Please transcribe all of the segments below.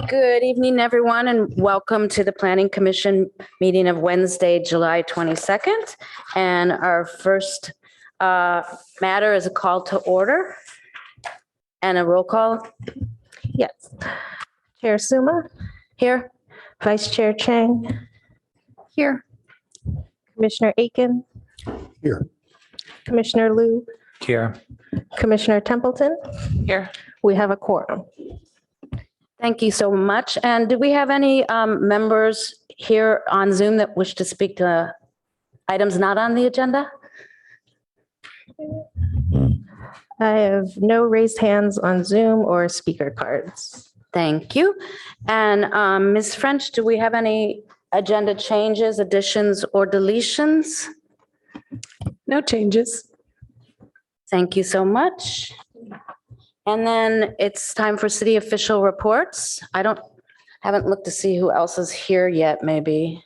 Good evening, everyone, and welcome to the Planning Commission meeting of Wednesday, July 22nd. And our first matter is a call to order and a roll call. Yes. Chair Suma, Here. Vice Chair Chang, Here. Commissioner Aiken, Here. Commissioner Liu, Here. Commissioner Templeton. Here. We have a quorum. Thank you so much. And do we have any members here on Zoom that wish to speak to items not on the agenda? I have no raised hands on Zoom or speaker cards. Thank you. And Ms. French, do we have any agenda changes, additions, or deletions? No changes. Thank you so much. And then it's time for city official reports. Haven't looked to see who else is here yet, maybe.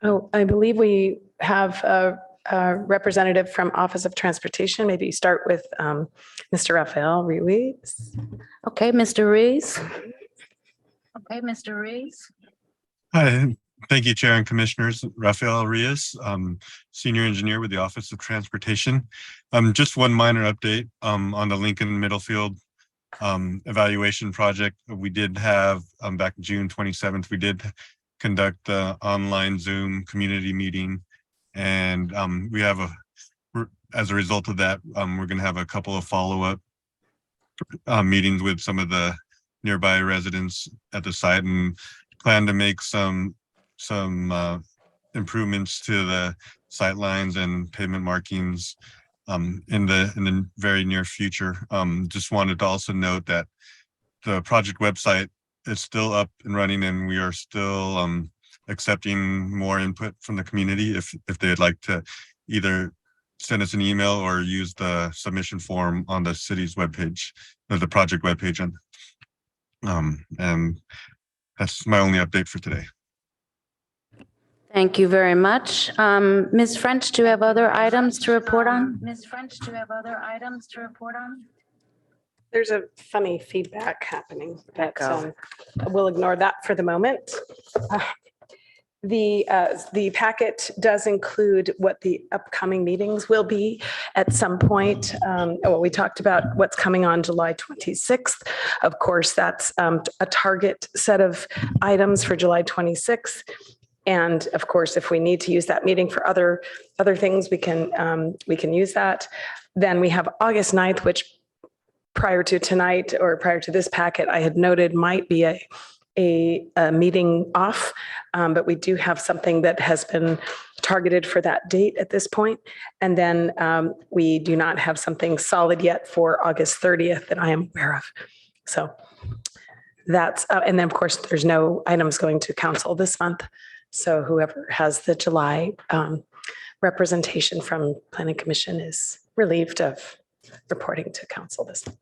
Oh, I believe we have a representative from Office of Transportation. Maybe start with Mr. Rafael Ruiz. Okay, Mr. Rees. Okay, Mr. Rees. Hi, thank you, Chair and Commissioners. Rafael Arias, Senior Engineer with the Office of Transportation. Just one minor update on the Lincoln Middlefield evaluation project. We did have back June 27th, we did conduct the online Zoom community meeting, and we have as a result of that, we're going to have a couple of follow-up meetings with some of the nearby residents at the site, and plan to make some improvements to the sight lines and pavement markings in the very near future. Just wanted to also note that the project website is still up and running, and we are still accepting more input from the community if they'd like to either send us an email or use the submission form on the city's webpage, or the project webpage. And that's my only update for today. Thank you very much. Ms. French, do you have other items to report on? Ms. French, do you have other items to report on? There's a funny feedback happening, but Echo. we'll ignore that for the moment. The packet does include what the upcoming meetings will be at some point. We talked about what's coming on July 26th. Of course, that's a target set of items for July 26th. And of course, if we need to use that meeting for other things, we can use that. Then we have August 9th, which prior to tonight or prior to this packet, I had noted might be a meeting off, but we do have something that has been targeted for that date at this point. And then we do not have something solid yet for August 30th that I am aware of. So that's, and then of course, there's no items going to council this month. So whoever has the July representation from Planning Commission is relieved of reporting to council this month.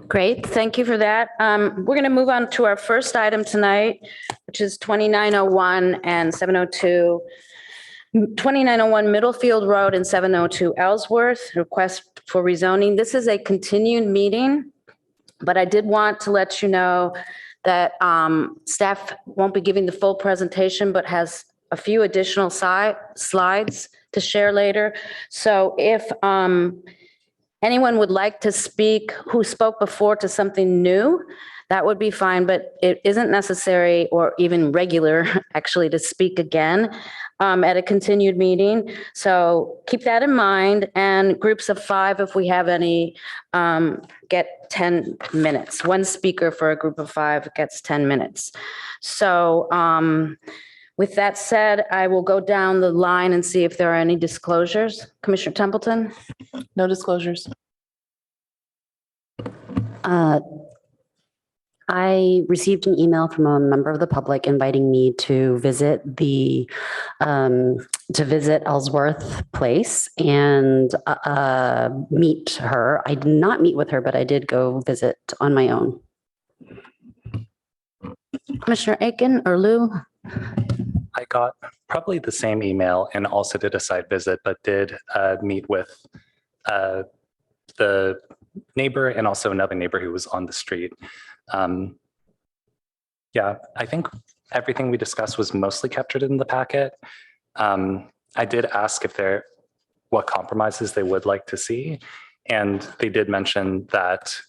Great, thank you for that. We're going to move on to our first item tonight, which is 2901 and 702. 2901 Middlefield Road and 702 Ellsworth, request for rezoning. This is a continued meeting, but I did want to let you know that staff won't be giving the full presentation, but has a few additional slides to share later. So if anyone would like to speak who spoke before to something new, that would be fine, but it isn't necessary or even regular actually to speak again at a continued meeting. So keep that in mind, and groups of 5, if we have any, get 10 minutes. One speaker for a group of 5 gets 10 minutes. So with that said, I will go down the line and see if there are any disclosures. Commissioner Templeton? No disclosures. I received an email from a member of the public inviting me to visit Ellsworth Place and meet her. I did not meet with her, but I did go visit on my own. Commissioner Aiken or Lou? I got probably the same email and also did a site visit, but did meet with the neighbor and also another neighbor who was on the street. Yeah, I think everything we discussed was mostly captured in the packet. I did ask what compromises they would like to see, and they did mention that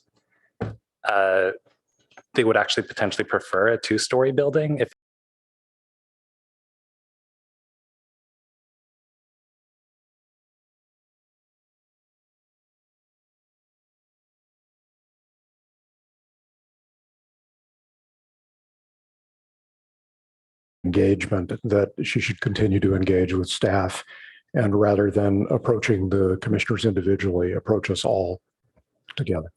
they would actually potentially prefer a 2-story building if engagement, that she should continue to engage with staff, and rather than approaching the commissioners individually, approach us all together.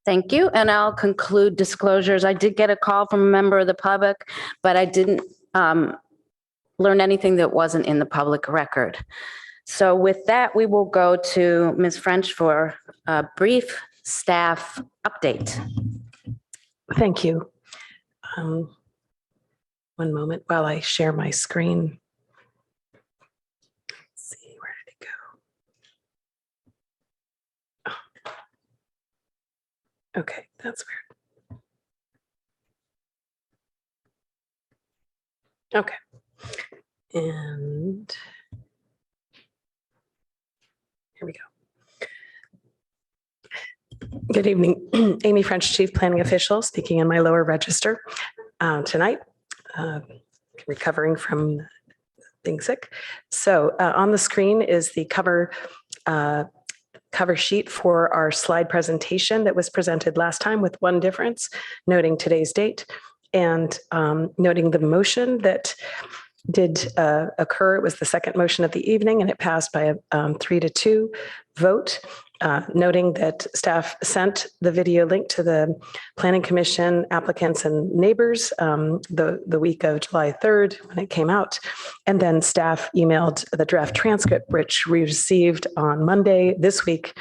Thank you. And I'll conclude disclosures. I did get a call from a member of the public, but I didn't learn anything that wasn't in the public record. So with that, we will go to Ms. French for a brief staff update. Thank you. One moment while I share my screen. Let's see, where did it go? Oh. Okay, that's weird. Okay. And here we go. Good evening. Amy French, Chief Planning Official, speaking in my lower register tonight. Recovering from being sick. So on the screen is the cover sheet for our slide presentation that was presented last time, with one difference, noting today's date and noting the motion that did occur. It was the second motion of the evening, and it passed by a 3-2 vote. Noting that staff sent the video link to the Planning Commission, applicants, and neighbors the week of July 3rd when it came out. And then staff emailed the draft transcript, which we received on Monday this week,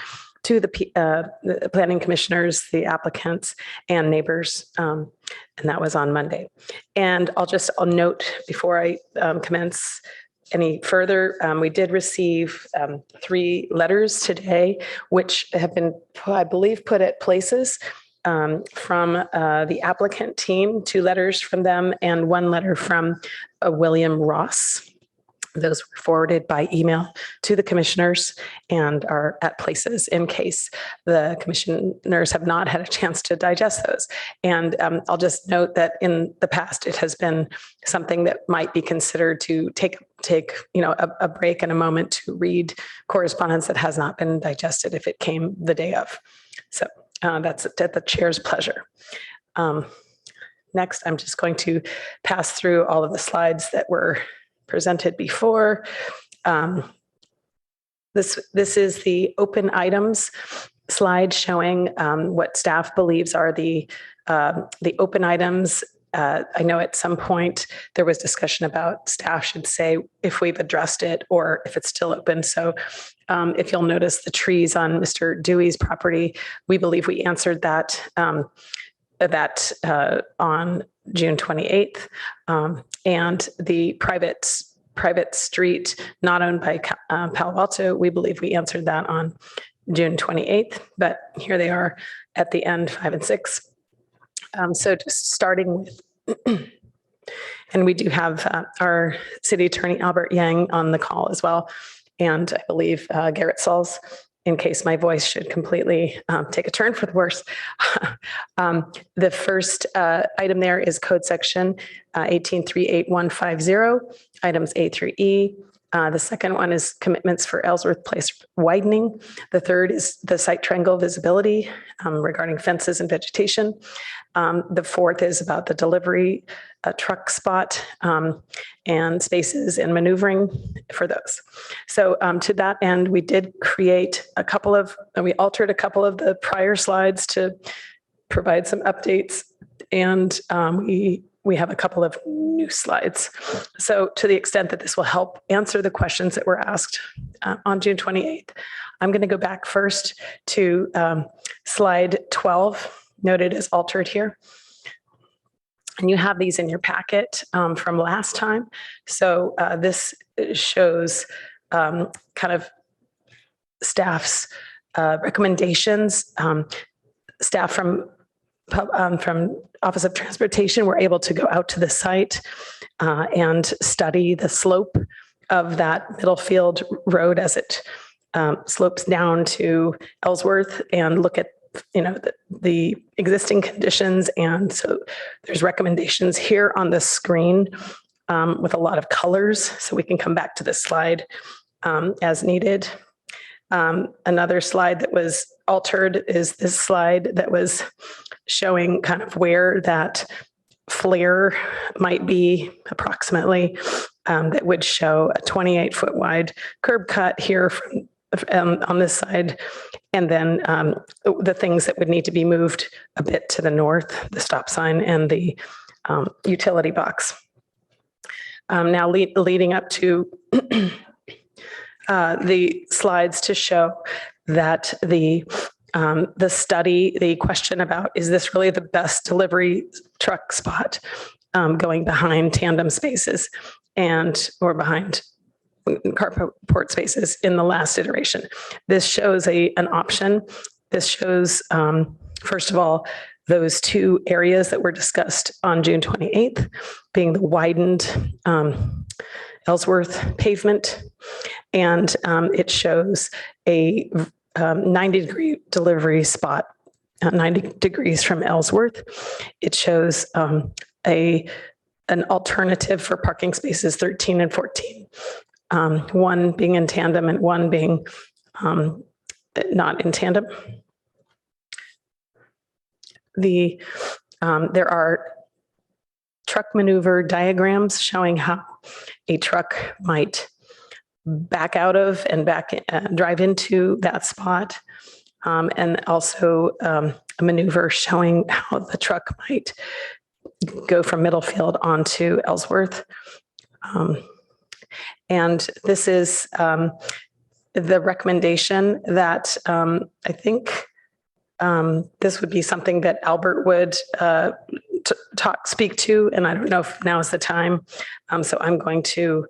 to the planning commissioners, the applicants, and neighbors. And that was on Monday. And I'll note before I commence any further, we did receive 3 letters today, which have been, I believe, put at places from the applicant team, 2 letters from them, and 1 letter from William Ross. Those were forwarded by email to the commissioners and are at places in case the commissioners have not had a chance to digest those. And I'll just note that in the past, it has been something that might be considered to take a break and a moment to read correspondence that has not been digested if it came the day of. So that's at the chair's pleasure. Next, I'm just going to pass through all of the slides that were presented before. This is the open items slide showing what staff believes are the open items. I know at some point there was discussion about staff should say if we've addressed it or if it's still open. So if you'll notice the trees on Mr. Dewey's property, we believe we answered that on June 28th. And the private street not owned by Palo Alto, we believe we answered that on June 28th, but here they are at the end, 5 and 6. So just starting with, and we do have our city attorney, Albert Yang, on the call as well. And I believe Garrett Sauls, in case my voice should completely take a turn for the worse. The first item there is code section 1838150, items A through E. The second one is commitments for Ellsworth Place widening. The third is the site triangle visibility regarding fences and vegetation. The fourth is about the delivery truck spot and spaces and maneuvering for those. So to that end, we did create we altered a couple of the prior slides to provide some updates, and we have a couple of new slides. So to the extent that this will help answer the questions that were asked on June 28th, I'm going to go back first to slide 12, noted as altered here. And you have these in your packet from last time. So this shows kind of staff's recommendations. Staff from Office of Transportation were able to go out to the site and study the slope of that Middlefield Road as it slopes down to Ellsworth and look at the existing conditions. And so there's recommendations here on the screen with a lot of colors. So we can come back to this slide as needed. Another slide that was altered is this slide that was showing kind of where that flare might be approximately, that would show a 28-foot wide curb cut here on this side. And then the things that would need to be moved a bit to the north, the stop sign and the utility box. Now leading up to the slides to show that the study, the question about, is this really the best delivery truck spot going behind tandem spaces or behind carport spaces in the last iteration. This shows an option. This shows, first of all, those two areas that were discussed on June 28th, being the widened Ellsworth pavement. And it shows a 90-degree delivery spot, 90 degrees from Ellsworth. It shows an alternative for parking spaces 13 and 14. One being in tandem and one being not in tandem. There are truck maneuver diagrams showing how a truck might back out of and drive into that spot. And also a maneuver showing how the truck might go from Middlefield onto Ellsworth. And this is the recommendation that I think this would be something that Albert would speak to, and I don't know if now is the time. So I'm going to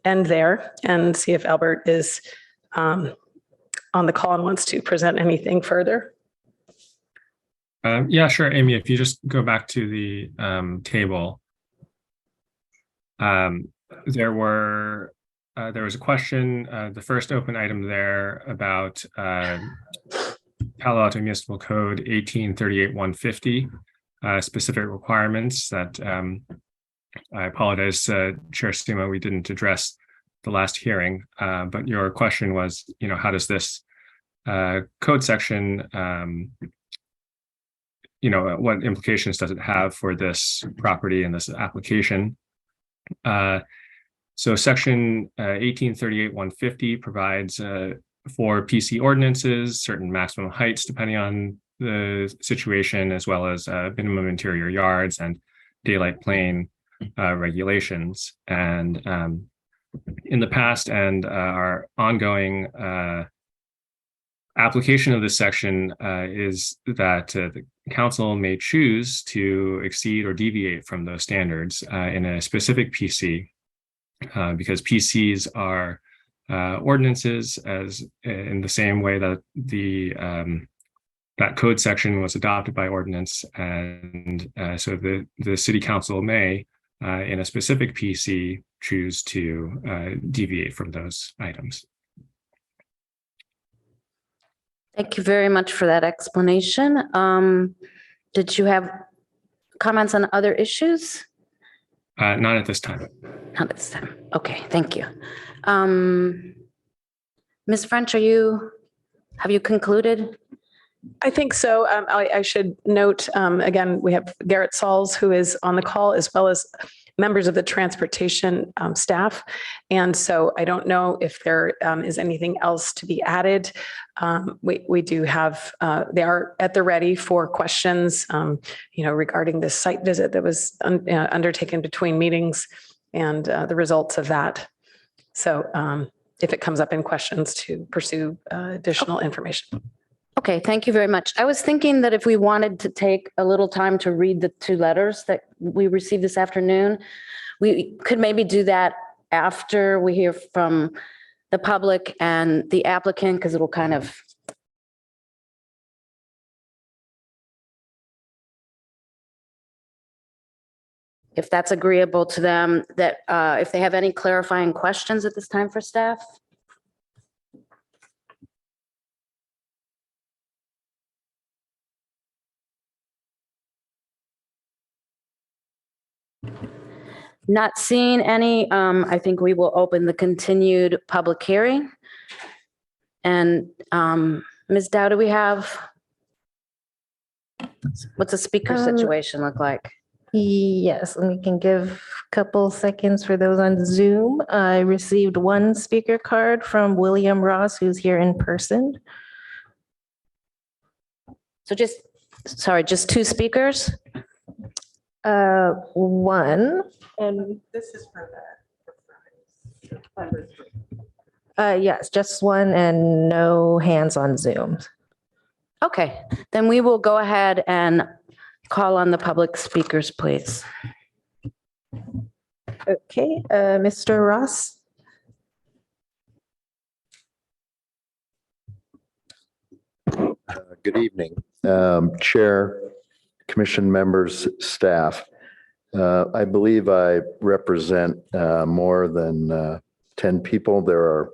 end there and see if Albert is on the call and wants to present anything further. Yeah, sure, Amy, if you just go back to the table. There was a question, the first open item there about Palo Alto Municipal Code 1838-150, specific requirements that I apologize, Chair Sima, we didn't address the last hearing, but your question was, how does this code section, what implications does it have for this property and this application? So section 1838-150 provides for PC ordinances, certain maximum heights depending on the situation, as well as minimum interior yards and daylight plane regulations. And in the past and our ongoing application of this section is that the council may choose to exceed or deviate from those standards in a specific PC, because PCs are ordinances, as in the same way that that code section was adopted by ordinance, and so the city council may, in a specific PC, choose to deviate from those items. Thank you very much for that explanation. Did you have comments on other issues? Not at this time. Not this time. Okay, thank you. Ms. French, have you concluded? I think so. I should note, again, we have Garrett Sauls, who is on the call, as well as members of the transportation staff. And so I don't know if there is anything else to be added. We do have, they are at the ready for questions, regarding this site visit that was undertaken between meetings and the results of that. So if it comes up in questions, to pursue additional information. Okay, thank you very much. I was thinking that if we wanted to take a little time to read the two letters that we received this afternoon, we could maybe do that after we hear from the public and the applicant, because it'll kind of if that's agreeable to them, that if they have any clarifying questions at this time for staff. Not seeing any, I think we will open the continued public hearing. And Ms. Dow, do we have, what's the speaker situation look like? Yes, and we can give a couple seconds for those on Zoom. I received one speaker card from William Ross, who's here in person. So just two speakers? One. And this is for Yes, just one and no hands on Zoom. Okay, then we will go ahead and call on the public speakers, please. Okay, Mr. Ross. Good evening, Chair, Commission members, staff. I believe I represent more than 10 people. There are,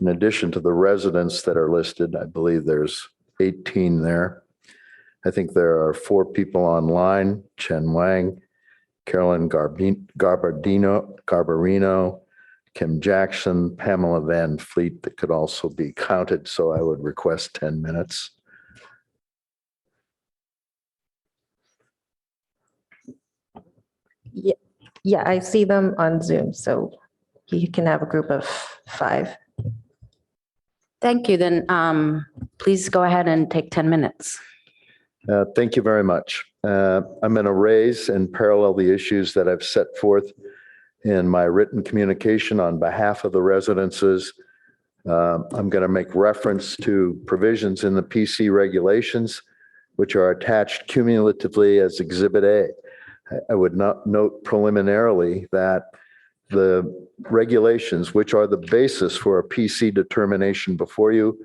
in addition to the residents that are listed, I believe there's 18 there. I think there are 4 people online: Chen Wang, Carolyn Garbarino, Kim Jackson, Pamela Van Fleet that could also be counted. So I would request 10 minutes. Yeah, I see them on Zoom, so you can have a group of 5. Thank you. Then please go ahead and take 10 minutes. Thank you very much. I'm going to raise and parallel the issues that I've set forth in my written communication on behalf of the residences. I'm going to make reference to provisions in the PC regulations, which are attached cumulatively as Exhibit A. I would not note preliminarily that the regulations, which are the basis for a PC determination before you,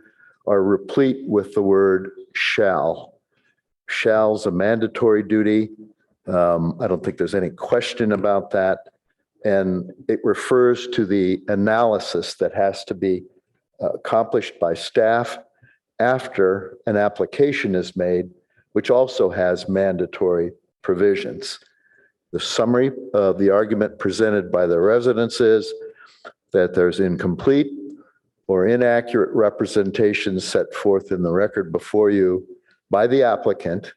are replete with the word shall. Shall's a mandatory duty. I don't think there's any question about that. And it refers to the analysis that has to be accomplished by staff after an application is made, which also has mandatory provisions. The summary of the argument presented by the residents is that there's incomplete or inaccurate representations set forth in the record before you by the applicant.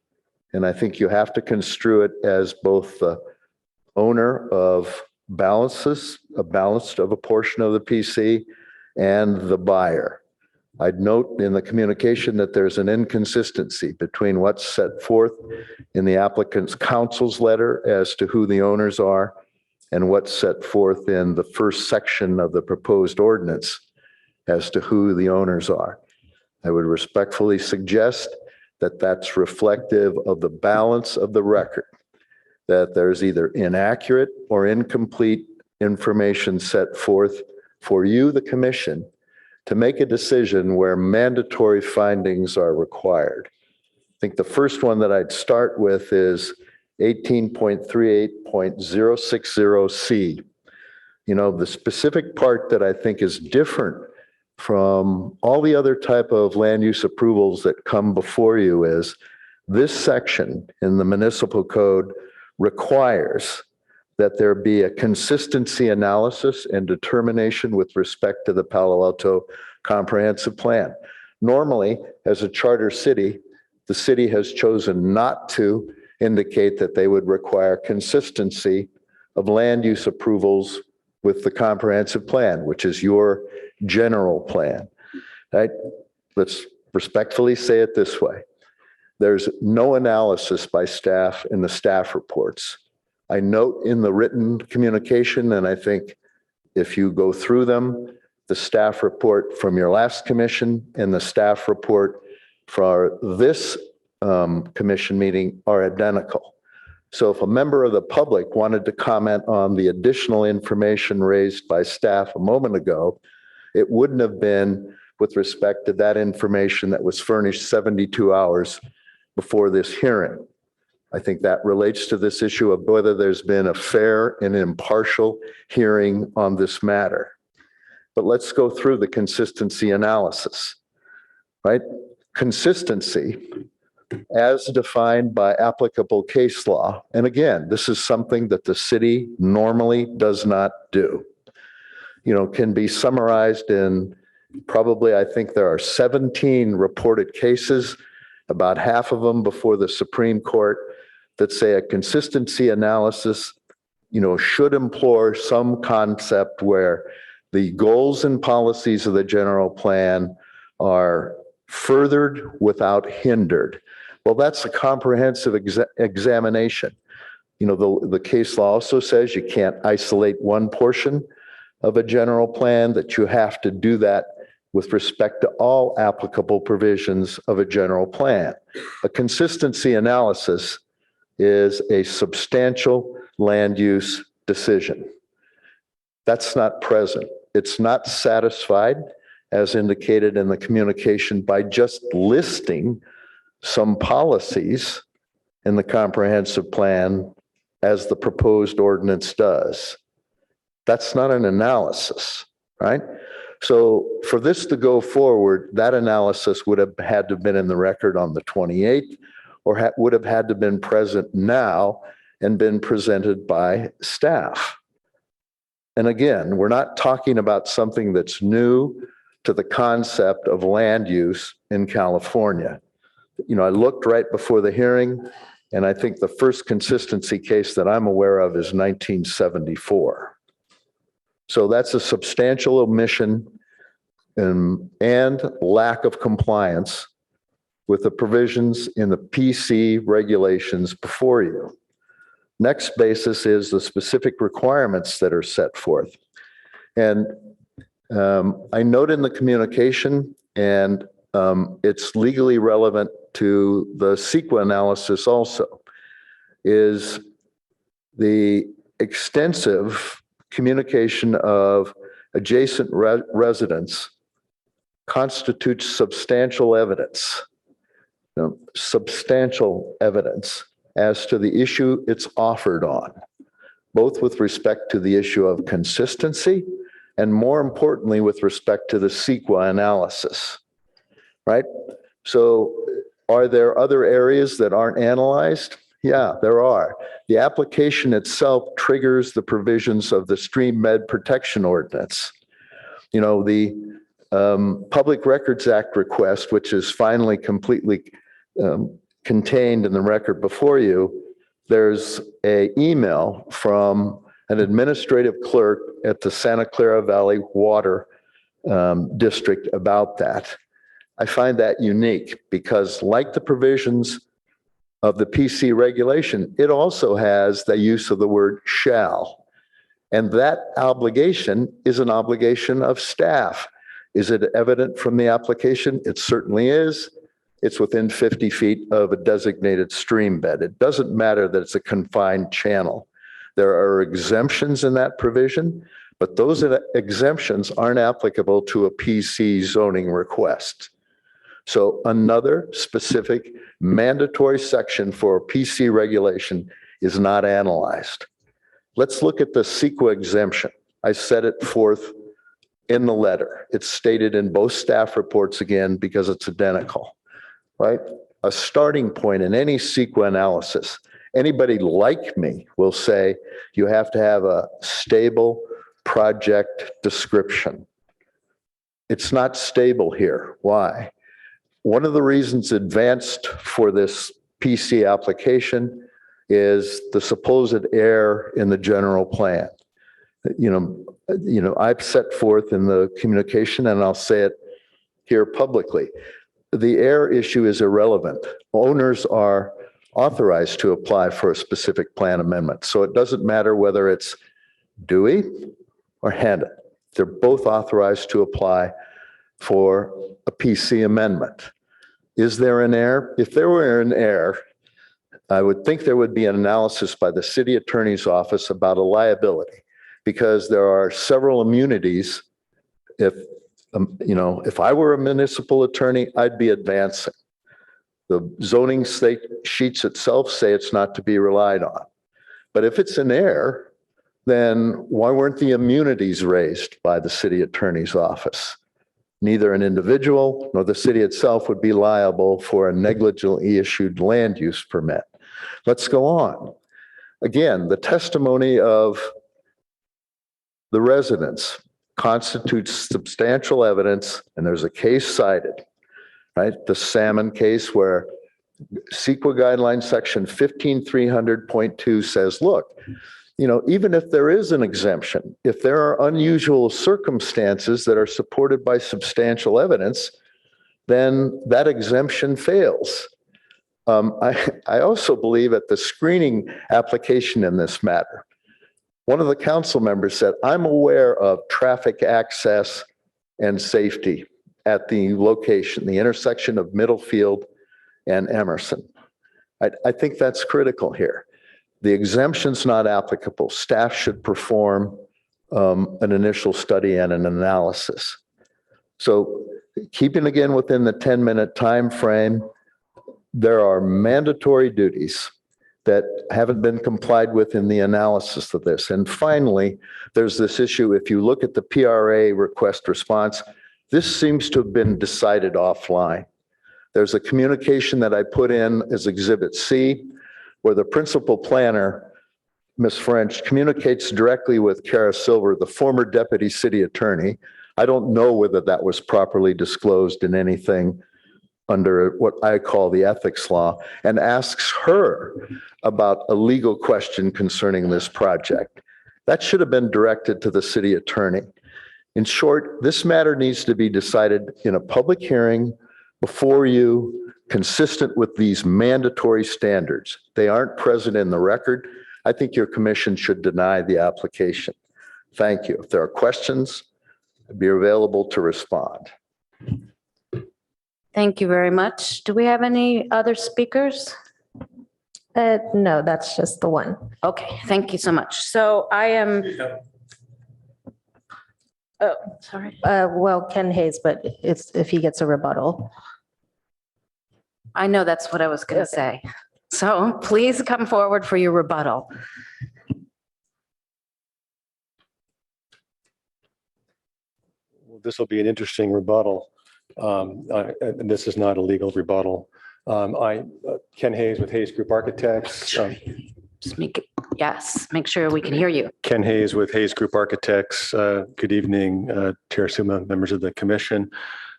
And I think you have to construe it as both the owner of balances, a balance of a portion of the PC, and the buyer. I'd note in the communication that there's an inconsistency between what's set forth in the applicant's counsel's letter as to who the owners are and what's set forth in the first section of the proposed ordinance as to who the owners are. I would respectfully suggest that that's reflective of the balance of the record, that there's either inaccurate or incomplete information set forth for you, the commission, to make a decision where mandatory findings are required. I think the first one that I'd start with is 18.38.060C. You know, the specific part that I think is different from all the other type of land use approvals that come before you is this section in the municipal code requires that there be a consistency analysis and determination with respect to the Palo Alto comprehensive plan. Normally, as a charter city, the city has chosen not to indicate that they would require consistency of land use approvals with the comprehensive plan, which is your general plan. Right? Let's respectfully say it this way. There's no analysis by staff in the staff reports. I note in the written communication, and I think if you go through them, the staff report from your last commission and the staff report for this commission meeting are identical. So if a member of the public wanted to comment on the additional information raised by staff a moment ago, it wouldn't have been with respect to that information that was furnished 72 hours before this hearing. I think that relates to this issue of whether there's been a fair and impartial hearing on this matter. But let's go through the consistency analysis, right? Consistency as defined by applicable case law. And again, this is something that the city normally does not do. Can be summarized in probably, I think there are 17 reported cases, about half of them before the Supreme Court, that say a consistency analysis, should employ some concept where the goals and policies of the general plan are furthered without hindered. Well, that's a comprehensive examination. The case law also says you can't isolate one portion of a general plan, that you have to do that with respect to all applicable provisions of a general plan. A consistency analysis is a substantial land use decision. That's not present. It's not satisfied, as indicated in the communication, by just listing some policies in the comprehensive plan as the proposed ordinance does. That's not an analysis, right? So for this to go forward, that analysis would have had to have been in the record on the 28th, or would have had to have been present now and been presented by staff. And again, we're not talking about something that's new to the concept of land use in California. I looked right before the hearing, and I think the first consistency case that I'm aware of is 1974. So that's a substantial omission and lack of compliance with the provisions in the PC regulations before you. Next basis is the specific requirements that are set forth. And I note in the communication, and it's legally relevant to the CEQA analysis also, is the extensive communication of adjacent residents constitutes substantial evidence. Substantial evidence as to the issue it's offered on, both with respect to the issue of consistency and, more importantly, with respect to the CEQA analysis, right? So are there other areas that aren't analyzed? Yeah, there are. The application itself triggers the provisions of the Stream Bed Protection Ordinance. The Public Records Act request, which is finally completely contained in the record before you, there's an email from an administrative clerk at the Santa Clara Valley Water District about that. I find that unique because, like the provisions of the PC regulation, it also has the use of the word shall. And that obligation is an obligation of staff. Is it evident from the application? It certainly is. It's within 50 feet of a designated stream bed. It doesn't matter that it's a confined channel. There are exemptions in that provision, but those exemptions aren't applicable to a PC zoning request. So another specific mandatory section for PC regulation is not analyzed. Let's look at the CEQA exemption. I set it forth in the letter. It's stated in both staff reports again because it's identical, right? A starting point in any CEQA analysis, anybody like me will say you have to have a stable project description. It's not stable here. Why? One of the reasons advanced for this PC application is the supposed error in the general plan. I've set forth in the communication, and I'll say it here publicly. The error issue is irrelevant. Owners are authorized to apply for a specific plan amendment. So it doesn't matter whether it's Dewey or Handit. They're both authorized to apply for a PC amendment. Is there an error? If there were an error, I would think there would be an analysis by the city attorney's office about a liability, because there are several immunities. If I were a municipal attorney, I'd be advancing. The zoning state sheets itself say it's not to be relied on. But if it's in error, then why weren't the immunities raised by the city attorney's office? Neither an individual nor the city itself would be liable for a negligently issued land use permit. Let's go on. Again, the testimony of the residents constitutes substantial evidence, and there's a case cited, right? The Salmon case where CEQA guideline section 15300.2 says, look, even if there is an exemption, if there are unusual circumstances that are supported by substantial evidence, then that exemption fails. I also believe at the screening application in this matter, one of the council members said, I'm aware of traffic access and safety at the location, the intersection of Middlefield and Emerson. I think that's critical here. The exemption's not applicable. Staff should perform an initial study and an analysis. So keeping again within the 10-minute time frame, there are mandatory duties that haven't been complied with in the analysis of this. And finally, there's this issue, if you look at the PRA request response, this seems to have been decided offline. There's a communication that I put in as Exhibit C, where the principal planner, Ms. French, communicates directly with Kara Silver, the former deputy city attorney. I don't know whether that was properly disclosed in anything under what I call the ethics law, and asks her about a legal question concerning this project. That should have been directed to the city attorney. In short, this matter needs to be decided in a public hearing before you, consistent with these mandatory standards. They aren't present in the record. I think your commission should deny the application. Thank you. If there are questions, I'd be available to respond. Thank you very much. Do we have any other speakers? No, that's just the one. Okay, thank you so much. So I am. Oh, sorry. Well, Ken Hayes, but it's if he gets a rebuttal. I know that's what I was going to say. So please come forward for your rebuttal. Well, this will be an interesting rebuttal. And this is not a legal rebuttal. Ken Hayes with Hayes Group Architects. Just make sure we can hear you. Ken Hayes with Hayes Group Architects. Good evening, Chair Suma, members of the commission.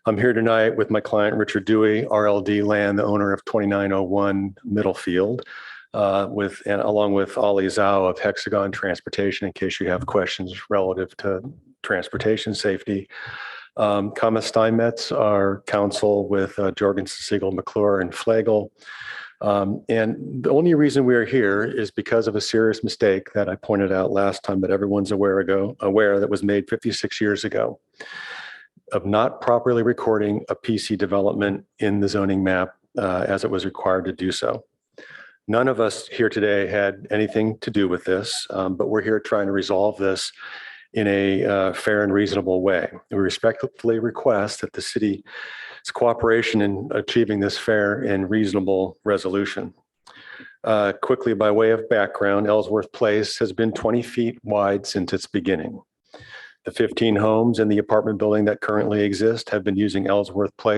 I'm here tonight with my client, Richard Dewey, RLD Land, the owner of 2901 Middlefield, along with Ollie Zhao of Hexagon Transportation, in case you have questions relative to transportation safety. Kama Steinmetz, our counsel with Jorgensen, Siegel, McClure, and Flagel. And the only reason we are here is because of a serious mistake that I pointed out last time that everyone's aware that was made 56 years ago, of not properly recording a PC development in the zoning map as it was required to do so. None of us here today had anything to do with this, but we're here trying to resolve this in a fair and reasonable way. We respectfully request that the city's cooperation in achieving this fair and reasonable resolution. Quickly, by way of background, Ellsworth Place has been 20 feet wide since its beginning. The 15 homes in the apartment building that currently exist have been using Ellsworth Place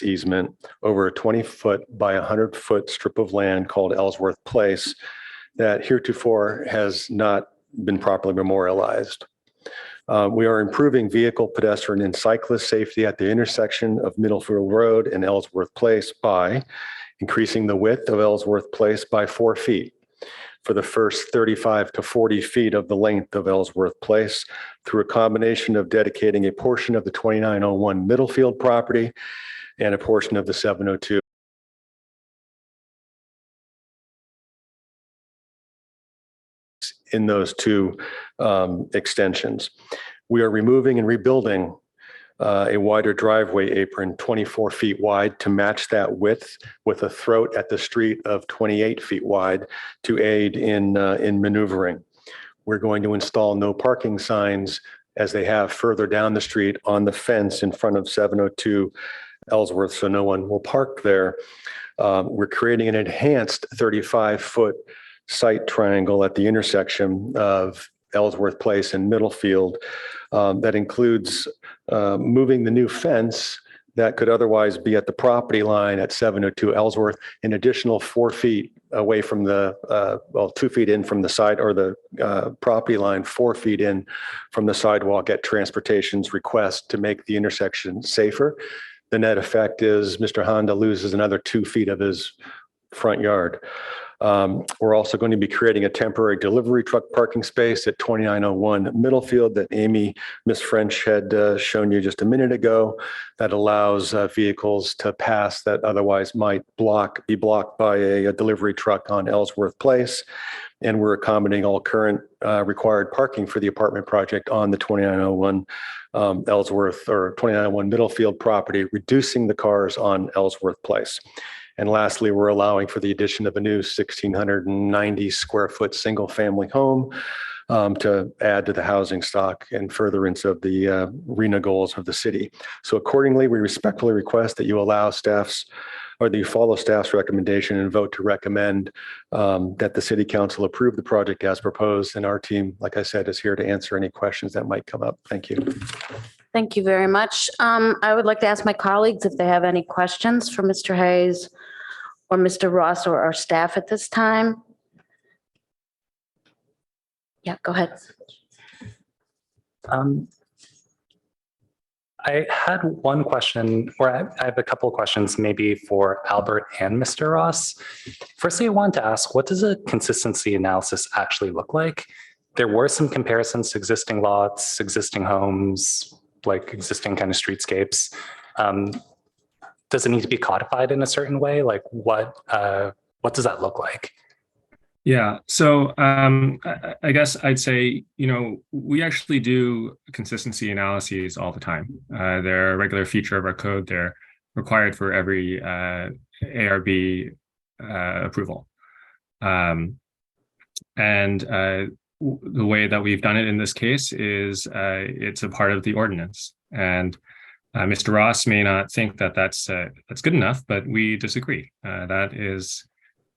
easement over a 20-foot by 100-foot strip of land called Ellsworth Place that heretofore has not been properly memorialized. We are improving vehicle, pedestrian, and cyclist safety at the intersection of Middlefield Road and Ellsworth Place by increasing the width of Ellsworth Place by 4 feet for the first 35 to 40 feet of the length of Ellsworth Place through a combination of dedicating a portion of the 2901 Middlefield property and a portion of the 702 in those two extensions. We are removing and rebuilding a wider driveway apron 24 feet wide to match that width, with a throat at the street of 28 feet wide to aid in maneuvering. We're going to install no parking signs as they have further down the street on the fence in front of 702 Ellsworth, so no one will park there. We're creating an enhanced 35-foot sight triangle at the intersection of Ellsworth Place and Middlefield that includes moving the new fence that could otherwise be at the property line at 702 Ellsworth, an additional 4 feet away from the, 2 feet in from the side or the property line, 4 feet in from the sidewalk at transportation's request to make the intersection safer. The net effect is Mr. Honda loses another 2 feet of his front yard. We're also going to be creating a temporary delivery truck parking space at 2901 Middlefield that Ms. French had shown you just a minute ago, that allows vehicles to pass that otherwise might be blocked by a delivery truck on Ellsworth Place. And we're accommodating all current required parking for the apartment project on the 2901 Ellsworth or 2901 Middlefield property, reducing the cars on Ellsworth Place. And lastly, we're allowing for the addition of a new 1,690 square foot single family home to add to the housing stock and furtherance of the RHNA goals of the city. So accordingly, we respectfully request that you allow that you follow staff's recommendation and vote to recommend that the city council approve the project as proposed. And our team, like I said, is here to answer any questions that might come up. Thank you. Thank you very much. I would like to ask my colleagues if they have any questions for Mr. Hayes or Mr. Ross or our staff at this time. Yeah, go ahead. I had one question, or I have a couple of questions maybe for Albert and Mr. Ross. Firstly, I wanted to ask, what does a consistency analysis actually look like? There were some comparisons to existing lots, existing homes, like existing kind of streetscapes. Does it need to be codified in a certain way? Like what does that look like? Yeah, so I guess I'd say, we actually do consistency analyses all the time. They're a regular feature of our code. They're required for every ARB approval. And the way that we've done it in this case is it's a part of the ordinance. And Mr. Ross may not think that that's good enough, but we disagree. That is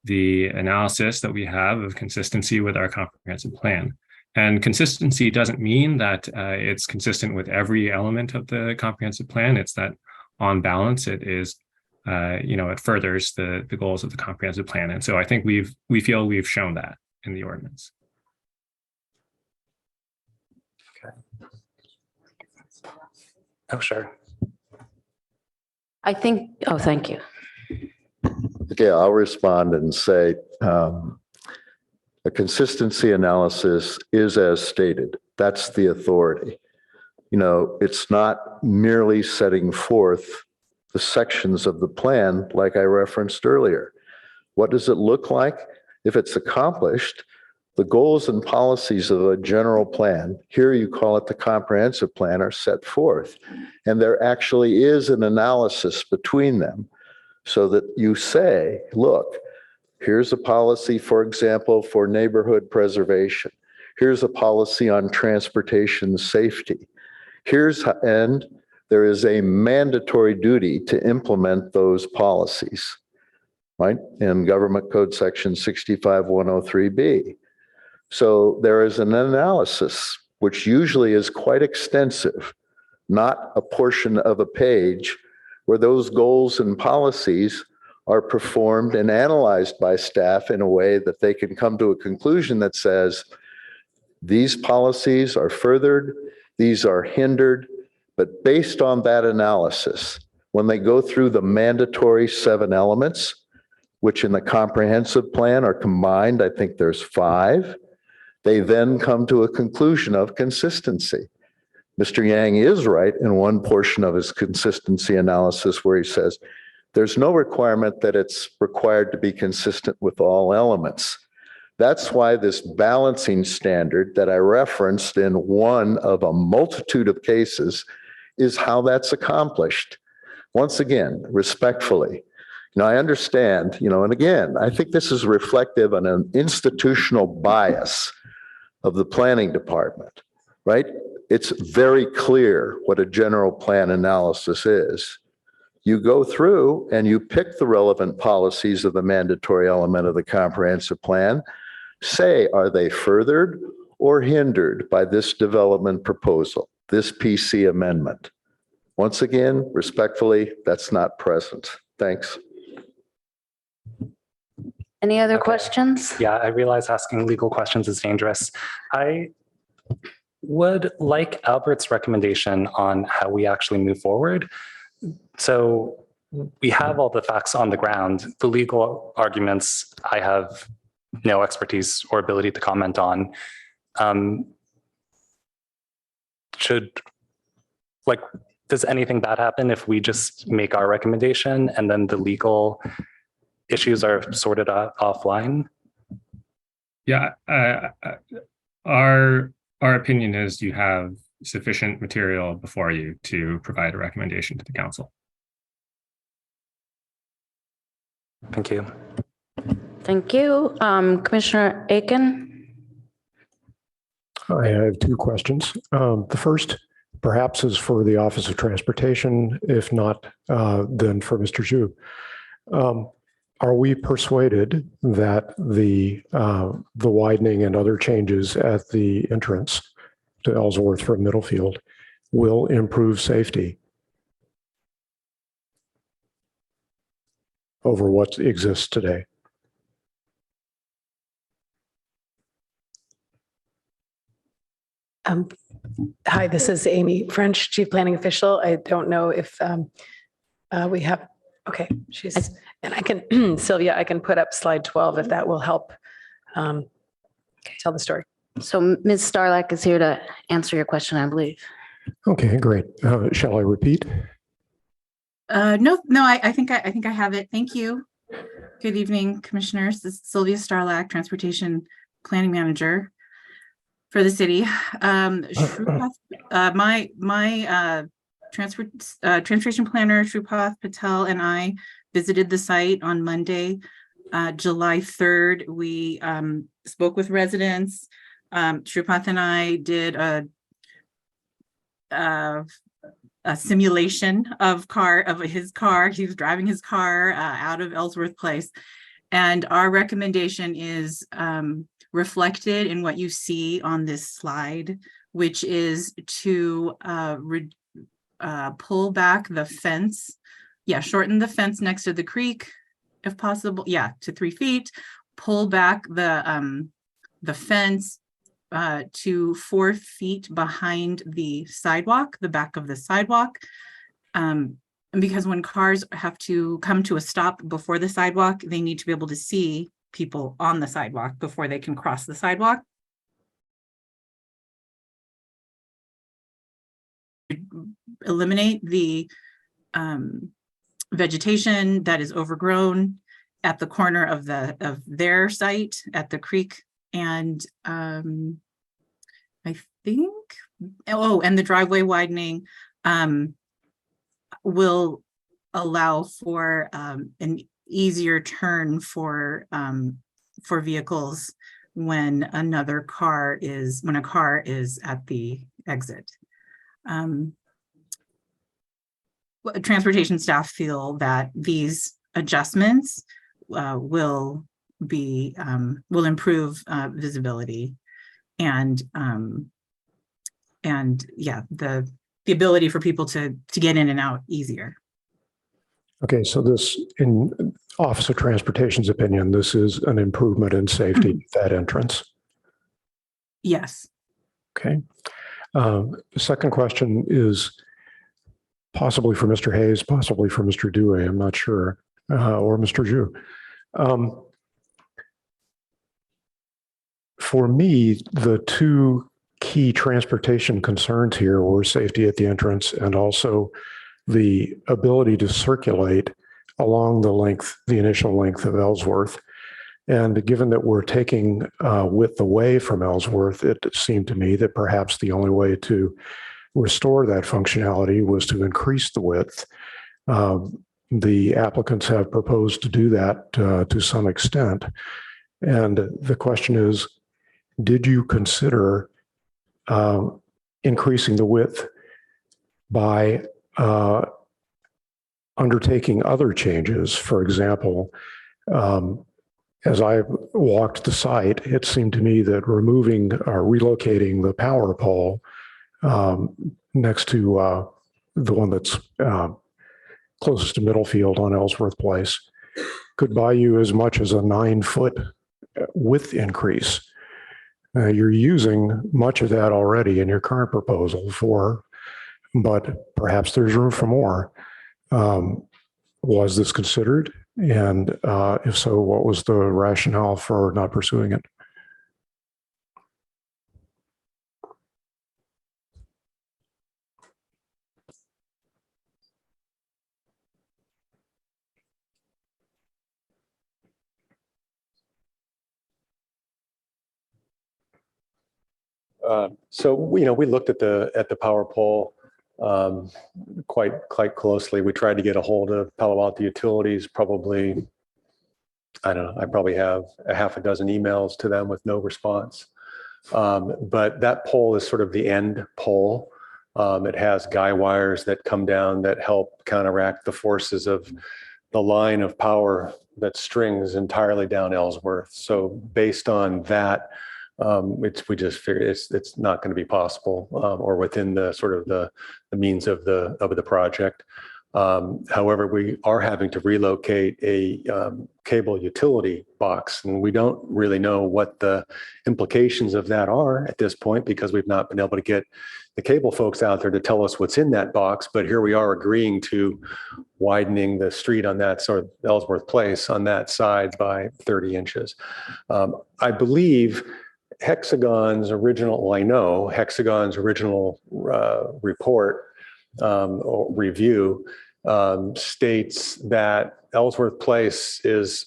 the analysis that we have of consistency with our comprehensive plan. And consistency doesn't mean that it's consistent with every element of the comprehensive plan. It's that on balance, it is, it furthers the goals of the comprehensive plan. And so I think we feel we've shown that in the ordinance. Okay. Oh, sure. Thank you. Okay, I'll respond and say a consistency analysis is as stated. That's the authority. It's not merely setting forth the sections of the plan like I referenced earlier. What does it look like? If it's accomplished, the goals and policies of a general plan, here you call it the comprehensive plan, are set forth. And there actually is an analysis between them so that you say, look, here's a policy, for example, for neighborhood preservation. Here's a policy on transportation safety. And there is a mandatory duty to implement those policies, right? In Government Code Section 65103B. So there is an analysis, which usually is quite extensive, not a portion of a page, where those goals and policies are performed and analyzed by staff in a way that they can come to a conclusion that says, these policies are furthered, these are hindered, but based on that analysis, when they go through the mandatory 7 elements, which in the comprehensive plan are combined, I think there's 5, they then come to a conclusion of consistency. Mr. Yang is right in one portion of his consistency analysis where he says, there's no requirement that it's required to be consistent with all elements. That's why this balancing standard that I referenced in one of a multitude of cases is how that's accomplished. Once again, respectfully, I understand, and again, I think this is reflective of an institutional bias of the planning department, right? It's very clear what a general plan analysis is. You go through and you pick the relevant policies of the mandatory element of the comprehensive plan. Say, are they furthered or hindered by this development proposal, this PC amendment? Once again, respectfully, that's not present. Thanks. Any other Okay. questions? Yeah, I realize asking legal questions is dangerous. I would like Albert's recommendation on how we actually move forward. So we have all the facts on the ground. The legal arguments, I have no expertise or ability to comment on. Does anything bad happen if we just make our recommendation and then the legal issues are sorted out offline? Yeah, our opinion is you have sufficient material before you to provide a recommendation to the council. Thank you. Thank you. Commissioner Aiken? I have two questions. The first perhaps is for the Office of Transportation. If not, then for Mr. Zhu. Are we persuaded that the widening and other changes at the entrance to Ellsworth from Middlefield will improve safety over what exists today? Hi, this is Amy French, Chief Planning Official. I don't know if we have, okay, and I can, Sylvia, I can put up slide 12 if that will help tell the story. So Ms. Starlack is here to answer your question, I believe. Okay, great. Shall I repeat? No, I think I have it. Thank you. Good evening, commissioners. This is Sylvia Starlack, Transportation Planning Manager for the city. My transportation planner, Shrupath Patel, and I visited the site on Monday, July 3rd. We spoke with residents. Shrupath and I did a simulation of his car. He was driving his car out of Ellsworth Place. And our recommendation is reflected in what you see on this slide, which is to pull back the fence. Yeah, shorten the fence next to the creek, if possible. Yeah, to 3 feet. Pull back the fence to 4 feet behind the sidewalk, the back of the sidewalk. And because when cars have to come to a stop before the sidewalk, they need to be able to see people on the sidewalk before they can cross the sidewalk. Eliminate the vegetation that is overgrown at the corner of their site at the creek. And I think, and the driveway widening will allow for an easier turn for vehicles when a car is at the exit. Transportation staff feel that these adjustments will improve visibility and yeah, the ability for people to get in and out easier. Okay, so this, in Office of Transportation's opinion, this is an improvement in safety at that entrance. Yes. Okay. The second question is possibly for Mr. Hayes, possibly for Mr. Dewey, I'm not sure, or Mr. Zhu. For me, the two key transportation concerns here were safety at the entrance and also the ability to circulate along the initial length of Ellsworth. And given that we're taking width away from Ellsworth, it seemed to me that perhaps the only way to restore that functionality was to increase the width. The applicants have proposed to do that to some extent. And the question is, did you consider increasing the width by undertaking other changes? For example, as I walked the site, it seemed to me that relocating the power pole next to the one that's closest to Middlefield on Ellsworth Place could buy you as much as a 9-foot width increase. You're using much of that already in your current proposal but perhaps there's room for more. Was this considered? And if so, what was the rationale for not pursuing it? So we looked at the power pole quite closely. We tried to get a hold of Palo Alto Utilities. Probably, I don't know. I probably have a half a dozen emails to them with no response. But that pole is sort of the end pole. It has guy wires that come down that help counteract the forces of the line of power that strings entirely down Ellsworth. So based on that, we just figured it's not going to be possible or within the sort of the means of the project. However, we are having to relocate a cable utility box, and we don't really know what the implications of that are at this point because we've not been able to get the cable folks out there to tell us what's in that box. But here we are agreeing to widening the street on that sort of Ellsworth Place on that side by 30 inches. I believe Hexagon's original report or review states that Ellsworth Place is,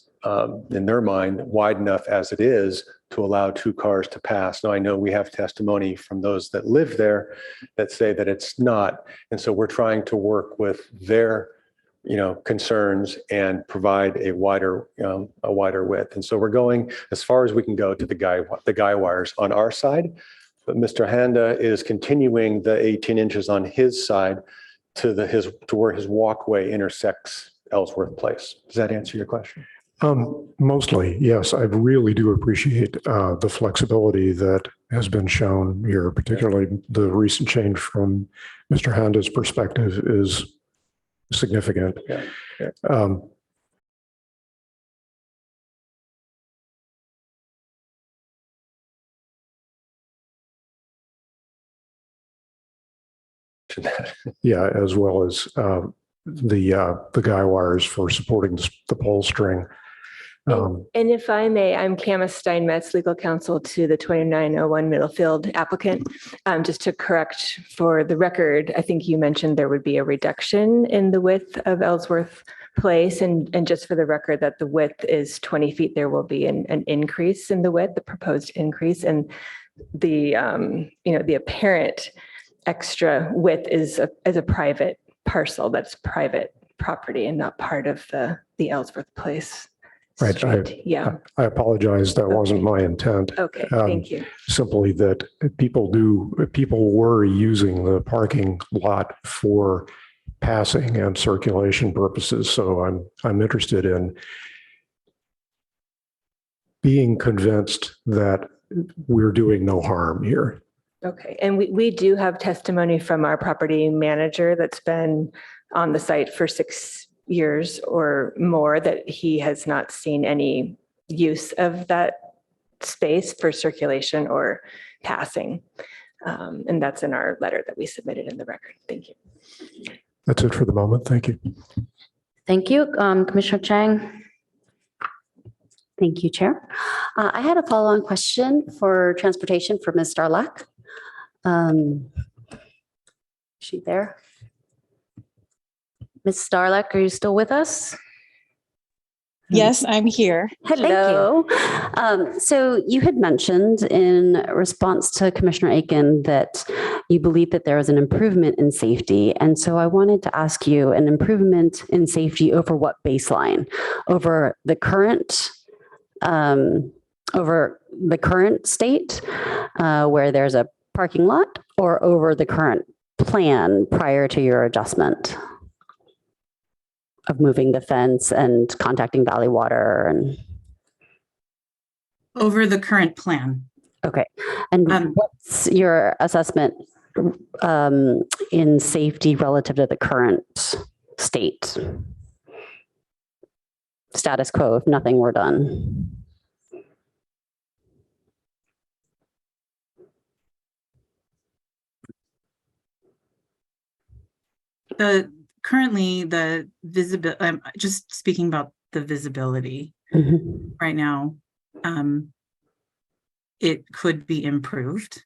in their mind, wide enough as it is to allow 2 cars to pass. Now, I know we have testimony from those that live there that say that it's not. And so we're trying to work with their concerns and provide a wider width. And so we're going as far as we can go to the guy wires on our side, but Mr. Handa is continuing the 18 inches on his side to where his walkway intersects Ellsworth Place. Does that answer your question? Mostly, yes. I really do appreciate the flexibility that has been shown here, particularly the recent change from Mr. Handa's perspective is significant. Yeah. Yeah, as well as the guy wires for supporting the pole string. And if I may, I'm Camus Steinmetz, legal counsel to the 2901 Middlefield applicant. Just to correct for the record, I think you mentioned there would be a reduction in the width of Ellsworth Place. And just for the record that the width is 20 feet, there will be an increase in the width, the proposed increase. And the apparent extra width is a private parcel that's private property and not part of the Ellsworth Place. Right. I apologize. That wasn't my intent. Okay, thank you. Simply that people were using the parking lot for passing and circulation purposes. So I'm interested in being convinced that we're doing no harm here. Okay, and we do have testimony from our property manager that's been on the site for 6 years or more that he has not seen any use of that space for circulation or passing. And that's in our letter that we submitted in the record. Thank you. That's it for the moment. Thank you. Thank you. Commissioner Chang. Thank you, Chair. I had a follow-on question for transportation for Ms. Starlack. She there? Ms. Starlack, are you still with us? Yes, I'm here. Hello. So you had mentioned in response to Commissioner Aiken that you believe that there was an improvement in safety. And so I wanted to ask you, an improvement in safety over what baseline? Over the current state where there's a parking lot, or over the current plan prior to your adjustment of moving the fence and contacting Valley Water and Over the current plan. okay. And what's your assessment in safety relative to the current state? Status quo if nothing were done. Currently the visibility, I'm just speaking about the visibility right now. It could be improved,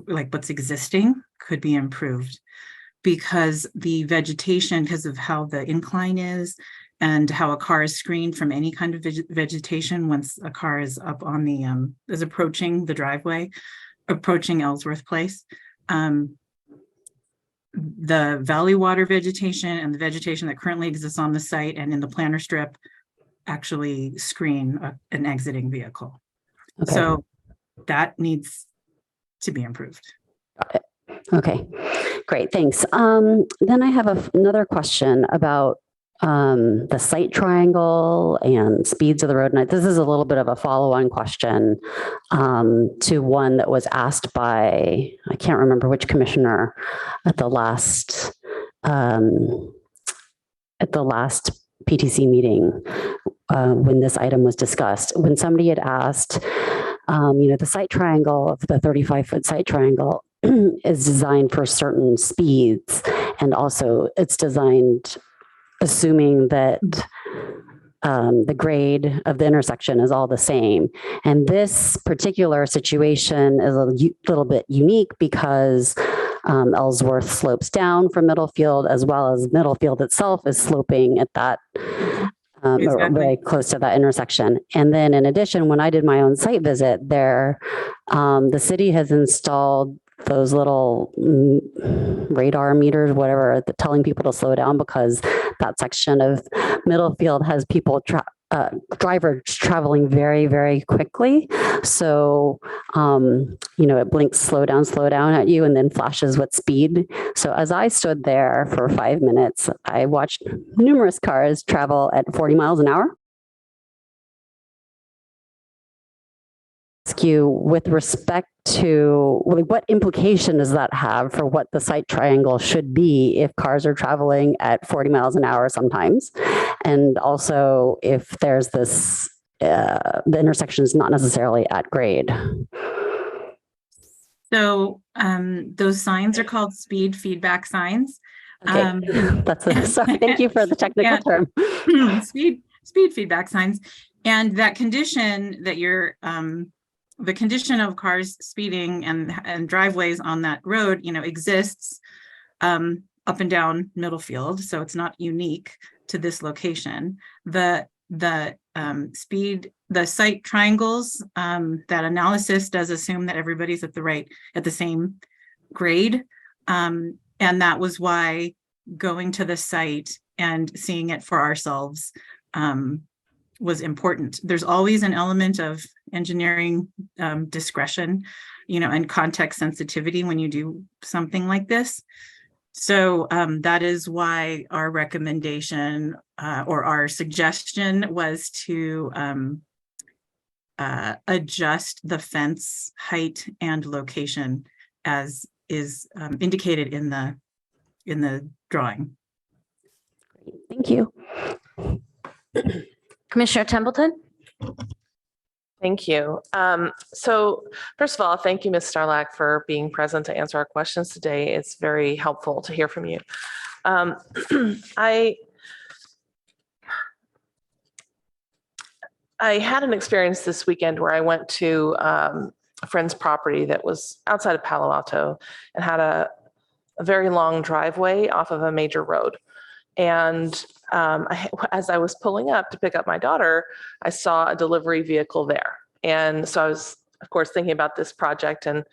like what's existing could be improved because the vegetation, because of how the incline is and how a car is screened from any kind of vegetation once a car is up on the, is approaching the driveway, approaching Ellsworth Place. The Valley Water vegetation and the vegetation that currently exists on the site and in the planter strip actually screen an exiting vehicle. Okay. So that needs to be improved. Got it. Okay, great, thanks. Then I have another question about the site triangle and speeds of the road. And this is a little bit of a follow-on question to one that was asked by, I can't remember which commissioner at the last PTC meeting when this item was discussed. When somebody had asked, the site triangle of the 35-foot site triangle is designed for certain speeds, and also it's designed assuming that the grade of the intersection is all the same. And this particular situation is a little bit unique because Ellsworth slopes down from Middlefield, as well as Middlefield itself is sloping at that very close to that intersection. And then in addition, when I did my own site visit there, the city has installed those little radar meters, whatever, telling people to slow down because that section of Middlefield has people, drivers traveling very, very quickly. So, it blinks slow down at you and then flashes what speed. So as I stood there for 5 minutes, I watched numerous cars travel at 40 miles an hour. Ask you with respect to what implication does that have for what the site triangle should be if cars are traveling at 40 miles an hour sometimes, and also if there's this the intersection is not necessarily at grade. So those signs are called speed feedback signs. Okay, sorry. Thank you for the technical term. Speed feedback signs, and that condition that you're the condition of cars speeding and driveways on that road, exists up and down Middlefield. So it's not unique to this location. The site triangles, that analysis does assume that everybody's at the same grade. And that was why going to the site and seeing it for ourselves was important. There's always an element of engineering discretion, and context sensitivity when you do something like this. So that is why our recommendation or our suggestion was to adjust the fence height and location as is indicated in the drawing. Thank you. Commissioner Templeton? Thank you. So first of all, thank you, Ms. Starlack, for being present to answer our questions today. It's very helpful to hear from you. I had an experience this weekend where I went to friend's property that was outside of Palo Alto and had a very long driveway off of a major road. And as I was pulling up to pick up my daughter, I saw a delivery vehicle there. And so I was, of course, thinking about this project and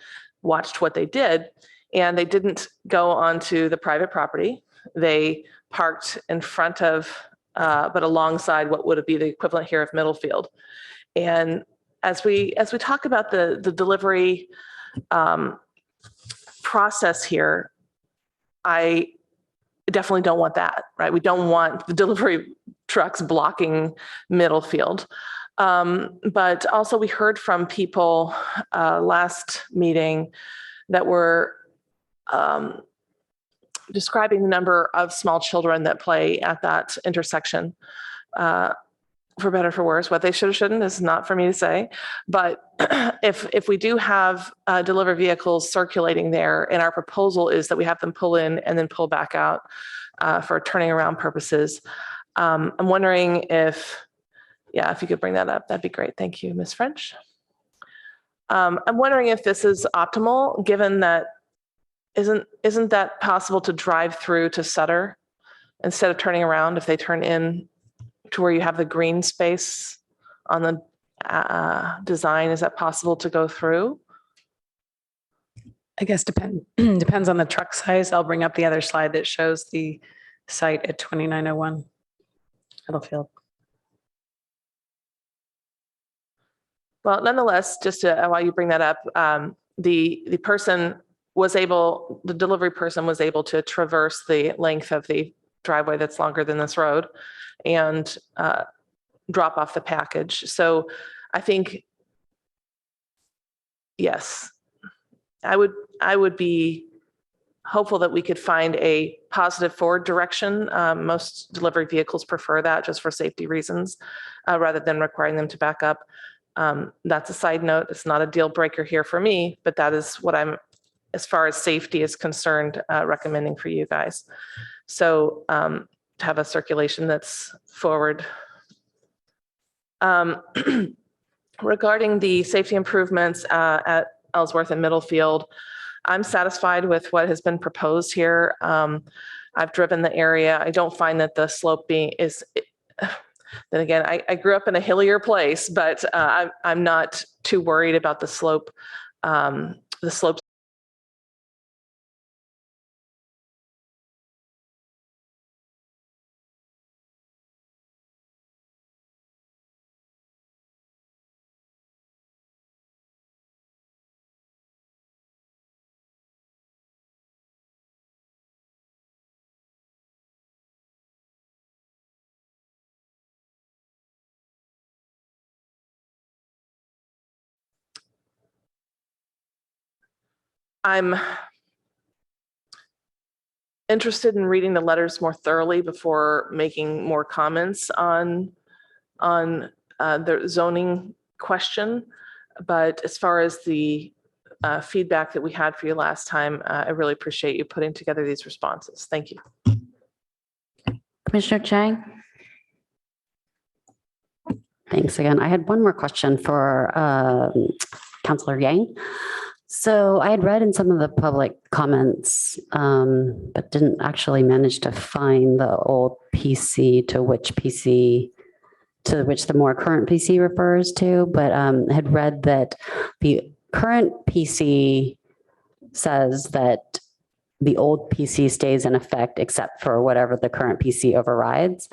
watched what they did. And they didn't go onto the private property. They parked in front of, but alongside what would be the equivalent here of Middlefield. And as we talk about the delivery process here, I definitely don't want that, right? We don't want the delivery trucks blocking Middlefield. But also we heard from people last meeting that were describing the number of small children that play at that intersection. For better or for worse, what they should or shouldn't is not for me to say. But if we do have delivery vehicles circulating there, and our proposal is that we have them pull in and then pull back out for turning around purposes, I'm wondering if you could bring that up, that'd be great. Thank you, Ms. French. I'm wondering if this is optimal, given that isn't that possible to drive through to Sutter instead of turning around if they turn in to where you have the green space on the design? Is that possible to go through? I guess depends on the truck size. I'll bring up the other slide that shows the site at 2901 Middlefield. Well, nonetheless, just while you bring that up, the delivery person was able to traverse the length of the driveway that's longer than this road and drop off the package. So I think, yes, I would be hopeful that we could find a positive forward direction. Most delivery vehicles prefer that just for safety reasons, rather than requiring them to back up. That's a side note. It's not a deal breaker here for me, but that is what I'm, as far as safety is concerned, recommending for you guys. So to have a circulation that's forward. Regarding the safety improvements at Ellsworth and Middlefield, I'm satisfied with what has been proposed here. I've driven the area. I don't find that the slope then again, I grew up in a hillier place, but I'm not too worried about the slope. The slopes. I'm interested in reading the letters more thoroughly before making more comments on the zoning question. But as far as the feedback that we had for you last time, I really appreciate you putting together these responses. Thank you. Commissioner Chang? Thanks again. I had one more question for Councilor Yang. So I had read in some of the public comments, but didn't actually manage to find the old PC to which the more current PC refers to, but had read that the current PC says that the old PC stays in effect except for whatever the current PC overrides,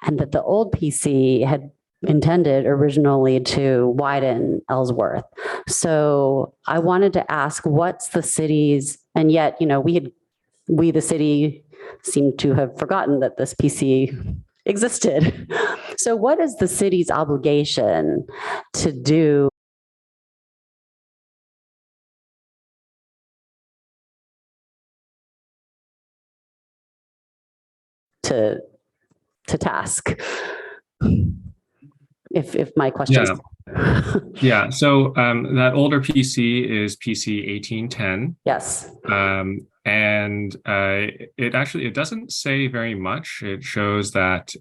and that the old PC had intended originally to widen Ellsworth. So I wanted to ask, what's the city's, and yet, we the city seem to have forgotten that this PC existed. So what is the city's obligation to do to task? If my question is. Yeah. So that older PC is PC 1810. Yes. And it doesn't say very much. It shows that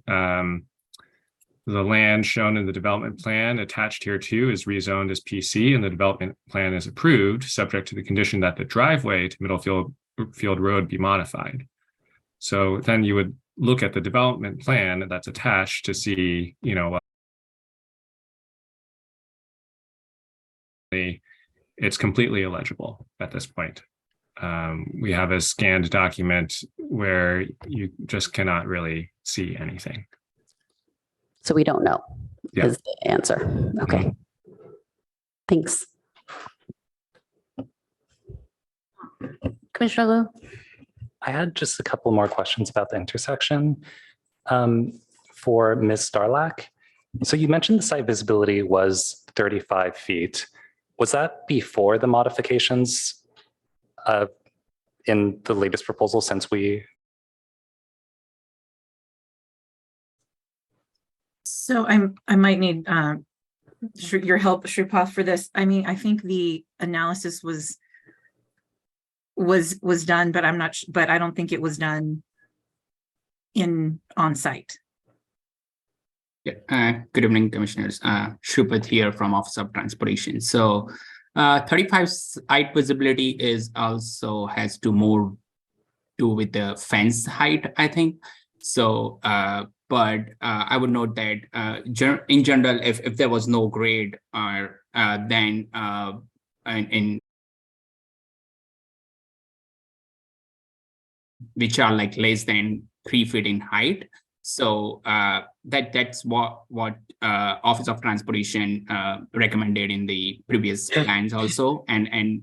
The land shown in the development plan attached here too is rezoned as PC, and the development plan is approved, subject to the condition that the driveway to Middlefield Road be modified. So then you would look at the development plan that's attached to see, it's completely illegible at this point. We have a scanned document where you just cannot really see anything. So we don't know Yeah. is the answer. Okay. Thanks. Commissioner Liu? I had just a couple more questions about the intersection for Ms. Starlack. So you mentioned the site visibility was 35 feet. Was that before the modifications in the latest proposal since we? So I might need your help, Shripath, for this. I mean, I think the analysis was done, but but I don't think it was done on site. Yeah. Good evening, Commissioners. Shrupat here from Office of Transportation. So 35 height visibility is also has to more do with the fence height, I think. So, but I would note that in general, if there was no grade, then in which are like less than 3 feet in height. So that's what Office of Transportation recommended in the previous plans also, and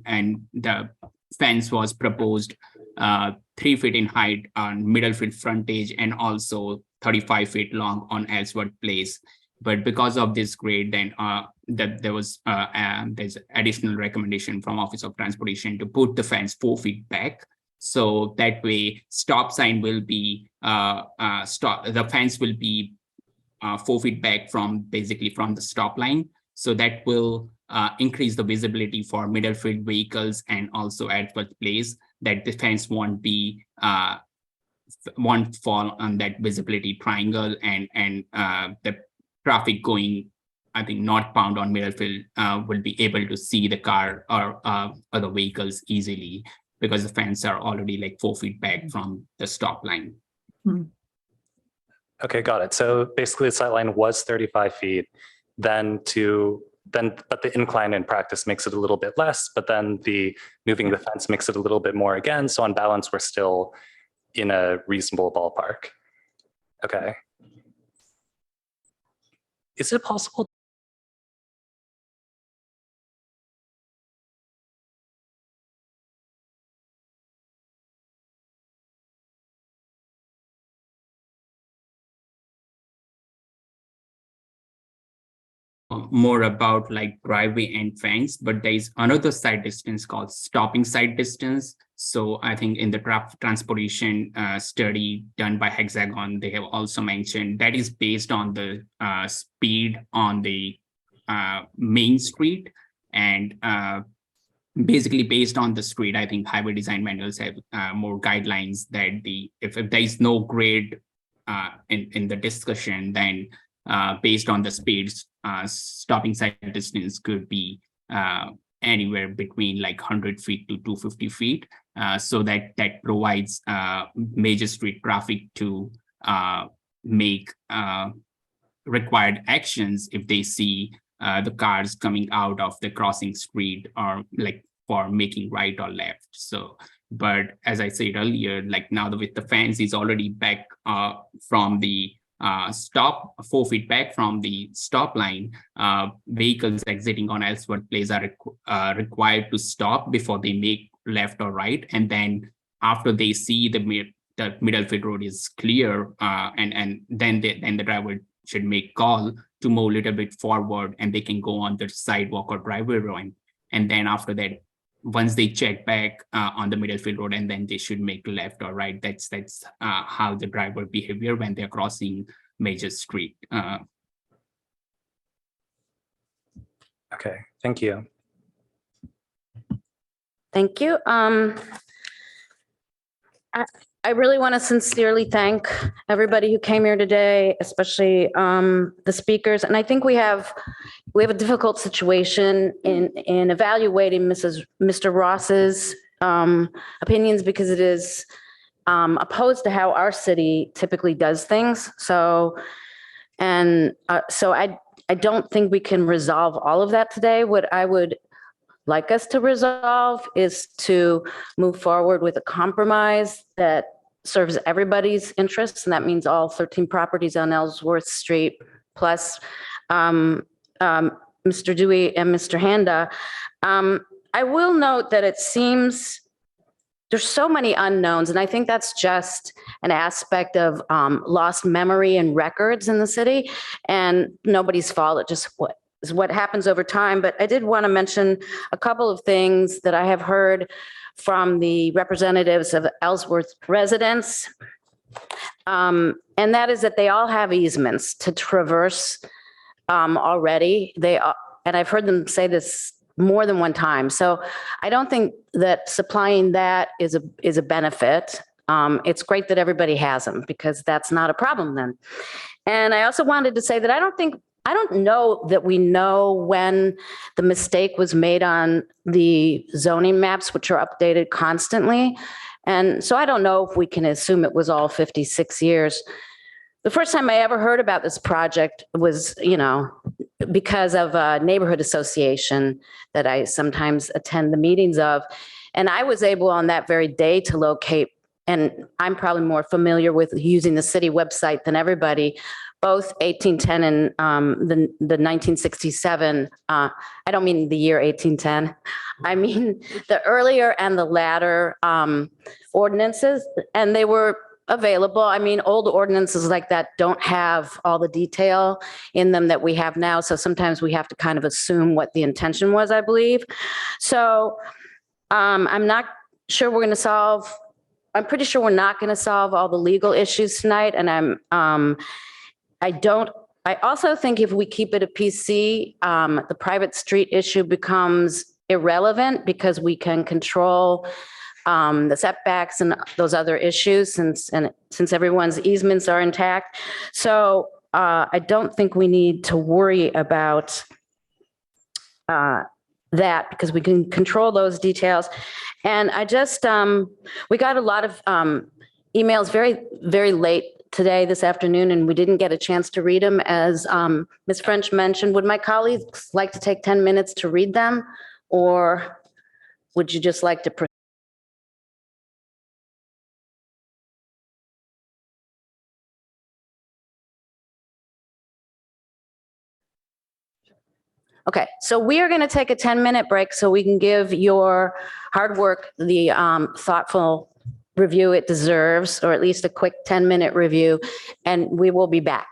the fence was proposed 3 feet in height on Middlefield frontage and also 35 feet long on Ellsworth Place. But because of this grade, then there's additional recommendation from Office of Transportation to put the fence 4 feet back. So that way, stop sign will be the fence will be 4 feet back from the stop line. So that will increase the visibility for Middlefield vehicles and also Ellsworth Place. That the fence won't fall on that visibility triangle, and the traffic going, I think, northbound on Middlefield will be able to see the car or other vehicles easily, because the fence are already like 4 feet back from the stop line. Okay, got it. So basically the sight line was 35 feet, but the incline in practice makes it a little bit less, but then the moving the fence makes it a little bit more again. So on balance, we're still in a reasonable ballpark. Okay. Is it possible? More about like driveway and fence, but there is another side distance called stopping side distance. So I think in the transportation study done by Hexagon, they have also mentioned that is based on the speed on the main street, and basically based on the street. I think highway design manuals have more guidelines that if there is no grade in the discussion, then based on the speeds, stopping side distance could be anywhere between like 100 feet to 250 feet. So that provides major street traffic to make required actions if they see the cars coming out of the crossing street, or like for making right or left. So, but as I said earlier, like now with the fence is already back from the 4 feet back from the stop line, vehicles exiting on Ellsworth Place are required to stop before they make left or right. And then after they see the Middlefield Road is clear, and then the driver should make call to move a little bit forward, and they can go on the sidewalk or driveway road. And then after that, once they check back on the Middlefield Road, and then they should make left or right. That's how the driver behavior when they're crossing major street. Okay, thank you. Thank you. I really want to sincerely thank everybody who came here today, especially the speakers. And I think we have a difficult situation in evaluating Mr. Ross's opinions because it is opposed to how our city typically does things. So I don't think we can resolve all of that today. What I would like us to resolve is to move forward with a compromise that serves everybody's interests, and that means all 13 properties on Ellsworth Street, plus Mr. Dewey and Mr. Handa. I will note that it seems there's so many unknowns, and I think that's just an aspect of lost memory and records in the city, and nobody's fault. It just is what happens over time. But I did want to mention a couple of things that I have heard from the representatives of Ellsworth residents. And that is that they all have easements to traverse already. And I've heard them say this more than one time. So I don't think that supplying that is a benefit. It's great that everybody has them because that's not a problem then. And I also wanted to say that I don't know that we know when the mistake was made on the zoning maps, which are updated constantly. And so I don't know if we can assume it was all 56 years. The first time I ever heard about this project was, because of a neighborhood association that I sometimes attend the meetings of. And I was able on that very day to locate, and I'm probably more familiar with using the city website than everybody, both 1810 and the 1967. I don't mean the year 1810. I mean the earlier and the latter ordinances, and they were available. I mean, old ordinances like that don't have all the detail in them that we have now. So sometimes we have to kind of assume what the intention was, I believe. So I'm not sure we're going to solve. I'm pretty sure we're not going to solve all the legal issues tonight. And I also think if we keep it a PC, the private street issue becomes irrelevant because we can control the setbacks and those other issues since everyone's easements are intact. So I don't think we need to worry about that because we can control those details. And I just, we got a lot of emails very, very late today, this afternoon, and we didn't get a chance to read them. As Ms. French mentioned, would my colleagues like to take 10 minutes to read them? Or would you just like to proceed? Okay, so we are going to take a 10-minute break so we can give your hard work the thoughtful review it deserves, or at least a quick 10-minute review, and we will be back.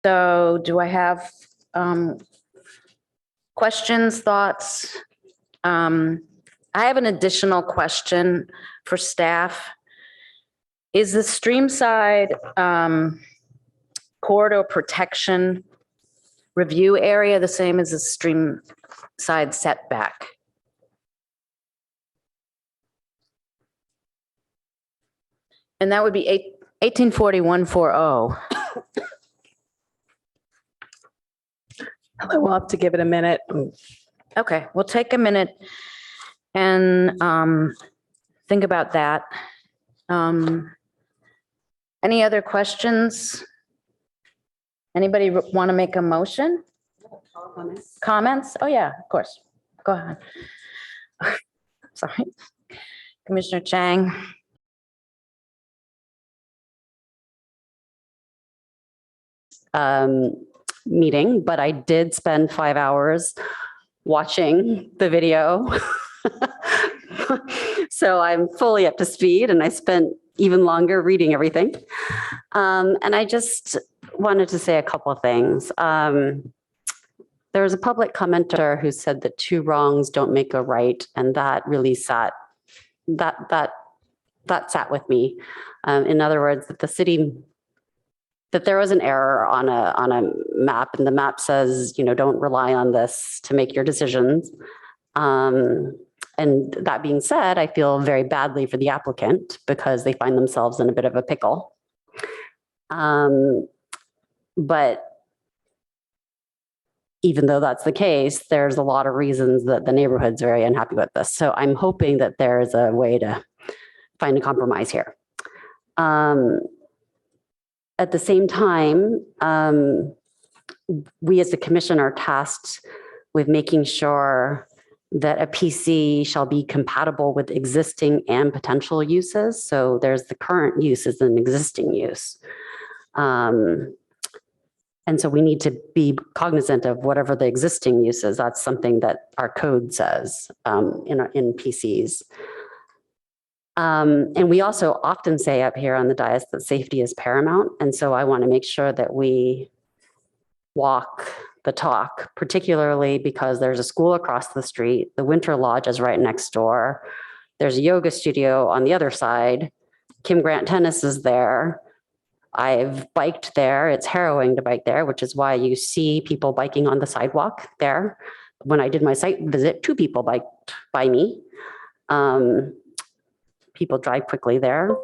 So do I have questions, thoughts? I have an additional question for staff. Is the streamside corridor protection review area the same as the stream side setback? And that would be 184140. We'll have to give it a minute. Okay, we'll take a minute and think about that. Any other questions? Anybody want to make a motion? Comments? Oh, yeah, of course. Go ahead. Sorry. Commissioner Chang. Meeting, but I did spend 5 hours watching the video. So I'm fully up to speed, and I spent even longer reading everything. And I just wanted to say a couple of things. There was a public commenter who said that 2 wrongs don't make a right, and that really sat with me. In other words, that there was an error on a map, and the map says, don't rely on this to make your decisions. And that being said, I feel very badly for the applicant because they find themselves in a bit of a pickle. But even though that's the case, there's a lot of reasons that the neighborhood's very unhappy with this. So I'm hoping that there is a way to find a compromise here. At the same time, we as the commission are tasked with making sure that a PC shall be compatible with existing and potential uses. So there's the current use as an existing use. And so we need to be cognizant of whatever the existing use is. That's something that our code says in PCs. And we also often say up here on the dais that safety is paramount. And so I want to make sure that we walk the talk, particularly because there's a school across the street. The Winter Lodge is right next door. There's a yoga studio on the other side. Kim Grant Tennis is there. I've biked there. It's harrowing to bike there, which is why you see people biking on the sidewalk there. When I did my site visit, 2 people biked by me. People drive quickly there.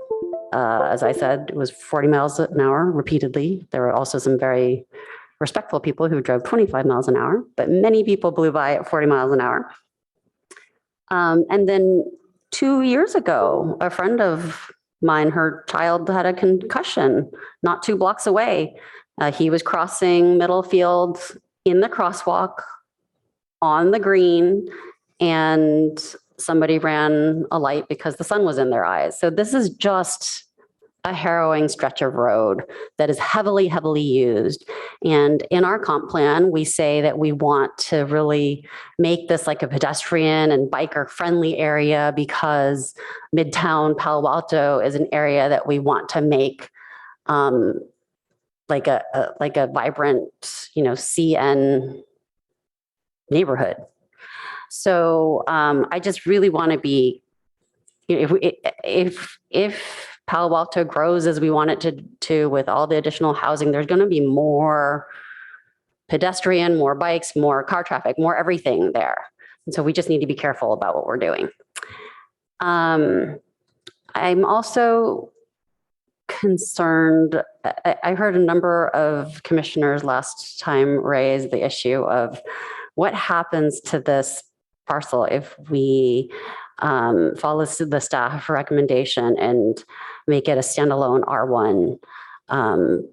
As I said, it was 40 miles an hour repeatedly. There were also some very respectful people who drove 25 miles an hour, but many people blew by at 40 miles an hour. And then 2 years ago, a friend of mine, her child had a concussion not 2 blocks away. He was crossing Middlefield in the crosswalk on the green, and somebody ran a light because the sun was in their eyes. So this is just a harrowing stretch of road that is heavily, heavily used. And in our comp plan, we say that we want to really make this like a pedestrian and biker friendly area because Midtown Palo Alto is an area that we want to make like a vibrant, CN neighborhood. So I just really want to be, if Palo Alto grows as we want it to with all the additional housing, there's going to be more pedestrian, more bikes, more car traffic, more everything there. And so we just need to be careful about what we're doing. I'm also concerned. I heard a number of commissioners last time raise the issue of what happens to this parcel if we follow the staff recommendation and make it a standalone R1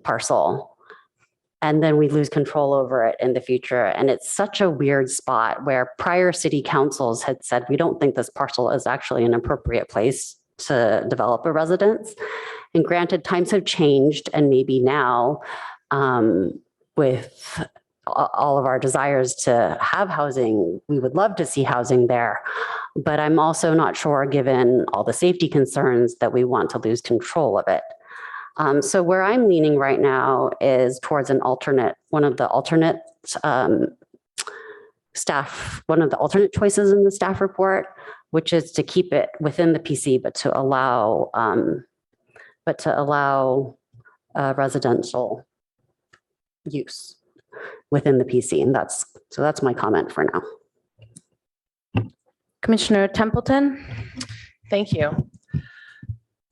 parcel. And then we lose control over it in the future. And it's such a weird spot where prior city councils had said, we don't think this parcel is actually an appropriate place to develop a residence. And granted, times have changed, and maybe now with all of our desires to have housing, we would love to see housing there. But I'm also not sure, given all the safety concerns, that we want to lose control of it. So where I'm leaning right now is towards one of the alternate choices in the staff report, which is to keep it within the PC, but to allow residential use within the PC. And that's my comment for now. Commissioner Templeton? Thank you.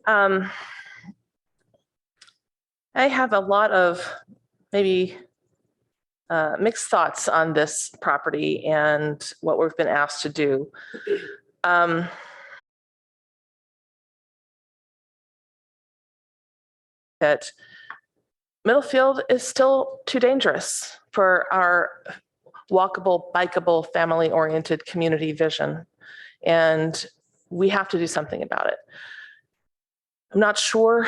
I have a lot of maybe mixed thoughts on this property and what we've been asked to do. That Middlefield is still too dangerous for our walkable, bikeable, family-oriented community vision. And we have to do something about it. I'm not sure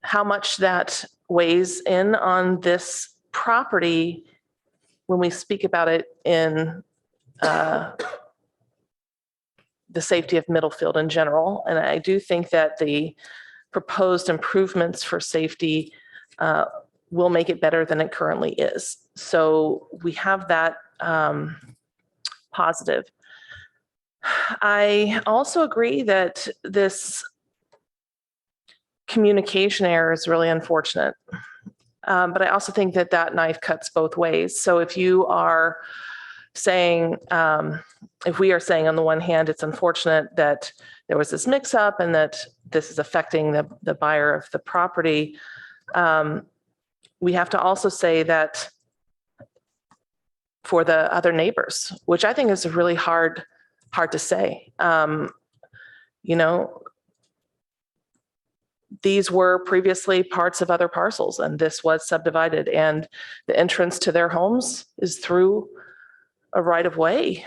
how much that weighs in on this property when we speak about it in the safety of Middlefield in general. And I do think that the proposed improvements for safety will make it better than it currently is. So we have that positive. I also agree that this communication error is really unfortunate. But I also think that that knife cuts both ways. So if you are saying, if we are saying on the one hand, it's unfortunate that there was this mix up and that this is affecting the buyer of the property, we have to also say that for the other neighbors, which I think is really hard to say. You know, these were previously parts of other parcels and this was subdivided, and the entrance to their homes is through a right-of-way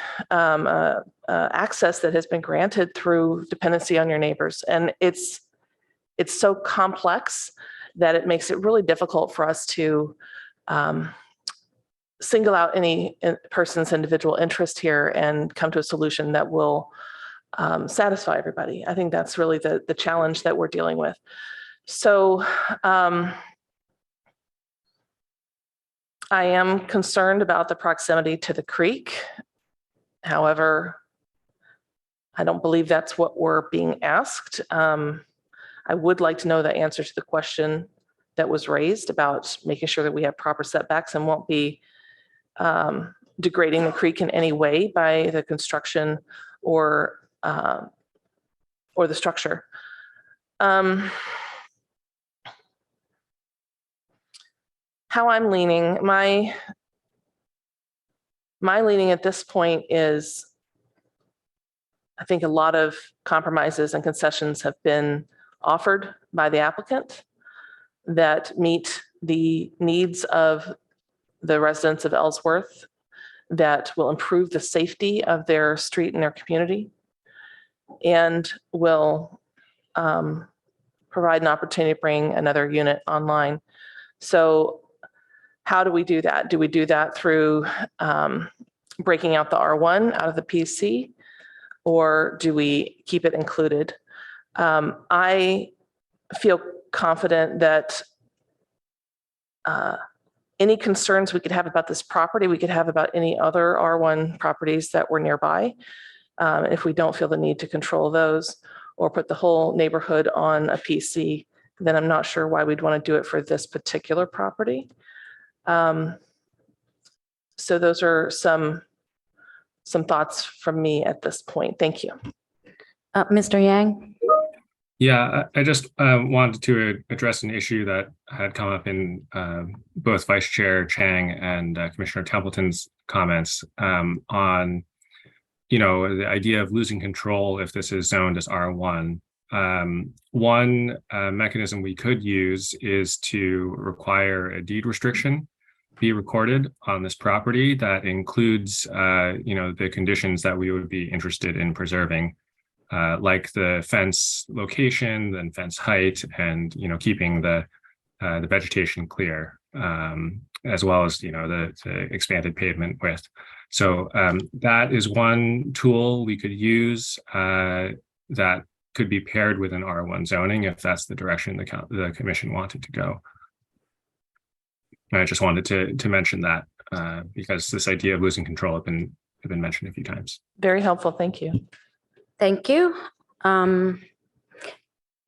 access that has been granted through dependency on your neighbors. And it's so complex that it makes it really difficult for us to single out any person's individual interest here and come to a solution that will satisfy everybody. I think that's really the challenge that we're dealing with. So I am concerned about the proximity to the creek. However, I don't believe that's what we're being asked. I would like to know the answer to the question that was raised about making sure that we have proper setbacks and won't be degrading the creek in any way by the construction or the structure. How I'm leaning, my leaning at this point is, I think a lot of compromises and concessions have been offered by the applicant that meet the needs of the residents of Ellsworth, that will improve the safety of their street and their community, and will provide an opportunity to bring another unit online. So how do we do that? Do we do that through breaking out the R1 out of the PC, or do we keep it included? I feel confident that any concerns we could have about this property, we could have about any other R1 properties that were nearby. If we don't feel the need to control those or put the whole neighborhood on a PC, then I'm not sure why we'd want to do it for this particular property. So those are some thoughts from me at this point. Thank you. Mr. Yang? Yeah, I just wanted to address an issue that had come up in both Vice Chair Chang and Commissioner Templeton's comments on, you know, the idea of losing control if this is zoned as R1. One mechanism we could use is to require a deed restriction be recorded on this property that includes, you know, the conditions that we would be interested in preserving. Like the fence location and fence height, and you know, keeping the vegetation clear, as well as, you know, the expanded pavement width. So that is one tool we could use that could be paired with an R1 zoning if that's the direction the commission wanted to go. And I just wanted to mention that because this idea of losing control have been mentioned a few times. Very helpful. Thank you. Thank you. Then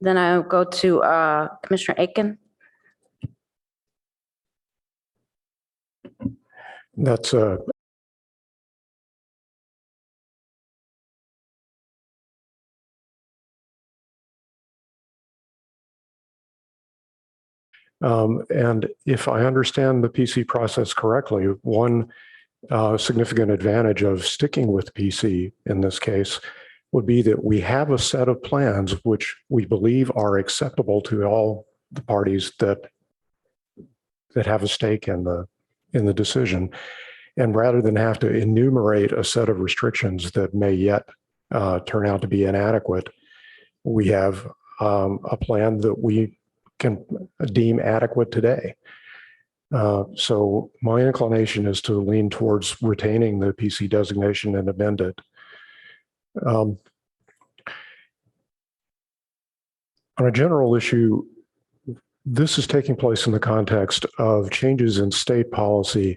I'll go to Commissioner Aiken. That's and if I understand the PC process correctly, one significant advantage of sticking with PC in this case would be that we have a set of plans which we believe are acceptable to all the parties that have a stake in the decision. And rather than have to enumerate a set of restrictions that may yet turn out to be inadequate, we have a plan that we can deem adequate today. So my inclination is to lean towards retaining the PC designation and amend it. On a general issue, this is taking place in the context of changes in state policy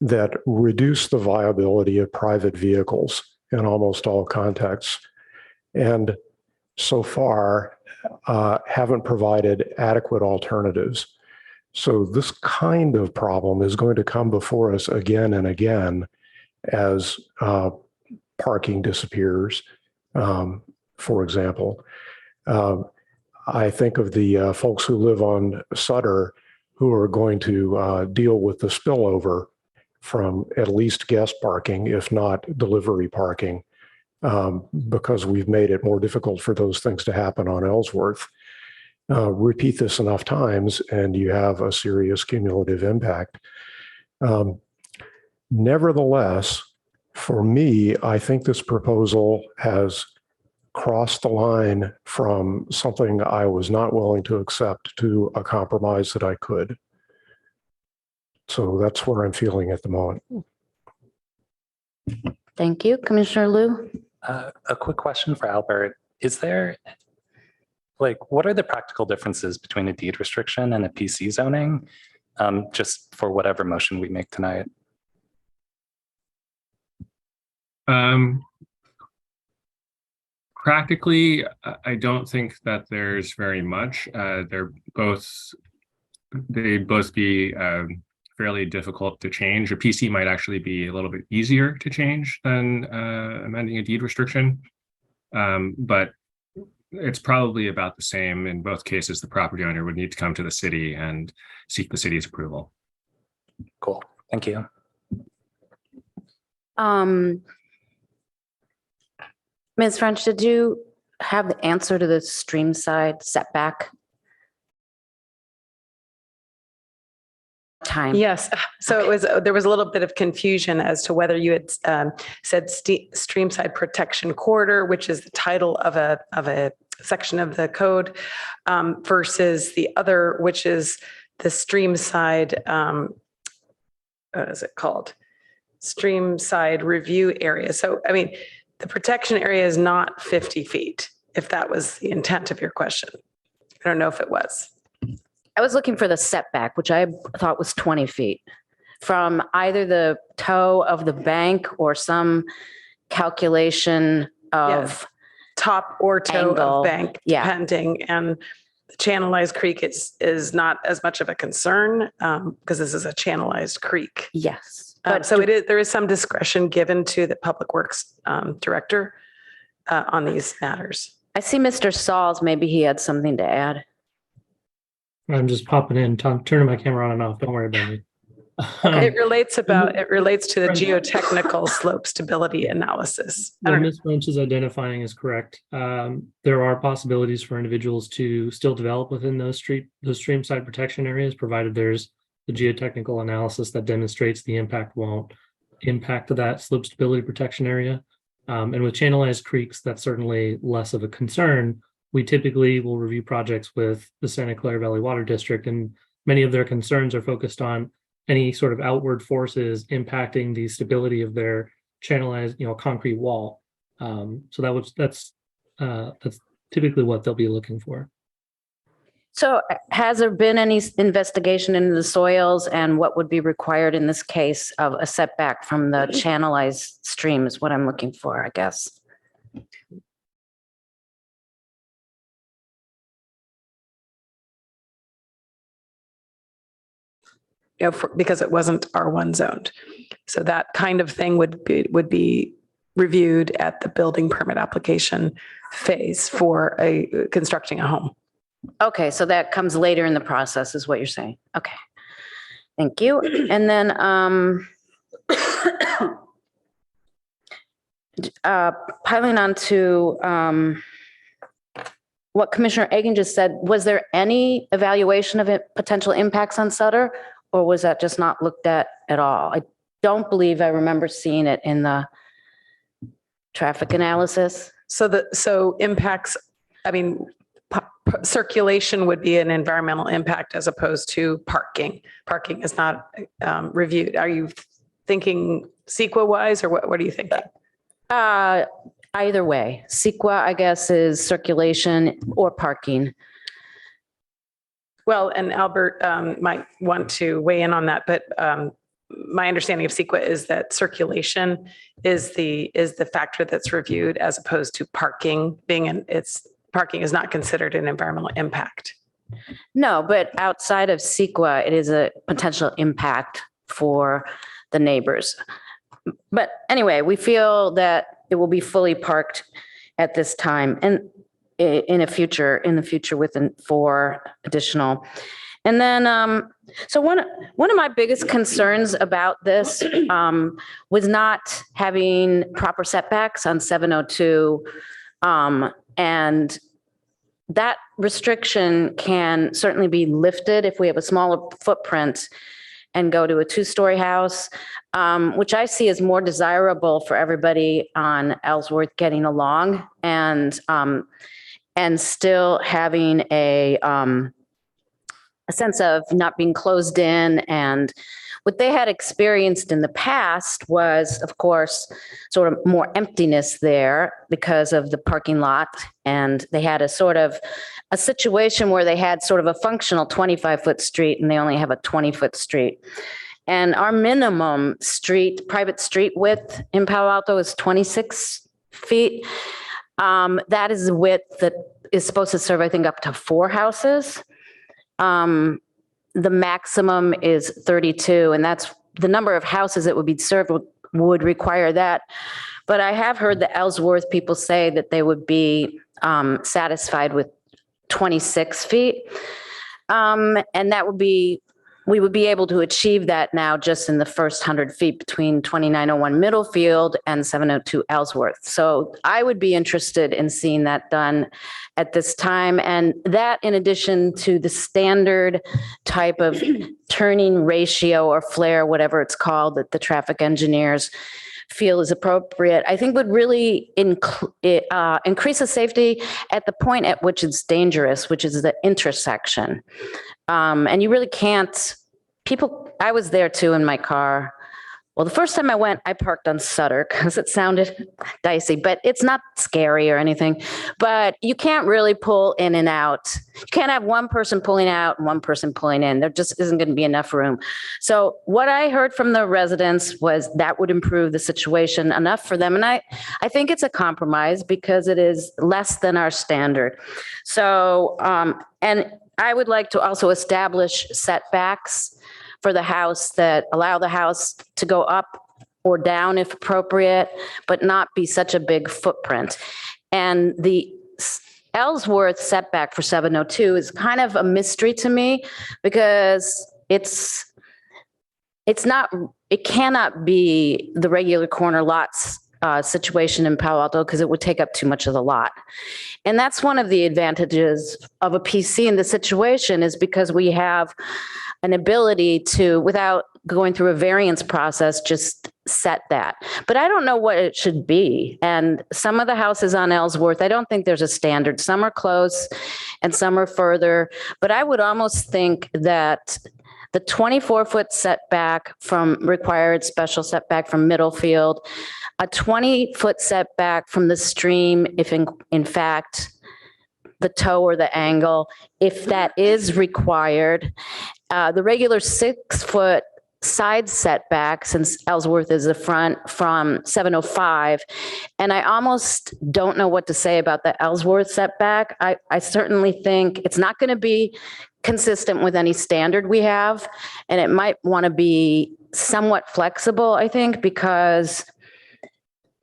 that reduce the viability of private vehicles in almost all contexts, and so far haven't provided adequate alternatives. So this kind of problem is going to come before us again and again as parking disappears, for example. I think of the folks who live on Sutter who are going to deal with the spillover from at least guest parking, if not delivery parking, because we've made it more difficult for those things to happen on Ellsworth. Repeat this enough times and you have a serious cumulative impact. Nevertheless, for me, I think this proposal has crossed the line from something I was not willing to accept to a compromise that I could. So that's where I'm feeling at the moment. Thank you. Commissioner Liu? A quick question for Albert. Is there, what are the practical differences between a deed restriction and a PC zoning? Just for whatever motion we make tonight. Practically, I don't think that there's very much. They both be fairly difficult to change. A PC might actually be a little bit easier to change than amending a deed restriction, but it's probably about the same. In both cases, the property owner would need to come to the city and seek the city's approval. Cool. Thank you. Ms. French, did you have the answer to the stream side setback? Time. Yes. So there was a little bit of confusion as to whether you had said streamside protection corridor, which is the title of a section of the code, versus the other, which is the streamside. What is it called? Streamside review area. So, I mean, the protection area is not 50 feet, if that was the intent of your question. I don't know if it was. I was looking for the setback, which I thought was 20 feet from either the toe of the bank or some calculation of Yes. Top or toe angle. of bank, Yeah. depending. And the channelized creek is not as much of a concern because this is a channelized creek. Yes. But so there is some discretion given to the Public Works Director on these matters. I see Mr. Sauls, maybe he had something to add. I'm just popping in, turning my camera on and off. Don't worry about me. It relates to the geotechnical slope stability analysis. What Ms. French is identifying is correct. There are possibilities for individuals to still develop within those stream side protection areas, provided there's the geotechnical analysis that demonstrates the impact won't impact that slope stability protection area. And with channelized creeks, that's certainly less of a concern. We typically will review projects with the Santa Clara Valley Water District, and many of their concerns are focused on any sort of outward forces impacting the stability of their channelized, concrete wall. So that's typically what they'll be looking for. So has there been any investigation into the soils and what would be required in this case of a setback from the channelized stream is what I'm looking for, I guess. Because it wasn't R1 zoned. So that kind of thing would be reviewed at the building permit application phase for constructing a home. Okay, so that comes later in the process is what you're saying. Okay. Thank you. And then piling on to what Commissioner Egan just said, was there any evaluation of potential impacts on Sutter, or was that just not looked at all? I don't believe I remember seeing it in the traffic analysis. So impacts, I mean, circulation would be an environmental impact as opposed to parking. Parking is not reviewed. Are you thinking CEQA wise, or what are you thinking? Either way. CEQA, I guess, is circulation or parking. Well, and Albert might want to weigh in on that, but my understanding of CEQA is that circulation is the factor that's reviewed as opposed to parking parking is not considered an environmental impact. No, but outside of CEQA, it is a potential impact for the neighbors. But anyway, we feel that it will be fully parked at this time and in the future within 4 additional. And then, so one of my biggest concerns about this was not having proper setbacks on 702. And that restriction can certainly be lifted if we have a smaller footprint and go to a 2-story house, which I see as more desirable for everybody on Ellsworth getting along and still having a sense of not being closed in. And what they had experienced in the past was, of course, sort of more emptiness there because of the parking lot. And they had a situation where they had sort of a functional 25-foot street and they only have a 20-foot street. And our minimum private street width in Palo Alto is 26 feet. That is the width that is supposed to serve, I think, up to 4 houses. The maximum is 32, and that's the number of houses that would be served would require that. But I have heard the Ellsworth people say that they would be satisfied with 26 feet. And we would be able to achieve that now just in the first 100 feet between 2901 Middlefield and 702 Ellsworth. So I would be interested in seeing that done at this time. And that in addition to the standard type of turning ratio or flare, whatever it's called, that the traffic engineers feel is appropriate, I think would really increase the safety at the point at which it's dangerous, which is the intersection. And you really can't, I was there too in my car. Well, the first time I went, I parked on Sutter because it sounded dicey, but it's not scary or anything. But you can't really pull in and out. You can't have one person pulling out and one person pulling in. There just isn't going to be enough room. So what I heard from the residents was that would improve the situation enough for them. And I think it's a compromise because it is less than our standard. So, and I would like to also establish setbacks for the house that allow the house to go up or down if appropriate, but not be such a big footprint. And the Ellsworth setback for 702 is kind of a mystery to me because it cannot be the regular corner lots situation in Palo Alto because it would take up too much of the lot. And that's one of the advantages of a PC in this situation is because we have an ability to, without going through a variance process, just set that. But I don't know what it should be. And some of the houses on Ellsworth, I don't think there's a standard. Some are close and some are further. But I would almost think that the 24-foot setback from required special setback from Middlefield, a 20-foot setback from the stream, if in fact the toe or the angle, if that is required. The regular 6-foot side setback, since Ellsworth is the front, from 705. And I almost don't know what to say about the Ellsworth setback. I certainly think it's not going to be consistent with any standard we have. And it might want to be somewhat flexible, I think, because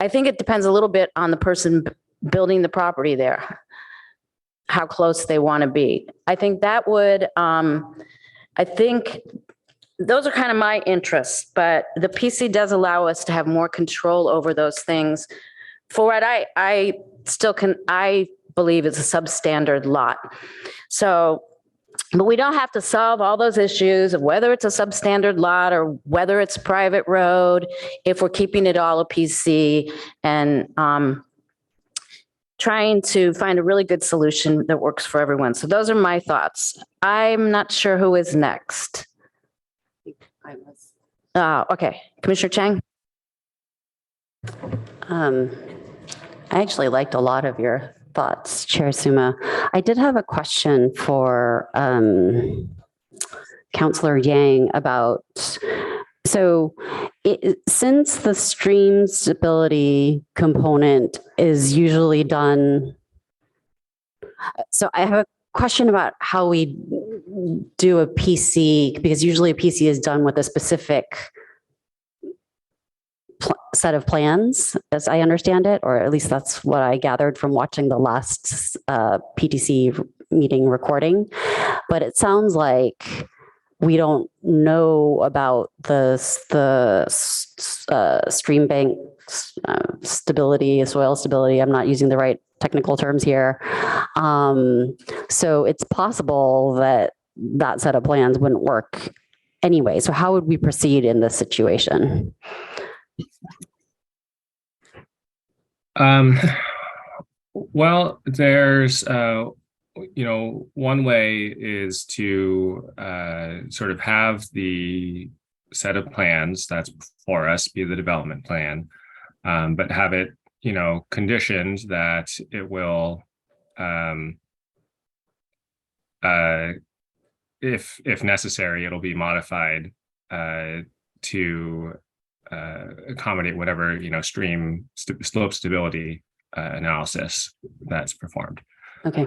I think it depends a little bit on the person building the property there, how close they want to be. I think that would, I think those are kind of my interests, but the PC does allow us to have more control over those things. For what I believe it's a substandard lot. So, but we don't have to solve all those issues of whether it's a substandard lot or whether it's a private road, if we're keeping it all a PC and trying to find a really good solution that works for everyone. So those are my thoughts. I'm not sure who is next. Okay, Commissioner Chang. I actually liked a lot of your thoughts, Chair Suma. I did have a question for Councillor Yang about, so since the stream stability component is usually done, so I have a question about how we do a PC, because usually a PC is done with a specific set of plans, as I understand it, or at least that's what I gathered from watching the last PTC meeting recording. But it sounds like we don't know about the stream bank stability, soil stability. I'm not using the right technical terms here. So it's possible that that set of plans wouldn't work anyway. So how would we proceed in this situation? Well, there's, one way is to sort of have the set of plans that's before us be the development plan, but have it, conditioned that it will, if necessary, it'll be modified to accommodate whatever, stream slope stability analysis that's performed. Okay.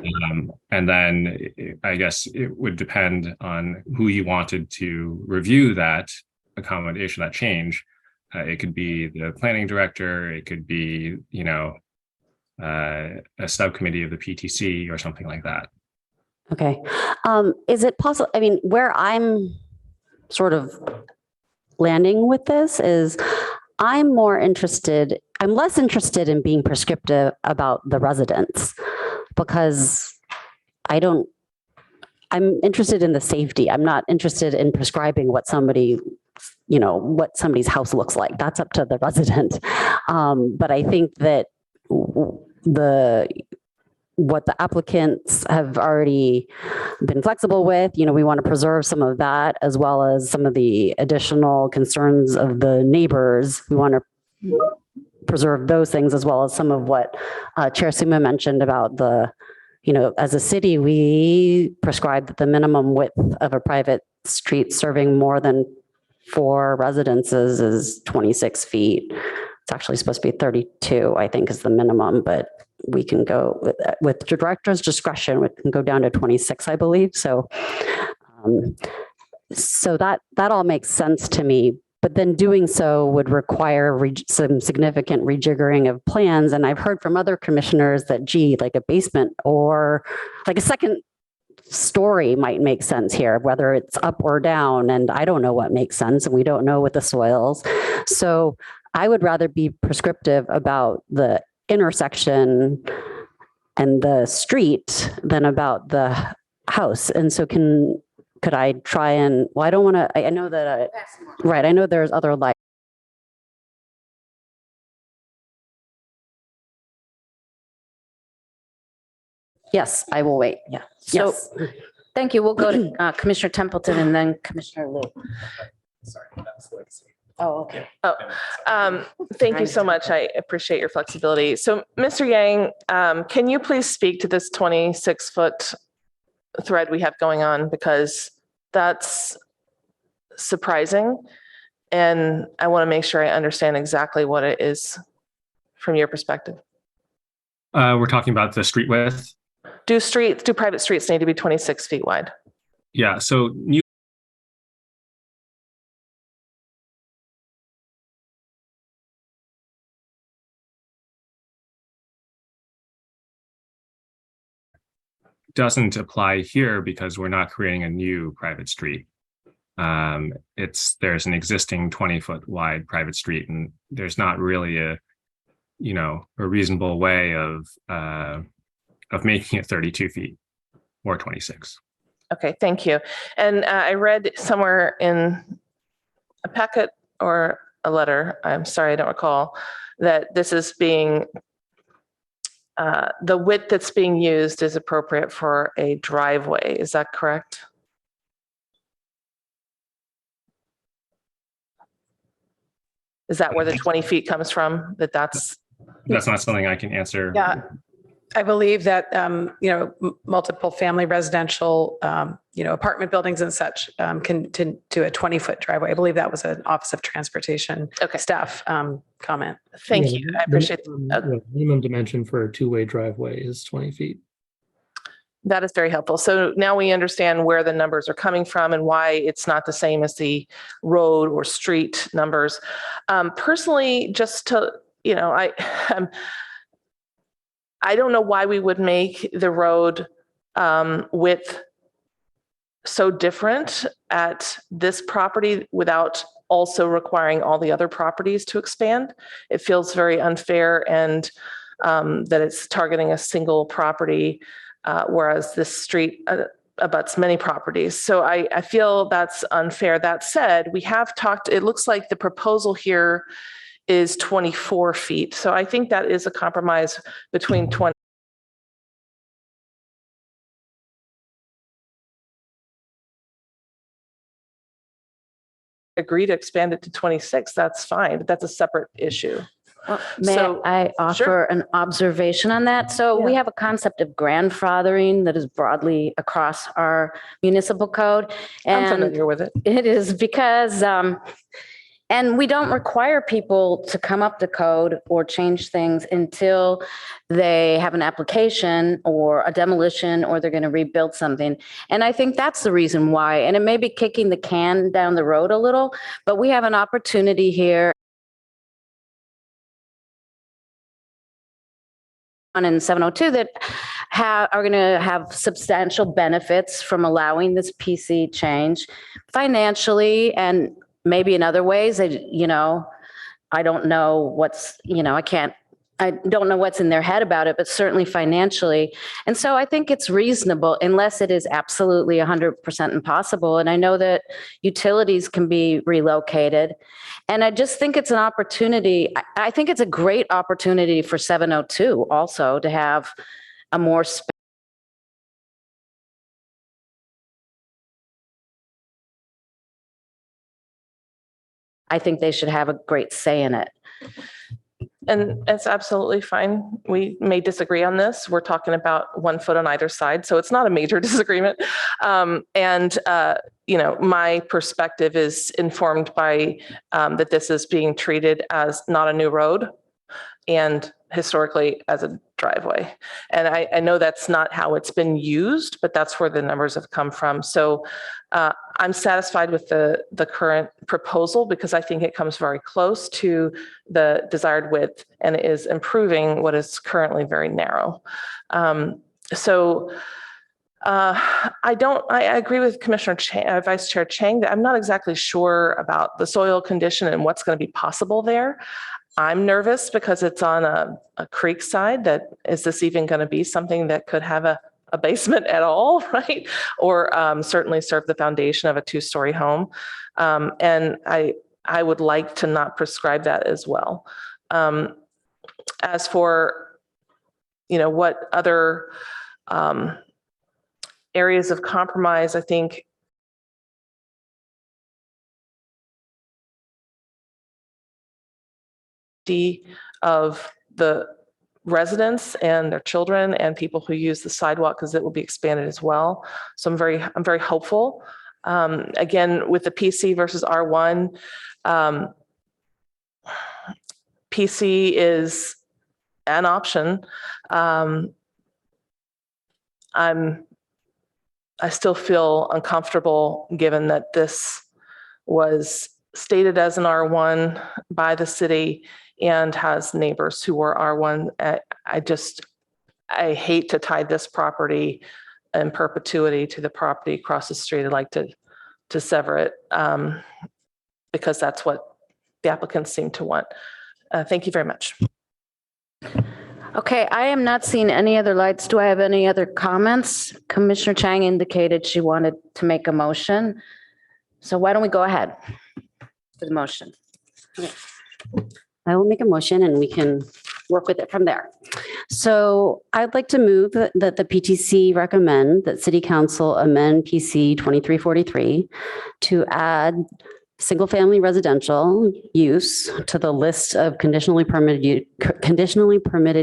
And then I guess it would depend on who you wanted to review that accommodation, that change. It could be the planning director, it could be, a subcommittee of the PTC or something like that. Okay. Is it possible, I mean, where I'm sort of landing with this is I'm less interested in being prescriptive about the residents, because I'm interested in the safety. I'm not interested in prescribing what somebody's house looks like. That's up to the resident. But I think that what the applicants have already been flexible with, we want to preserve some of that, as well as some of the additional concerns of the neighbors. We want to preserve those things, as well as some of what Chair Suma mentioned about as a city, we prescribe that the minimum width of a private street serving more than 4 residences is 26 feet. It's actually supposed to be 32, I think, is the minimum, but we can go with the director's discretion, we can go down to 26, I believe. So, so that all makes sense to me. But then doing so would require some significant rejiggering of plans. And I've heard from other commissioners that, like a basement or like a second story might make sense here, whether it's up or down. And I don't know what makes sense. And we don't know with the soils. So I would rather be prescriptive about the intersection and the street than about the house. And so could I try and, well, I don't want to, I know that, right, I know there's other light. Yes, I will wait. Yeah. So, Yes. thank you. We'll go to Commissioner Templeton and then Commissioner Liu. Sorry, that's legacy. Oh, okay. Oh, thank you so much. I appreciate your flexibility. So, Mr. Yang, can you please speak to this 26-foot thread we have going on? Because that's surprising. And I want to make sure I understand exactly what it is from your perspective. We're talking about the street width. Do private streets need to be 26 feet wide? Yeah, so new doesn't apply here because we're not creating a new private street. There's an existing 20-foot wide private street, and there's not really a reasonable way of making it 32 feet or 26. Okay, thank you. And I read somewhere in a packet or a letter, I'm sorry, I don't recall, that this is being, the width that's being used is appropriate for a driveway. Is that correct? Is that where the 20 feet comes from? That's not something I can answer. Yeah, I believe that, multiple family residential, apartment buildings and such can do a 20-foot driveway. I believe that was an Office of Transportation staff comment. Thank you. I appreciate the minimum dimension for a two-way driveway is 20 feet. that. Is very helpful. So now we understand where the numbers are coming from and why it's not the same as the road or street numbers. Personally, just to, I don't know why we would make the road width so different at this property without also requiring all the other properties to expand. It feels very unfair, and that it's targeting a single property, whereas this street abuts many properties. So I feel that's unfair. That said, we have talked, it looks like the proposal here is 24 feet. So I think that is a compromise between 20. Agree to expand it to 26, that's fine, but that's a separate issue. May I offer an observation on that? So we have a concept of grandfathering that is broadly across our municipal code. I'm familiar with it. It is because, and we don't require people to come up to code or change things until they have an application or a demolition, or they're going to rebuild something. And I think that's the reason why, and it may be kicking the can down the road a little, but we have an opportunity here in 702 that are going to have substantial benefits from allowing this PC change financially and maybe in other ways. I don't know what's, I don't know what's in their head about it, but certainly financially. And so I think it's reasonable unless it is absolutely 100% impossible. And I know that utilities can be relocated. And I just think it's an opportunity. I think it's a great opportunity for 702 also to have a more I think they should have a great say in it. And it's absolutely fine. We may disagree on this. We're talking about 1 foot on either side, so it's not a major disagreement. My perspective is informed by that this is being treated as not a new road and historically as a driveway. And I know that's not how it's been used, but that's where the numbers have come from. So I'm satisfied with the current proposal because I think it comes very close to the desired width and is improving what is currently very narrow. I agree with Commissioner Vice Chair Chang that I'm not exactly sure about the soil condition and what's going to be possible there. I'm nervous because it's on a creek side. That is this even going to be something that could have a basement at all, right? Or certainly serve the foundation of a 2-story home. And I would like to not prescribe that as well. As for, what other areas of compromise, I think safety of the residents and their children and people who use the sidewalk, because it will be expanded as well. So I'm very hopeful. Again, with the PC versus R1, PC is an option. I still feel uncomfortable given that this was stated as an R1 by the city and has neighbors who were R1. I hate to tie this property in perpetuity to the property across the street. I'd like to sever it because that's what the applicants seem to want. Thank you very much. Okay, I am not seeing any other lights. Do I have any other comments? Commissioner Chang indicated she wanted to make a motion. So why don't we go ahead with the motion? I will make a motion and we can work with it from there. So I'd like to move that the PTC recommend that City Council amend PC 2343 to add single-family residential use to the list of conditionally permitted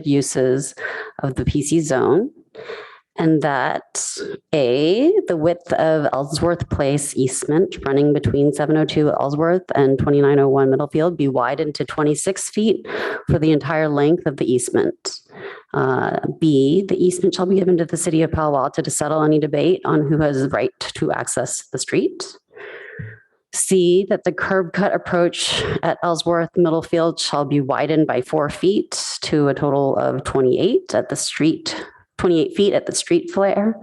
uses of the PC zone. And that the width of Ellsworth Place easement running between 702 Ellsworth and 2901 Middlefield be widened to 26 feet for the entire length of the easement. B, the easement shall be given to the city of Palo Alto to settle any debate on who has the right to access the street. C, that the curb cut approach at Ellsworth Middlefield shall be widened by 4 feet to a total of 28 feet at the street flare.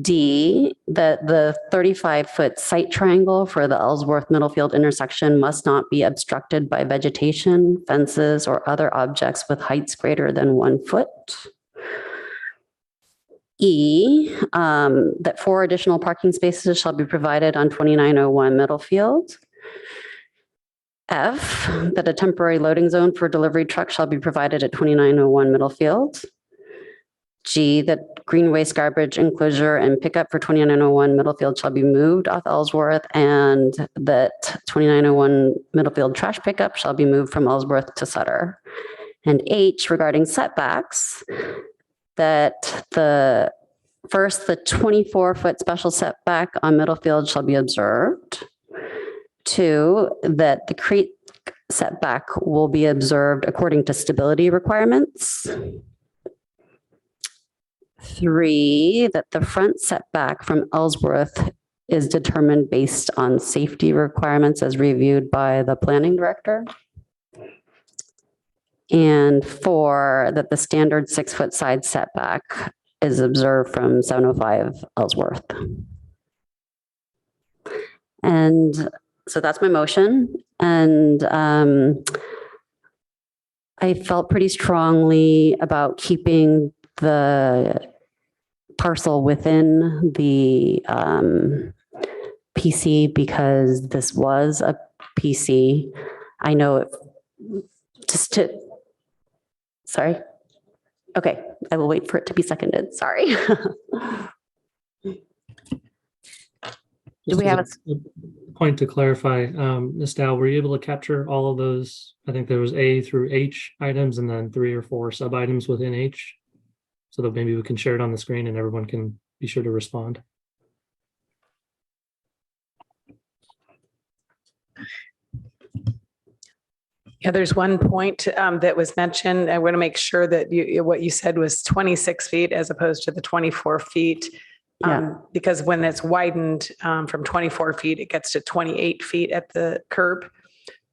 D, that the 35-foot site triangle for the Ellsworth Middlefield intersection must not be obstructed by vegetation, fences, or other objects with heights greater than 1 foot. E, that 4 additional parking spaces shall be provided on 2901 Middlefield. F, that a temporary loading zone for delivery trucks shall be provided at 2901 Middlefield. G, that green waste garbage enclosure and pickup for 2901 Middlefield shall be moved off Ellsworth, and that 2901 Middlefield trash pickup shall be moved from Ellsworth to Sutter. And H, regarding setbacks, that the 24-foot special setback on Middlefield shall be observed. 2, that the creek setback will be observed according to stability requirements. 3, that the front setback from Ellsworth is determined based on safety requirements as reviewed by the planning director. And 4, that the standard 6-foot side setback is observed from 705 Ellsworth. And so that's my motion. And I felt pretty strongly about keeping the parcel within the PC because this was a PC. I know sorry. Okay, I will wait for it to be seconded. Sorry. Do we have a point to clarify? Ms. Dow, were you able to capture all of those? I think there was A through H items and then 3 or 4 sub items within H. So that maybe we can share it on the screen and everyone can be sure to respond. Yeah, there's one point that was mentioned. I want to make sure that what you said was 26 feet as opposed to the 24 feet. Because when it's widened from 24 feet, it gets to 28 feet at the curb.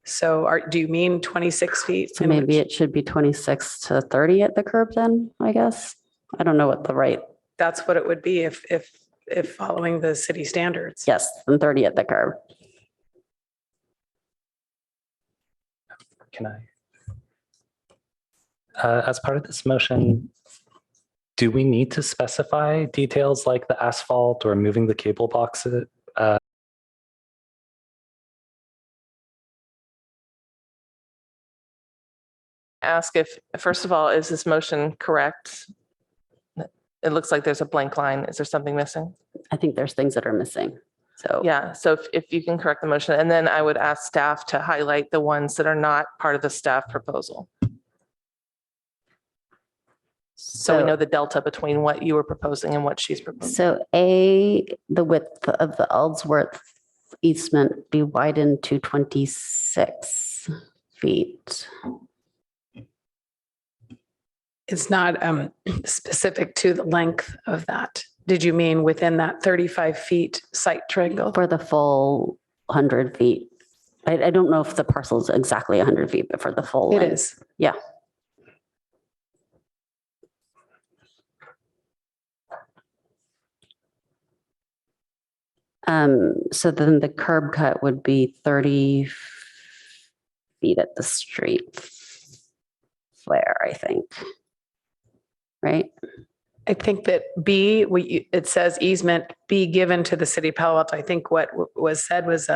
So do you mean 26 feet? So maybe it should be 26 to 30 at the curb then, I guess. I don't know what the right. That's what it would be if following the city standards. Yes, and 30 at the curb. Can I? As part of this motion, do we need to specify details like the asphalt or moving the cable boxes? Ask if, first of all, is this motion correct? It looks like there's a blank line. Is there something missing? I think there's things that are missing. So Yeah, so if you can correct the motion, and then I would ask staff to highlight the ones that are not part of the staff proposal. So we know the delta between what you were proposing and what she's proposing. So the width of the Ellsworth easement be widened to 26 feet. It's not specific to the length of that. Did you mean within that 35 feet site triangle? For the full 100 feet. I don't know if the parcel is exactly 100 feet, but for the full It length. is. Yeah. So then the curb cut would be 30 feet at the street flare, I think. Right? I think that B, it says easement be given to the city of Palo Alto. I think what was said was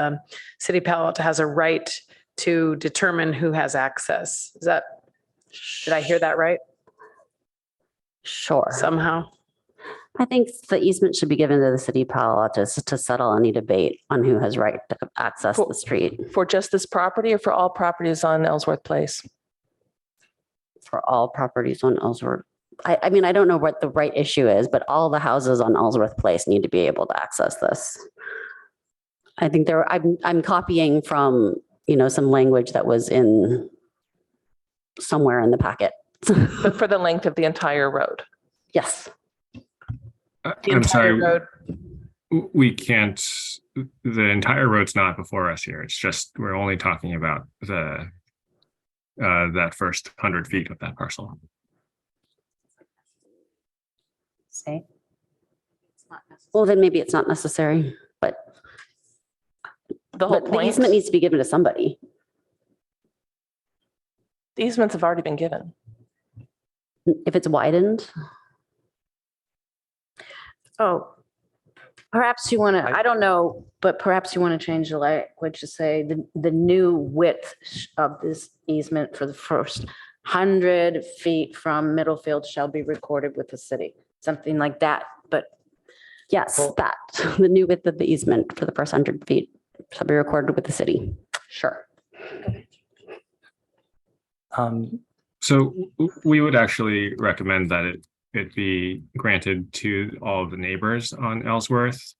city of Palo Alto has a right to determine who has access. Did I hear that right? Sure. Somehow? I think the easement should be given to the city of Palo Alto to settle any debate on who has right to access the street. For just this property or for all properties on Ellsworth Place? For all properties on Ellsworth. I mean, I don't know what the right issue is, but all the houses on Ellsworth Place need to be able to access this. I think I'm copying from, some language that was in somewhere in the packet. But for the length of the entire road? Yes. I'm sorry. Road. We can't, the entire road's not before us here. It's just, we're only talking about that first 100 feet of that parcel. Say. Well, then maybe it's not necessary, but the whole the point. easement needs to be given to somebody. The easements have already been given. If it's widened. Oh, perhaps you want to, I don't know, but perhaps you want to change the language to say the new width of this easement for the first 100 feet from Middlefield shall be recorded with the city, something like that. But yes, that the new width of the easement for the first 100 feet shall be recorded with the city. Sure. So we would actually recommend that it be granted to all of the neighbors on Ellsworth,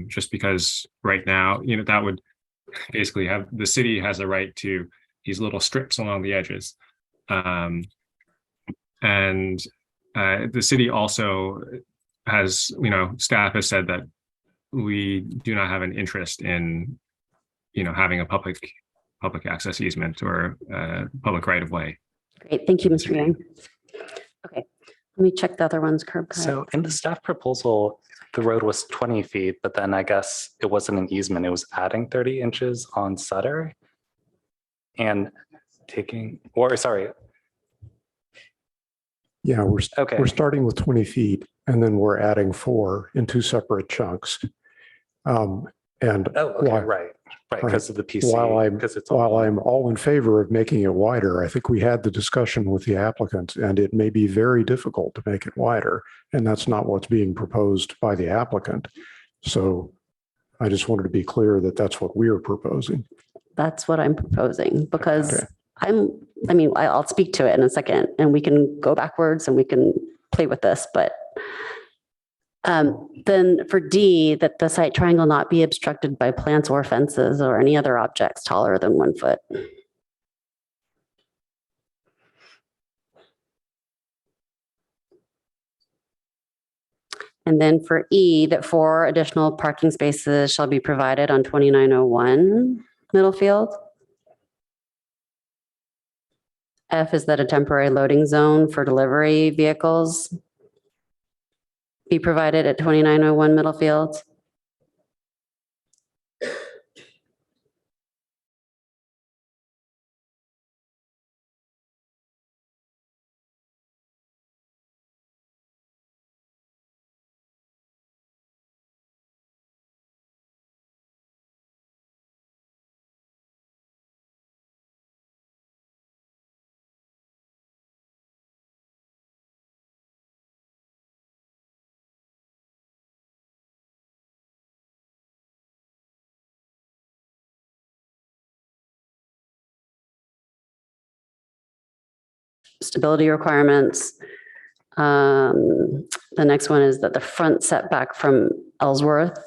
just because right now, that would basically have, the city has a right to these little strips along the edges. And the city also has, staff has said that we do not have an interest in, having a public access easement or public right of way. Great. Thank you, Mr. Yang. Okay. Let me check the other one's curb cut. So in the staff proposal, the road was 20 feet, but then I guess it wasn't an easement. It was adding 30 inches on Sutter and Yeah, we're starting with 20 feet and then we're adding 4 in 2 separate chunks. Right, because of the PC. While I'm all in favor of making it wider, I think we had the discussion with the applicant and it may be very difficult to make it wider. And that's not what's being proposed by the applicant. So I just wanted to be clear that that's what we're proposing. That's what I'm proposing because I'll speak to it in a second and we can go backwards and we can play with this, but then for D, that the site triangle not be obstructed by plants or fences or any other objects taller than 1 foot. And then for E, that 4 additional parking spaces shall be provided on 2901 Middlefield. F is that a temporary loading zone for delivery vehicles be provided at 2901 Middlefield. stability requirements. The next one is that the front setback from Ellsworth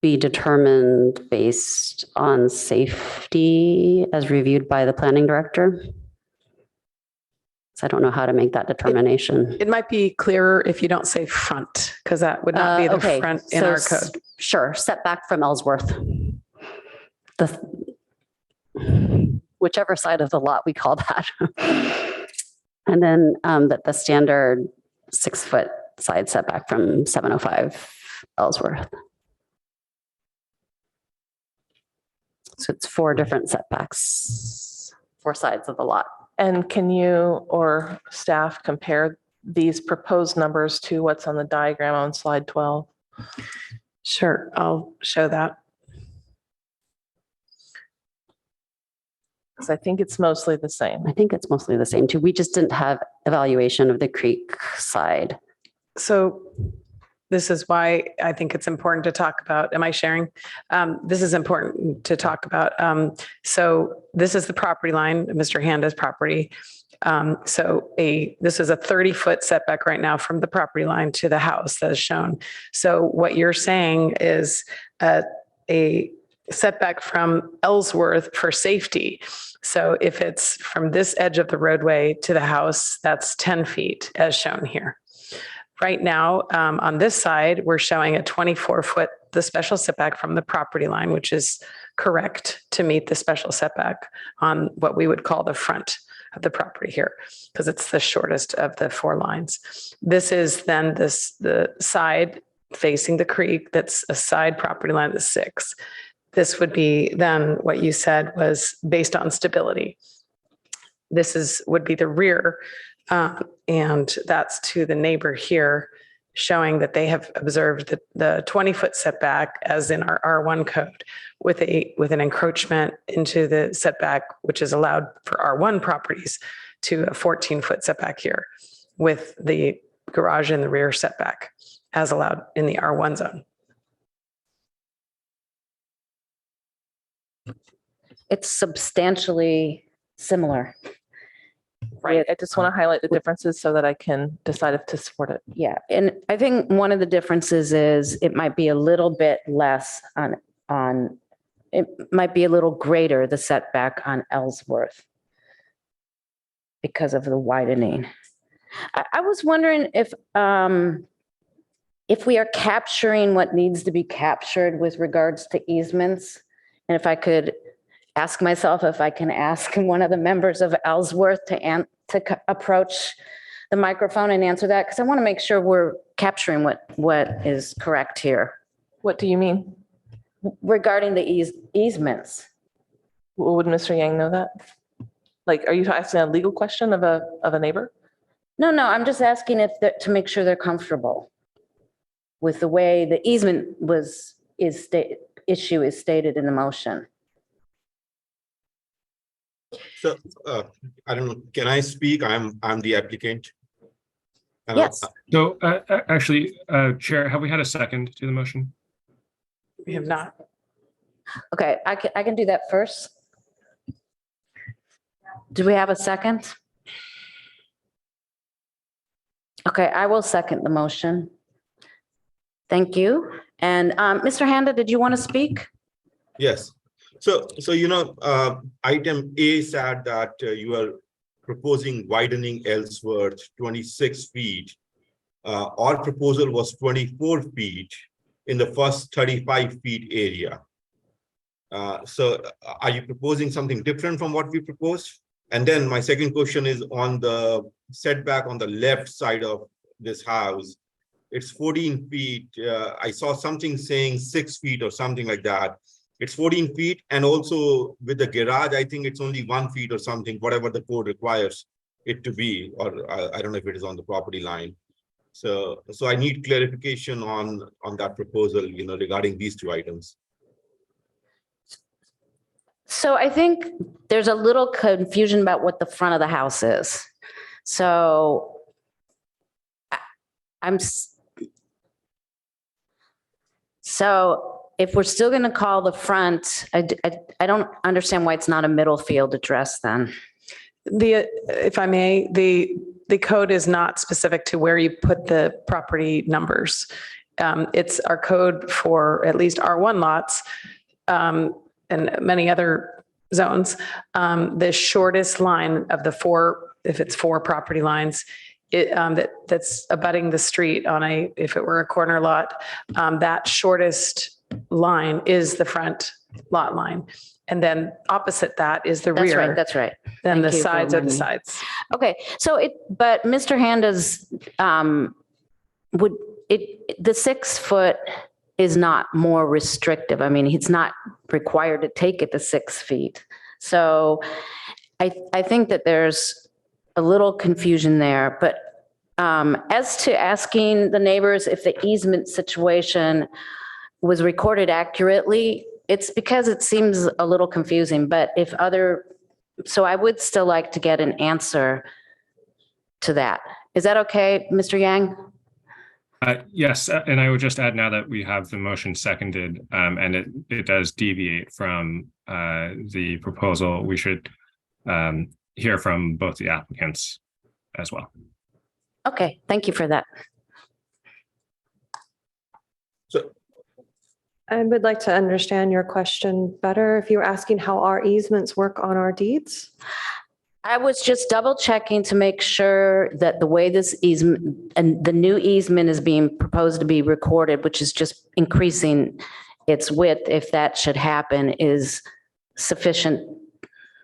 be determined based on safety as reviewed by the planning director. So I don't know how to make that determination. It might be clearer if you don't say front, because that would not be the Okay, front in so our code. Sure, setback from Ellsworth. Whichever side of the lot we call that. And then that the standard 6-foot side setback from 705 Ellsworth. So it's 4 different setbacks, 4 sides of the lot. And can you or staff compare these proposed numbers to what's on the diagram on slide 12? Sure, I'll show that. Because I think it's mostly the same. I think it's mostly the same too. We just didn't have evaluation of the creek side. So this is why I think it's important to talk about. Am I sharing? This is important to talk about. So this is the property line, Mr. Handa's property. This is a 30-foot setback right now from the property line to the house that is shown. So what you're saying is a setback from Ellsworth for safety. So if it's from this edge of the roadway to the house, that's 10 feet as shown here. Right now, on this side, we're showing a 24-foot, the special setback from the property line, which is correct to meet the special setback on what we would call the front of the property here, because it's the shortest of the 4 lines. This is then the side facing the creek, that's a side property line that's 6. This would be then what you said was based on stability. This would be the rear, and that's to the neighbor here, showing that they have observed the 20-foot setback as in our R1 code with an encroachment into the setback, which is allowed for R1 properties, to a 14-foot setback here with the garage in the rear setback as allowed in the R1 zone. It's substantially similar. Right. I just want to highlight the differences so that I can decide if to support it. Yeah, and I think one of the differences is it might be a little bit less it might be a little greater, the setback on Ellsworth because of the widening. I was wondering if we are capturing what needs to be captured with regards to easements, and if I could ask myself if I can ask one of the members of Ellsworth to approach the microphone and answer that, because I want to make sure we're capturing what is correct here. What do you mean? Regarding the easements. Would Mr. Yang know that? Like, are you asking a legal question of a neighbor? No, I'm just asking to make sure they're comfortable with the way the easement issue is stated in the motion. So I don't know, can I speak? I'm the applicant. Yes. So actually, Chair, have we had a second to the motion? We have not. Okay, I can do that first. Do we have a second? Okay, I will second the motion. Thank you. And Mr. Handa, did you want to speak? Yes. So item A said that you are proposing widening Ellsworth 26 feet. Our proposal was 24 feet in the first 35 feet area. So are you proposing something different from what we proposed? And then my second question is on the setback on the left side of this house. It's 14 feet. I saw something saying 6 feet or something like that. It's 14 feet. And also with the garage, I think it's only 1 feet or something, whatever the code requires it to be, or I don't know if it is on the property line. So I need clarification on that proposal, regarding these 2 items. So I think there's a little confusion about what the front of the house is. So if we're still going to call the front, I don't understand why it's not a middle field address then. If I may, the code is not specific to where you put the property numbers. It's our code for at least R1 lots and many other zones. The shortest line of the four, if it's four property lines, that's abutting the street on if it were a corner lot, that shortest line is the front lot line. And then opposite that is the That's rear. right, that's right. Then the Thank you for sides are the reminding me. sides. Okay, so but Mr. Handa's, the 6 foot is not more restrictive. I mean, he's not required to take it to 6 feet. So I think that there's a little confusion there, but as to asking the neighbors if the easement situation was recorded accurately, it's because it seems a little confusing, but so I would still like to get an answer to that. Is that okay, Mr. Yang? Yes, and I would just add now that we have the motion seconded, and it does deviate from the proposal, we should hear from both the applicants as well. Okay, thank you for that. So I would like to understand your question better. If you were asking how our easements work on our deeds? I was just double checking to make sure that the way this easement and the new easement is being proposed to be recorded, which is just increasing its width, if that should happen, is sufficient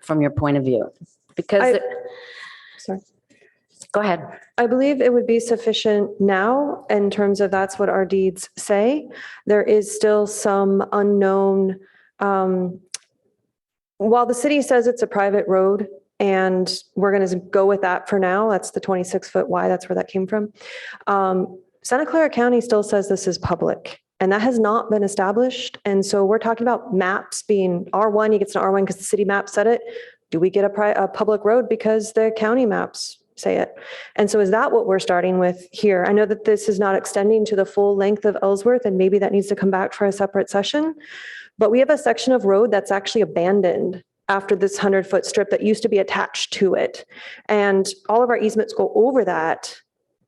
from your point of view. Because Sorry. Go ahead. I believe it would be sufficient now in terms of that's what our deeds say. There is still some unknown, while the city says it's a private road, and we're going to go with that for now. That's the 26-foot wide. That's where that came from. Santa Clara County still says this is public, and that has not been established. And so we're talking about maps being R1, you get to R1 because the city map said it. Do we get a public road because the county maps say it? And so is that what we're starting with here? I know that this is not extending to the full length of Ellsworth, and maybe that needs to come back for a separate session. But we have a section of road that's actually abandoned after this 100-foot strip that used to be attached to it. And all of our easements go over that.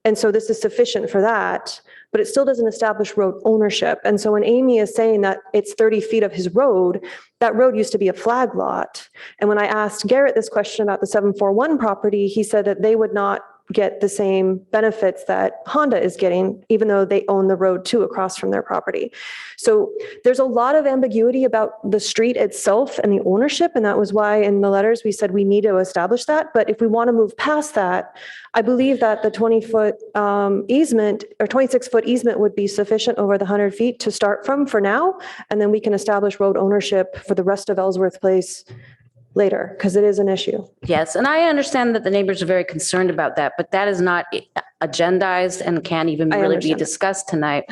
And so this is sufficient for that, but it still doesn't establish road ownership. And so when Amy is saying that it's 30 feet of his road, that road used to be a flag lot. And when I asked Garrett this question about the 741 property, he said that they would not get the same benefits that Honda is getting, even though they own the road too across from their property. So there's a lot of ambiguity about the street itself and the ownership. And that was why in the letters we said we need to establish that. But if we want to move past that, I believe that the 20-foot easement or 26-foot easement would be sufficient over the 100 feet to start from for now. And then we can establish road ownership for the rest of Ellsworth Place later, because it is an issue. Yes, and I understand that the neighbors are very concerned about that, but that is not agendized and can't even I really be understand. discussed tonight.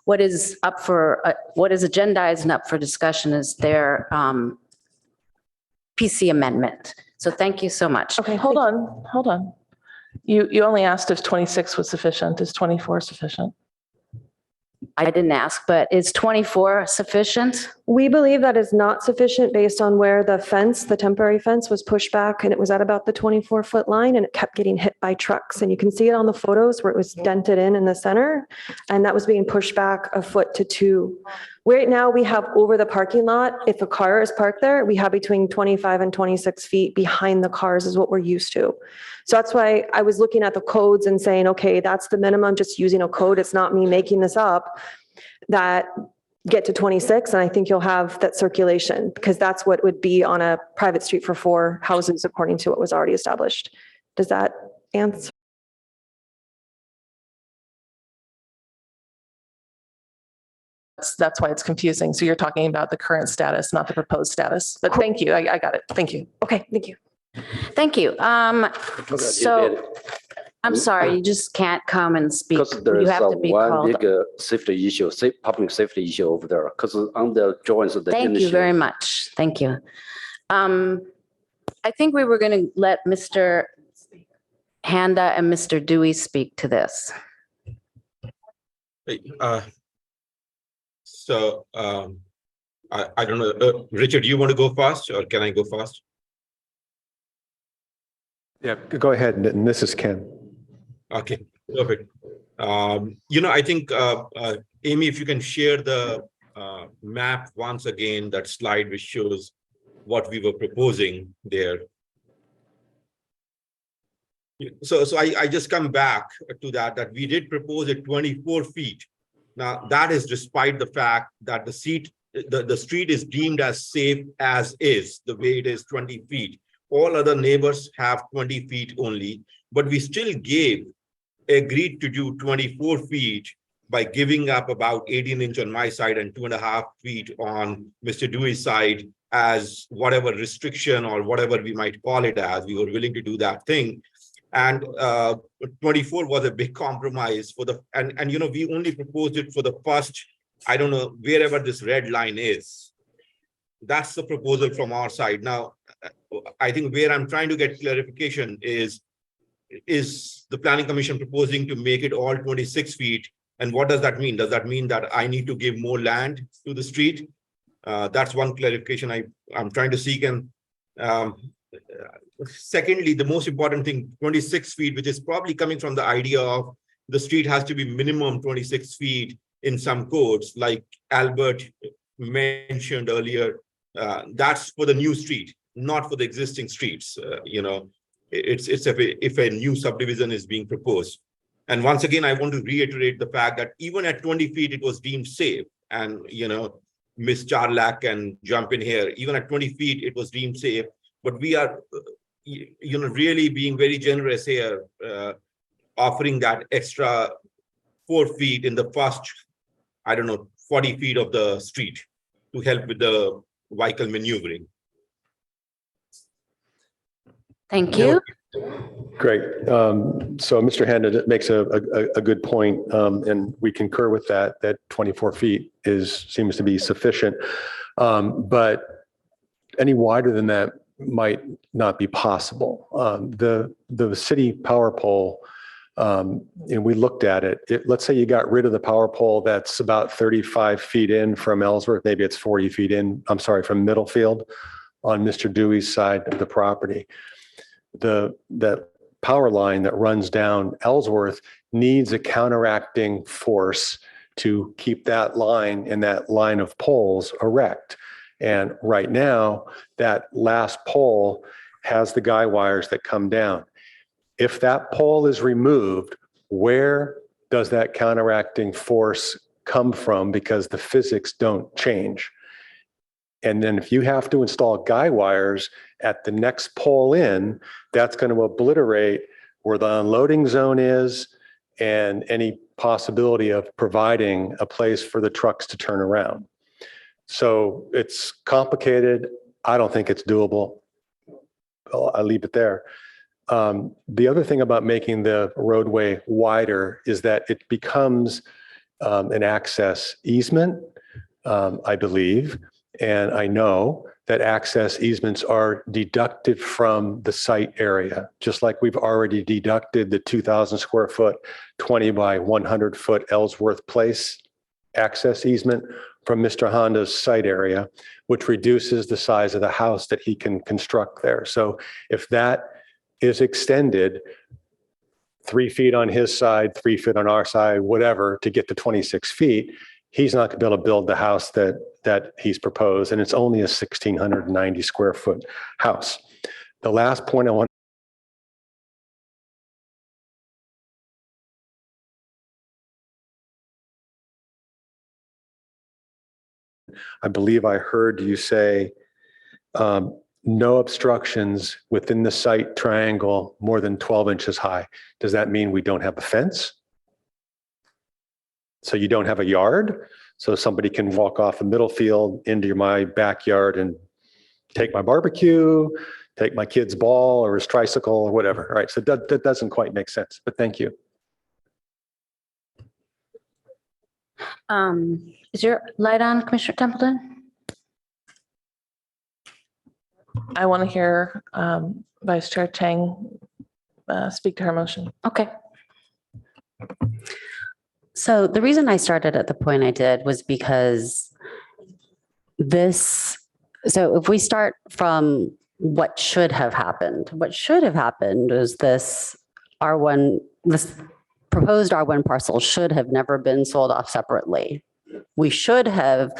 What is agendized and up for discussion is their PC amendment. So thank you so much. Okay, hold on. You only asked if 26 was sufficient. Is 24 sufficient? I didn't ask, but is 24 sufficient? We believe that is not sufficient based on where the fence, the temporary fence was pushed back, and it was at about the 24-foot line, and it kept getting hit by trucks. And you can see it on the photos where it was dented in the center, and that was being pushed back a foot to 2. Right now we have over the parking lot, if a car is parked there, we have between 25 and 26 feet behind the cars is what we're used to. So that's why I was looking at the codes and saying, okay, that's the minimum, just using a code. It's not me making this up, that get to 26. And I think you'll have that circulation, because that's what would be on a private street for 4 houses, according to what was already established. Does that answer? That's why it's confusing. So you're talking about the current status, not the proposed status. But thank you. I got it. Thank you. Okay, thank you. Thank you. So I'm sorry, you just can't come and speak. Because there You is have to be one called. big safety issue, public safety issue over there. Because on the drawings of the Thank you very much. Thank you. I think we were going to let Mr. Handa and Mr. Dewey speak to this. So I don't know, Richard, you want to go fast or can I go fast? Yeah, go ahead. And this is Ken. Okay, perfect. I think, Amy, if you can share the map once again, that slide which shows what we were proposing there. So I just come back to that we did propose at 24 feet. Now, that is despite the fact that the street is deemed as safe as is, the way it is 20 feet. All other neighbors have 20 feet only, but we still agreed to do 24 feet by giving up about 18 inch on my side and 2.5 feet on Mr. Dewey's side as whatever restriction or whatever we might call it as. We were willing to do that thing. And 24 was a big compromise for and we only proposed it for the first, I don't know, wherever this red line is. That's the proposal from our side. Now, I think where I'm trying to get clarification is the Planning Commission proposing to make it all 26 feet? And what does that mean? Does that mean that I need to give more land to the street? That's one clarification I'm trying to seek. And secondly, the most important thing, 26 feet, which is probably coming from the idea of the street has to be minimum 26 feet in some codes, like Albert mentioned earlier. That's for the new street, not for the existing streets. It's if a new subdivision is being proposed. And once again, I want to reiterate the fact that even at 20 feet, it was deemed safe. And, Ms. Charlak can jump in here. Even at 20 feet, it was deemed safe. But we are, really being very generous here, offering that extra 4 feet in the first, 40 feet of the street to help with the vehicle maneuvering. Thank you. Great. So Mr. Handa makes a good point, and we concur with that 24 feet seems to be sufficient. But any wider than that might not be possible. The city power pole, and we looked at it. Let's say you got rid of the power pole that's about 35 feet in from Ellsworth, maybe it's 40 feet in, from Middlefield on Mr. Dewey's side of the property. That power line that runs down Ellsworth needs a counteracting force to keep that line and that line of poles erect. And right now, that last pole has the guy wires that come down. If that pole is removed, where does that counteracting force come from? Because the physics don't change. And then if you have to install guy wires at the next pole in, that's going to obliterate where the unloading zone is and any possibility of providing a place for the trucks to turn around. So it's complicated. I don't think it's doable. I'll leave it there. The other thing about making the roadway wider is that it becomes an access easement, I believe. And I know that access easements are deducted from the site area, just like we've already deducted the 2,000 square foot, 20 by 100 foot Ellsworth Place access easement from Mr. Honda's site area, which reduces the size of the house that he can construct there. So if that is extended 3 feet on his side, 3 feet on our side, whatever, to get to 26 feet, he's not going to be able to build the house that he's proposed, and it's only a 1,690 square foot house. The last point I believe I heard you say no obstructions within the site triangle more than 12 inches high. Does that mean we don't have a fence? So you don't have a yard? So somebody can walk off a middle field into my backyard and take my barbecue, take my kid's ball or his tricycle or whatever. All right, so that doesn't quite make sense, but thank you. Is your light on, Commissioner Templeton? I want to hear Vice Chair Chang speak to her motion. Okay. So the reason I started at the point I did was because so if we start from what should have happened. What should have happened is this proposed R1 parcel should have never been sold off separately. We should have,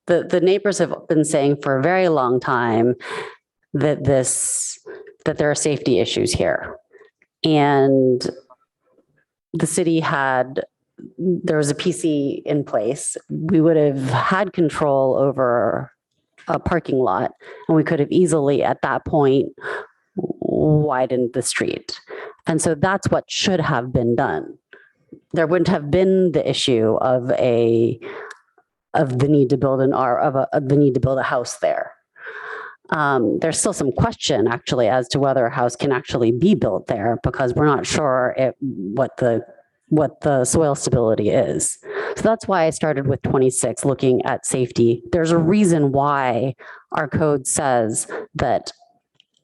the neighbors have been saying for a very long time that there are safety issues here. And the city there was a PC in place. We would have had control over a parking lot, and we could have easily at that point widened the street. And so that's what should have been done. There wouldn't have been the issue of the need to build the need to build a house there. There's still some question actually as to whether a house can actually be built there, because we're not sure what the soil stability is. So that's why I started with 26, looking at safety. There's a reason why our code says that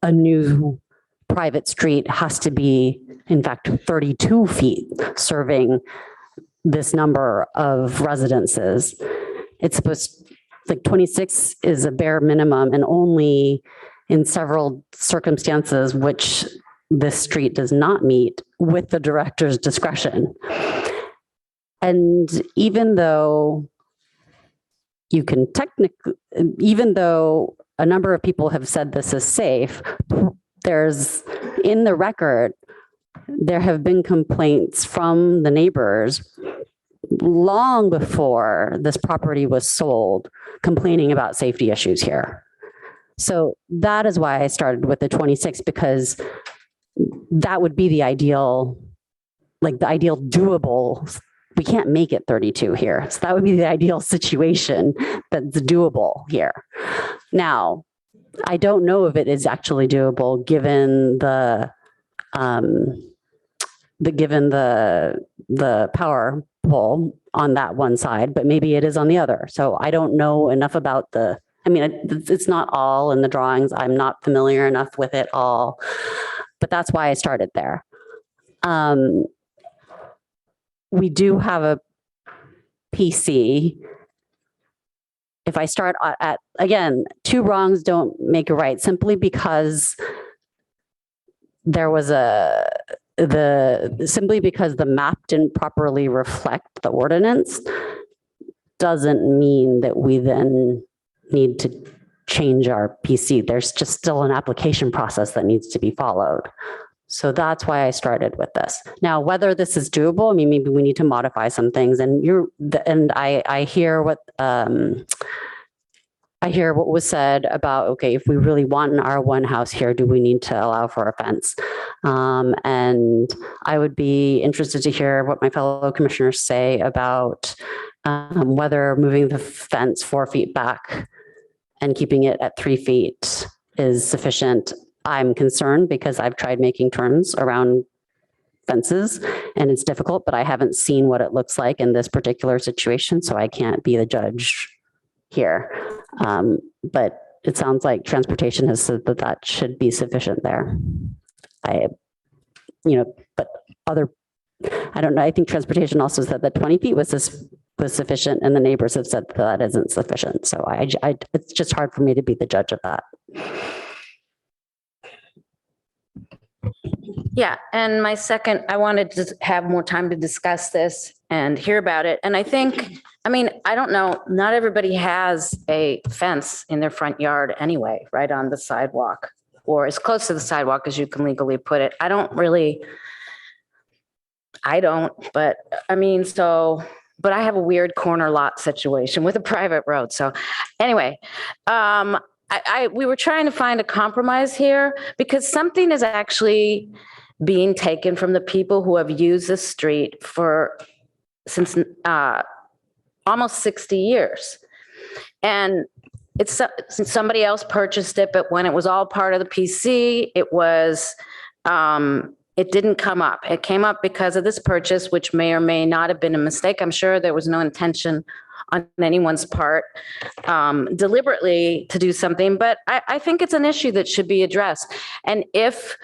a new private street has to be, in fact, 32 feet, serving this number of residences. It's supposed, like 26 is a bare minimum, and only in several circumstances which this street does not meet with the director's discretion. And even though you can even though a number of people have said this is safe, there's, in the record, there have been complaints from the neighbors long before this property was sold, complaining about safety issues here. So that is why I started with the 26, because that would be the ideal, like the ideal doable. We can't make it 32 here. So that would be the ideal situation that's doable here. Now, I don't know if it is actually doable given the power pole on that one side, but maybe it is on the other. So I don't know enough about it's not all in the drawings. I'm not familiar enough with it all, but that's why I started there. We do have a PC. If I start at, again, two wrongs don't make a right, simply because there was simply because the map didn't properly reflect the ordinance doesn't mean that we then need to change our PC. There's just still an application process that needs to be followed. So that's why I started with this. Now, whether this is doable, I mean, maybe we need to modify some things. And I hear what was said about, okay, if we really want an R1 house here, do we need to allow for a fence? And I would be interested to hear what my fellow commissioners say about whether moving the fence 4 feet back and keeping it at 3 feet is sufficient. I'm concerned because I've tried making turns around fences and it's difficult, but I haven't seen what it looks like in this particular situation, so I can't be the judge here. But it sounds like transportation has said that that should be sufficient there. But I don't know. I think transportation also said that 20 feet was sufficient, and the neighbors have said that isn't sufficient. So it's just hard for me to be the judge of that. Yeah, and my second, I wanted to have more time to discuss this and hear about it. And I don't know, not everybody has a fence in their front yard anyway, right on the sidewalk, or as close to the sidewalk as you can legally put it. But I have a weird corner lot situation with a private road. So anyway, we were trying to find a compromise here because something is actually being taken from the people who have used the street since almost 60 years. And since somebody else purchased it, but when it was all part of the PC, it didn't come up. It came up because of this purchase, which may or may not have been a mistake. I'm sure there was no intention on anyone's part deliberately to do something, but I think it's an issue that should be addressed. And if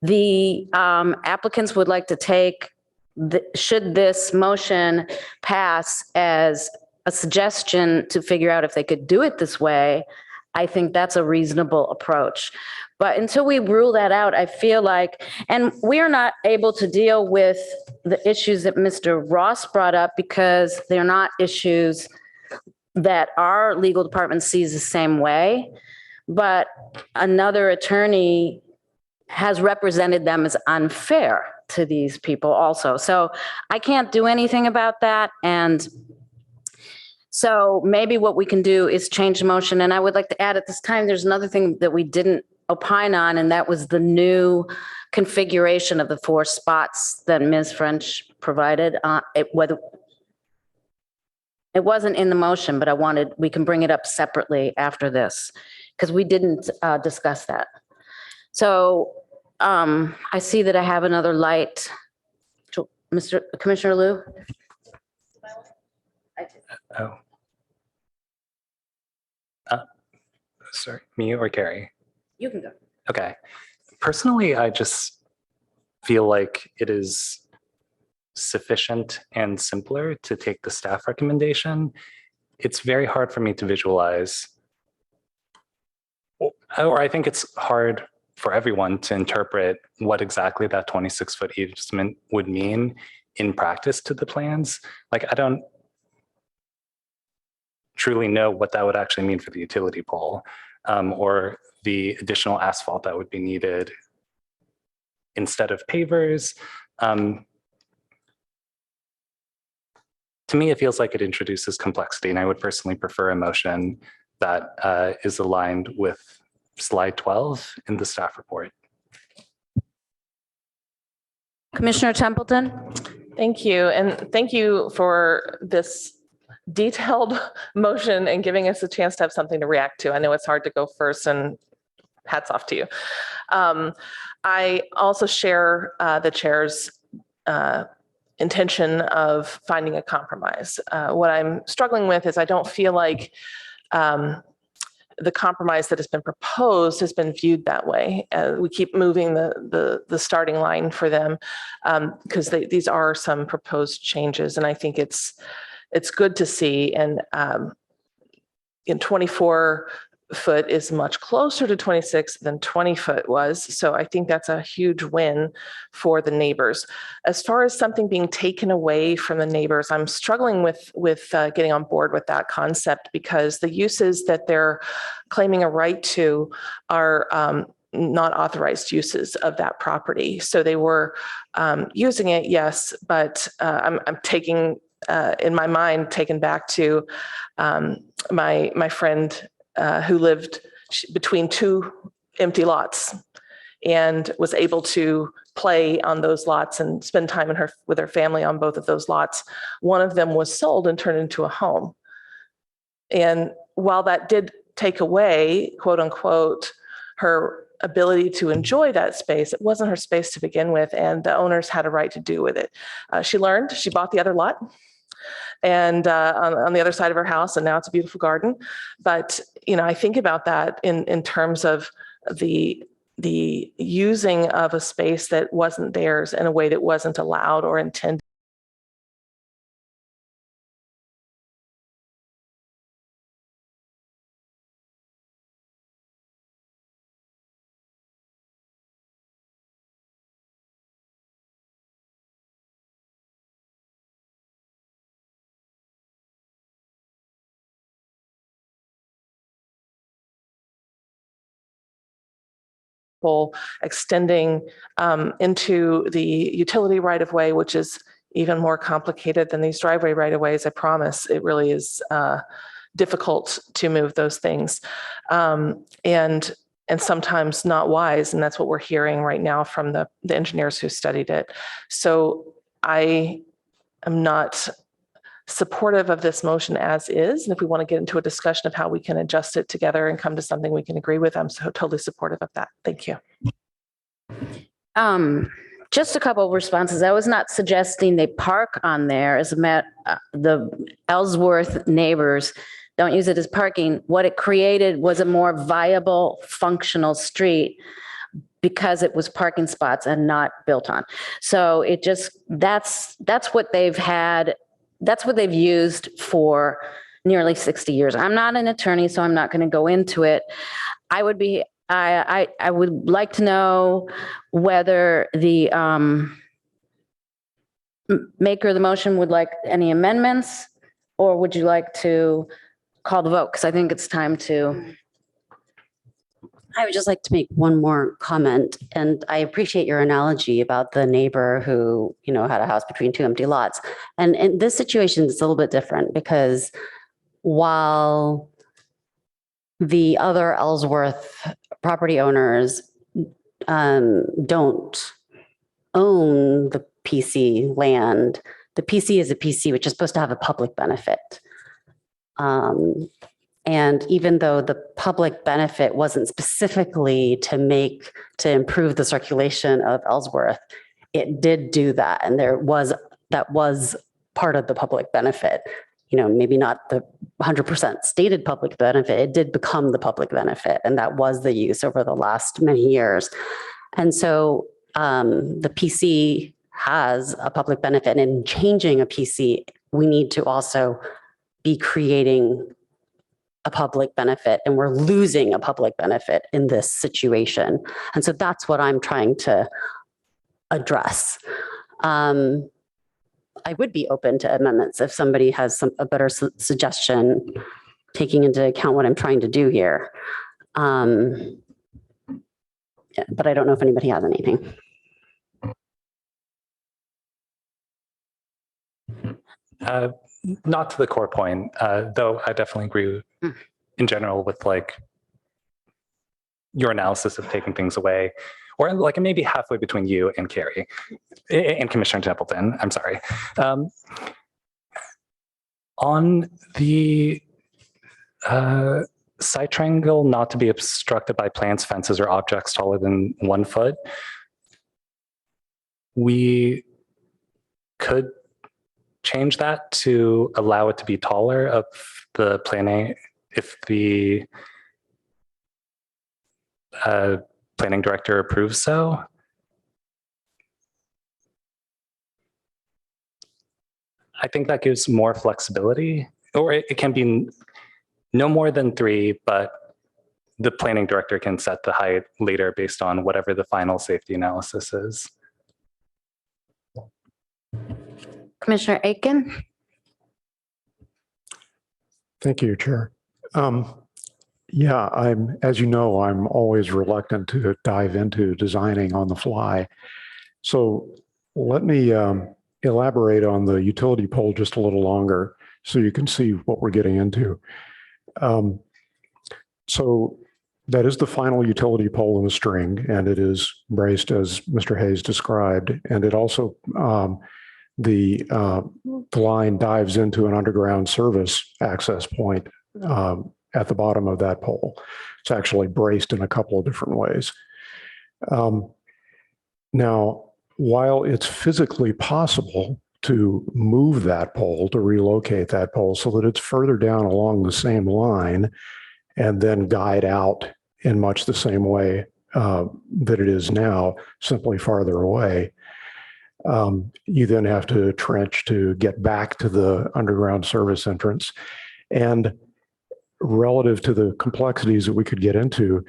the applicants would like to should this motion pass as a suggestion to figure out if they could do it this way, I think that's a reasonable approach. But until we rule that out, I feel like, and we're not able to deal with the issues that Mr. Ross brought up because they're not issues that our legal department sees the same way. But another attorney has represented them as unfair to these people also. So I can't do anything about that. And so maybe what we can do is change the motion. And I would like to add at this time, there's another thing that we didn't opine on, and that was the new configuration of the 4 spots that Ms. French provided. It wasn't in the motion, but we can bring it up separately after this because we didn't discuss that. So I see that I have another light. Mr. Commissioner Liu? Oh. Sorry, me or Carrie? You can go. Okay. Personally, I just feel like it is sufficient and simpler to take the staff recommendation. It's very hard for me to visualize, or I think it's hard for everyone to interpret what exactly that 26-foot easement would mean in practice to the plans. Like, I don't truly know what that would actually mean for the utility pole, or the additional asphalt that would be needed instead of pavers. To me, it feels like it introduces complexity, and I would personally prefer a motion that is aligned with slide 12 in the staff report. Commissioner Templeton? Thank you. And thank you for this detailed motion and giving us a chance to have something to react to. I know it's hard to go first, and hats off to you. I also share the chair's intention of finding a compromise. What I'm struggling with is I don't feel like the compromise that has been proposed has been viewed that way. We keep moving the starting line for them because these are some proposed changes, and I think it's good to see. And in 24-foot is much closer to 26 than 20-foot was. So I think that's a huge win for the neighbors. As far as something being taken away from the neighbors, I'm struggling with getting on board with that concept because the uses that they're claiming a right to are not authorized uses of that property. So they were using it, yes, but I'm taking, in my mind, taken back to my friend who lived between 2 empty lots and was able to play on those lots and spend time with her family on both of those lots. One of them was sold and turned into a home. And while that did take away, quote unquote, her ability to enjoy that space, it wasn't her space to begin with, and the owners had a right to do with it. She bought the other lot and on the other side of her house, and now it's a beautiful garden. But I think about that in terms of the using of a space that wasn't theirs in a way that wasn't allowed or intended. Extending into the utility right of way, which is even more complicated than these driveway right of ways. I promise it really is difficult to move those things, and sometimes not wise. And that's what we're hearing right now from the engineers who studied it. So I am not supportive of this motion as is. And if we want to get into a discussion of how we can adjust it together and come to something we can agree with, I'm so totally supportive of that. Thank you. Just a couple of responses. I was not suggesting they park on there. As a matter, the Ellsworth neighbors don't use it as parking. What it created was a more viable, functional street because it was parking spots and not built on. So it just, that's what they've had. That's what they've used for nearly 60 years. I'm not an attorney, so I'm not going to go into it. I would be I would like to know whether the maker of the motion would like any amendments, or would you like to call the vote? Because I think it's time to. I would just like to make one more comment, and I appreciate your analogy about the neighbor who, had a house between two empty lots. And in this situation, it's a little bit different because while the other Ellsworth property owners don't own the PC land, the PC is a PC, which is supposed to have a public benefit. And even though the public benefit wasn't specifically to improve the circulation of Ellsworth, it did do that. And that was part of the public benefit. Maybe not the 100% stated public benefit, it did become the public benefit. And that was the use over the last many years. And so the PC has a public benefit, and in changing a PC, we need to also be creating a public benefit, and we're losing a public benefit in this situation. And so that's what I'm trying to address. I would be open to amendments if somebody has a better suggestion, taking into account what I'm trying to do here. Yeah, but I don't know if anybody has anything. Not to the core point, though I definitely agree in general with your analysis of taking things away, or maybe halfway between you and Carrie and Commissioner Templeton. I'm sorry. On the side triangle not to be obstructed by plants, fences, or objects taller than 1 foot, we could change that to allow it to be taller of the planning if the planning director approves so. I think that gives more flexibility, or it can be no more than 3, but the planning director can set the height later based on whatever the final safety analysis is. Commissioner Aiken? Thank you, Chair. Yeah, as you know, I'm always reluctant to dive into designing on the fly. So let me elaborate on the utility pole just a little longer so you can see what we're getting into. So that is the final utility pole in the string, and it is braced as Mr. Hayes described. And it also, the line dives into an underground service access point at the bottom of that pole. It's actually braced in a couple of different ways. Now, while it's physically possible to move that pole, to relocate that pole so that it's further down along the same line and then guide out in much the same way that it is now, simply farther away, you then have to trench to get back to the underground service entrance. And relative to the complexities that we could get into,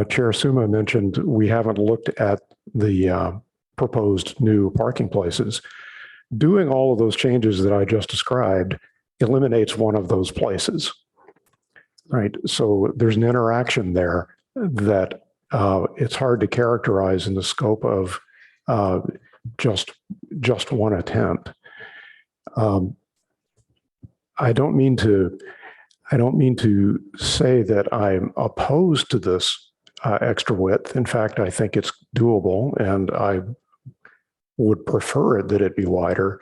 Chair Suma mentioned we haven't looked at the proposed new parking places. Doing all of those changes that I just described eliminates one of those places, right? So there's an interaction there that it's hard to characterize in the scope of just one attempt. I don't mean to say that I'm opposed to this extra width. In fact, I think it's doable, and I would prefer that it be wider.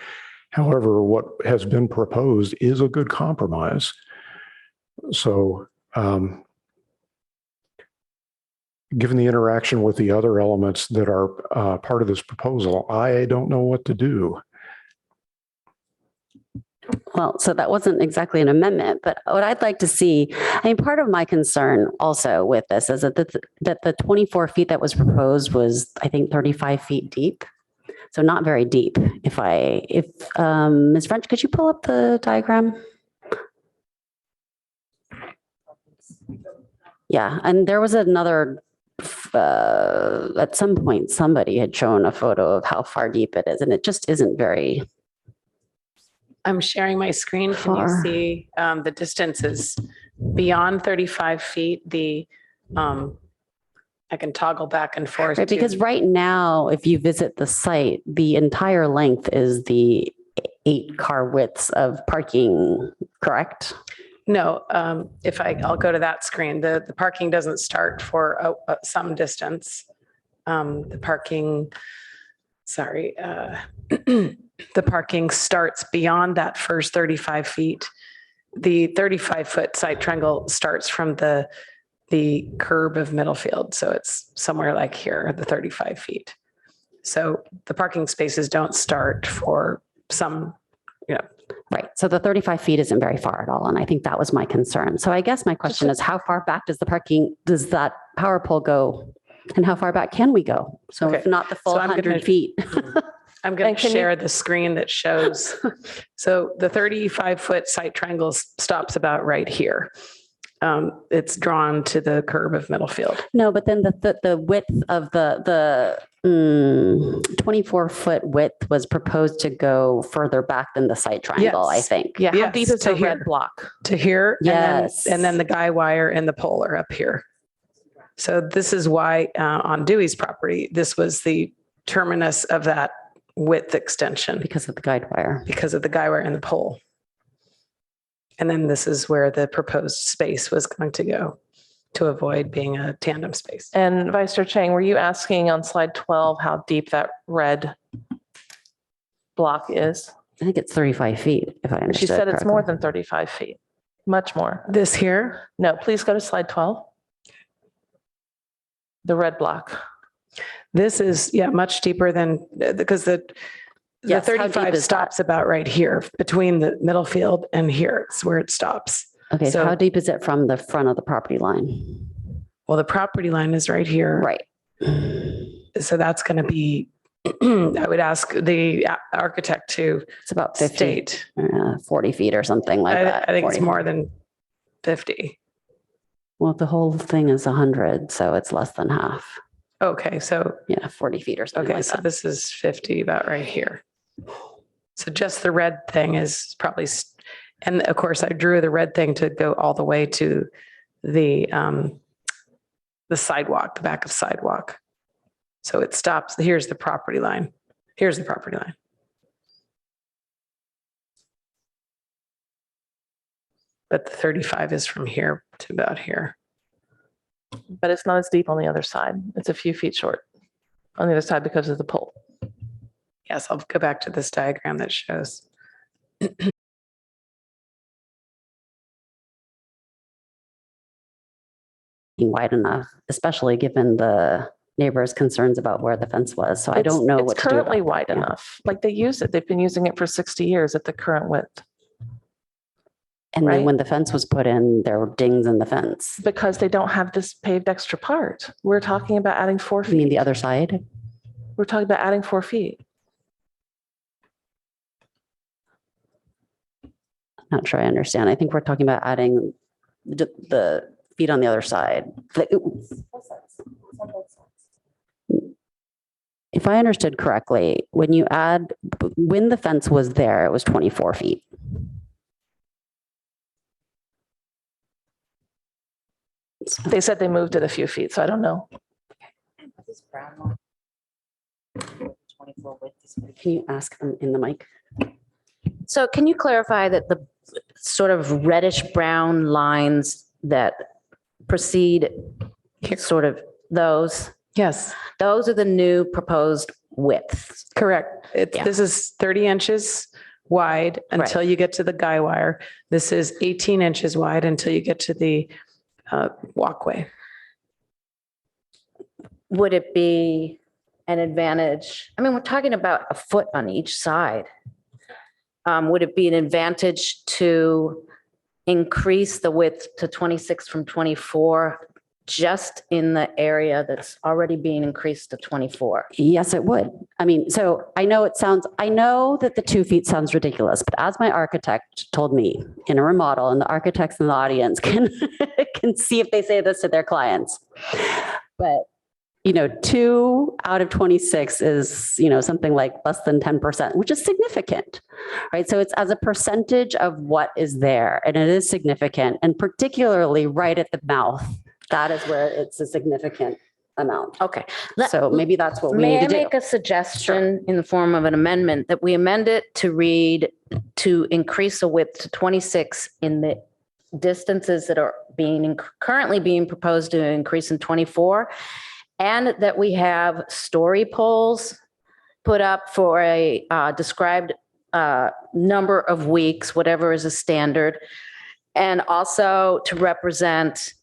However, what has been proposed is a good compromise. So, given the interaction with the other elements that are part of this proposal, I don't know what to do. Well, so that wasn't exactly an amendment, but what I'd like to see, part of my concern also with this is that the 24 feet that was proposed was, I think, 35 feet deep. So not very deep. If Ms. French, could you pull up the diagram? Yeah, and there was another, at some point, somebody had shown a photo of how far deep it is, and it just isn't very, I'm sharing my screen. Can you Far. see the distances beyond 35 feet? I can toggle back and forth. right? Because right now, if you visit the site, the entire length is the 8-car widths of parking, correct? No, I'll go to that screen. The parking doesn't start for some distance. The parking, sorry, the parking starts beyond that first 35 feet. The 35-foot site triangle starts from the curb of Middlefield. So it's somewhere like here, the 35 feet. So the parking spaces don't start for some, Right. So the 35 feet isn't very far at all. And I think that was my concern. So I guess my question is, how far back does that power pole go? And how far back can we go? So if Okay. not the full So I'm 100 gonna- feet. I'm going to share the screen that shows. So the 35-foot site triangle stops about right here. It's drawn to the curb of Middlefield. No, but then the width of the 24-foot width was proposed to go further back than the site triangle, I Yes. think. Yeah, how Yes, deep is to the red here. block? To here. Yes. And then the guy wire and the pole are up here. So this is why on Dewey's property, this was the terminus of that width extension Because of the guide wire. because of the guy wire and the pole. And then this is where the proposed space was going to go to avoid being a tandem space. And Vice Chair Chang, were you asking on slide 12 how deep that red block is? I think it's 35 feet, if I understood She said it's more correctly. than 35 feet, much more. This here, No, please go to slide 12. The red block. this is, much deeper than, because the Yes, how deep 35 is that? stops about right here between the middle field and here. It's where it stops. Okay, so So- how deep is it from the front of the property line? Well, the property line is right here. Right. So that's going to be, I would ask the architect to It's about 50, state. 40 feet or something like that. I think it's 40. more than 50. Well, the whole thing is 100, so it's less than half. Okay, so, 40 feet or something okay, like so that. this is 50 about right here. So just the red thing is probably, and of course I drew the red thing to go all the way to the sidewalk, the back of sidewalk. So it stops, here's the property line. Here's the property line. But the 35 is from here to about here. But it's not as deep on the other side. It's a few feet short on the other side because of the pole. Yes, I'll go back to this diagram that shows. Wide enough, especially given the neighbors' concerns about where the fence was. So I don't know what It's to do. currently about wide that. Yeah. enough. Like they use it. They've been using it for 60 years at the current width And then right? when the fence was put in, there were dings in the fence. because they don't have this paved extra part. We're talking about adding 4 You mean feet. the other side? We're talking about adding 4 feet. Not sure I understand. I think we're talking about adding the feet on the other side. If I understood correctly, when the fence was there, it was 24 feet. They said they moved it a few feet, so I don't know. Can you ask them in the mic? So can you clarify that the sort of reddish brown lines that precede sort of those, Yes, those are the new proposed widths? correct. Yeah. This is 30 inches wide until you get to the guy wire. This is 18 inches wide until you get to the walkway. Would it be an advantage? I mean, we're talking about a foot on each side. Would it be an advantage to increase the width to 26 from 24 just in the area that's already being increased to 24? Yes, it would. I mean, so I know that the 2 feet sounds ridiculous, but as my architect told me in a remodel, and the architects in the audience can, can see if they say this to their clients. But 2 out of 26 is, something like less than 10%, which is significant, right? So it's as a percentage of what is there, and it is significant, and particularly right at the mouth. That is where it's a significant amount. Okay. So maybe that's what we May need I to do. make a suggestion in the form of an amendment that we amend it to read to increase the width to 26 in the distances that are currently being proposed to increase in 24, and that we have story poles put up for a described number of weeks, whatever is a standard, and also to represent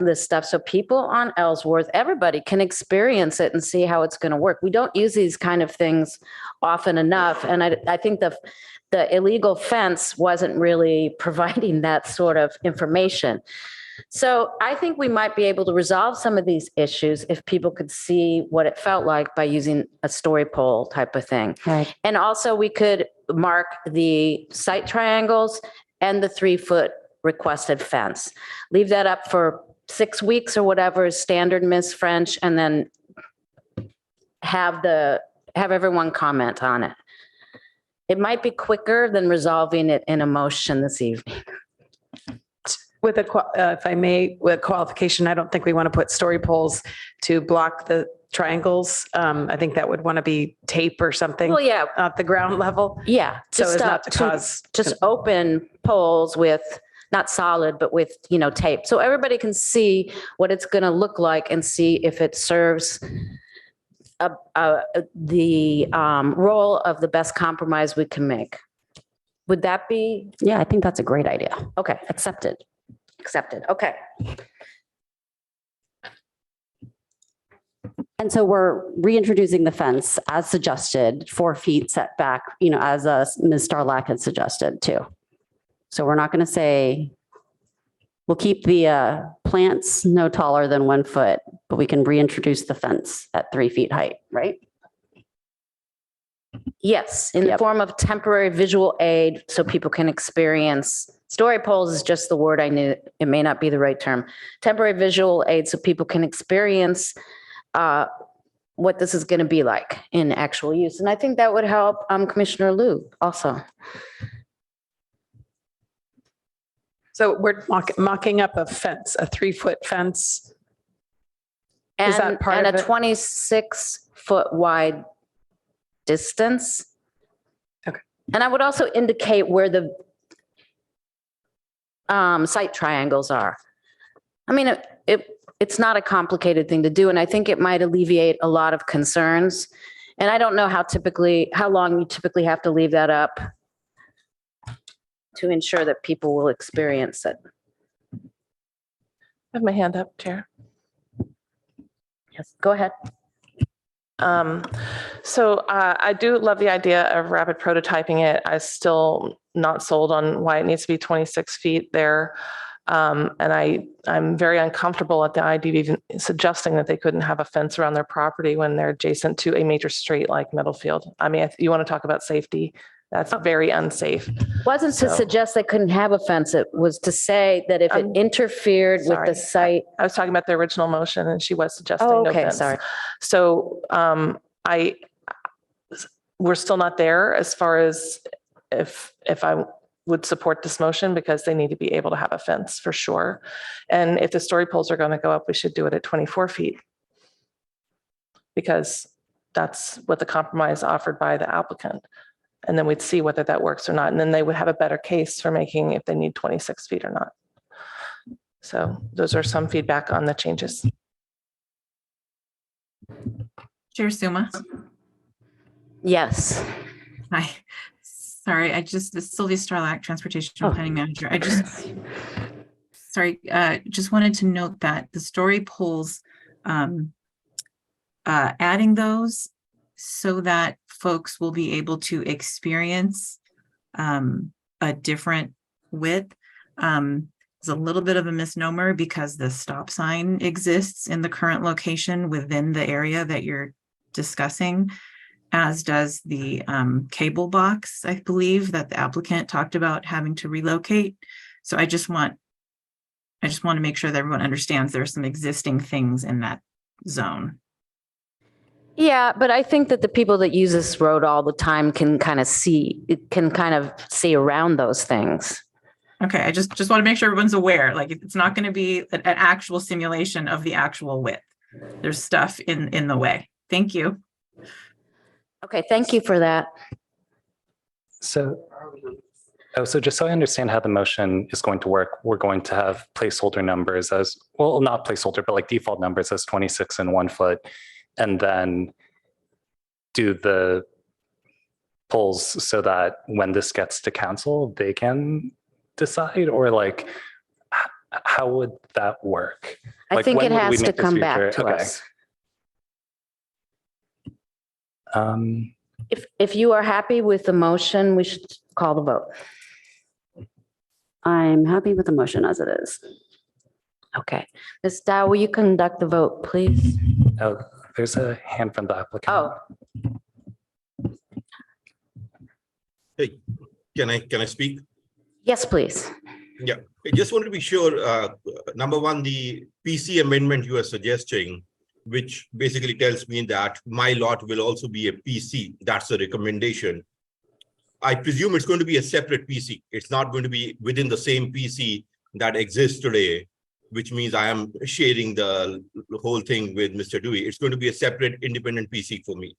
this stuff so people on Ellsworth, everybody can experience it and see how it's going to work. We don't use these kind of things often enough, and I think the illegal fence wasn't really providing that sort of information. So I think we might be able to resolve some of these issues if people could see what it felt like by using a story pole type of thing. Right. And also we could mark the site triangles and the 3-foot requested fence. Leave that up for 6 weeks or whatever is standard, Ms. French, and then have everyone comment on it. It might be quicker than resolving it in a motion this evening. With if I may, with qualification, I don't think we want to put story poles to block the triangles. I think that would want to be tape or something. Well, yeah. At the ground level. Yeah. So as not to cause. Just open poles with, not solid, but with, tape. So everybody can see what it's going to look like and see if it serves the role of the best compromise we can make. Would that be? Yeah, I think that's a great idea. Okay. Accepted. Okay. And so we're reintroducing the fence as suggested, 4 feet setback, as Ms. Starlack had suggested too. So we're not going to say, we'll keep the plants no taller than 1 foot, but we can reintroduce the fence at 3 feet height, right? Yes, in the form of temporary visual aid so people can experience. Story poles is just the word I knew. It may not be the right term. Temporary visual aid so people can experience what this is going to be like in actual use. And I think that would help Commissioner Liu also. So we're mocking up a fence, a 3-foot fence. Is that part and of a it? 26-foot wide distance. Okay. And I would also indicate where the site triangles are. I mean, it's not a complicated thing to do, and I think it might alleviate a lot of concerns. And I don't know how long you typically have to leave that up to ensure that people will experience it. I have my hand up, Chair. Yes, go ahead. So I do love the idea of rapid prototyping it. I'm still not sold on why it needs to be 26 feet there. And I'm very uncomfortable at the idea of even suggesting that they couldn't have a fence around their property when they're adjacent to a major street like Middlefield. I mean, if you want to talk about safety, that's very unsafe. Wasn't to suggest they couldn't have a fence. It was to say that if it interfered with the site. I was talking about the original motion and she was suggesting Oh, no okay, fence. sorry. So we're still not there as far as if I would support this motion, because they need to be able to have a fence for sure. And if the story poles are going to go up, we should do it at 24 feet. Because that's what the compromise offered by the applicant. And then we'd see whether that works or not. And then they would have a better case for making if they need 26 feet or not. So those are some feedback on the changes. Chair Suma. Yes. Hi. Sorry, this is Sylvia Starlack, Transportation Planning Manager. Just wanted to note that the story poles, adding those so that folks will be able to experience a different width. is a little bit of a misnomer because the stop sign exists in the current location within the area that you're discussing, as does the cable box, I believe, that the applicant talked about having to relocate. So I just want to make sure that everyone understands there are some existing things in that zone. Yeah, but I think that the people that use this road all the time can kind of see around those things. Okay, I just want to make sure everyone's aware, like it's not going to be an actual simulation of the actual width. There's stuff in the way. Thank you. Okay, thank you for that. So just so I understand how the motion is going to work, we're going to have placeholder numbers as, well, not placeholder, but like default numbers as 26 and 1 foot, and then do the polls so that when this gets to council, they can decide, or like, how would that work? I Like, think when it would we has to make this come back future- to okay. us. If you are happy with the motion, we should call the vote. I'm happy with the motion as it is. Okay. Ms. Dow, will you conduct the vote, please? Oh, there's a hand from the applicant. Oh, Hey, can I speak? yes, please. Yeah, I just wanted to be sure, number one, the PC amendment you are suggesting, which basically tells me that my lot will also be a PC. That's a recommendation. I presume it's going to be a separate PC. It's not going to be within the same PC that exists today, which means I am sharing the whole thing with Mr. Dewey. It's going to be a separate independent PC for me.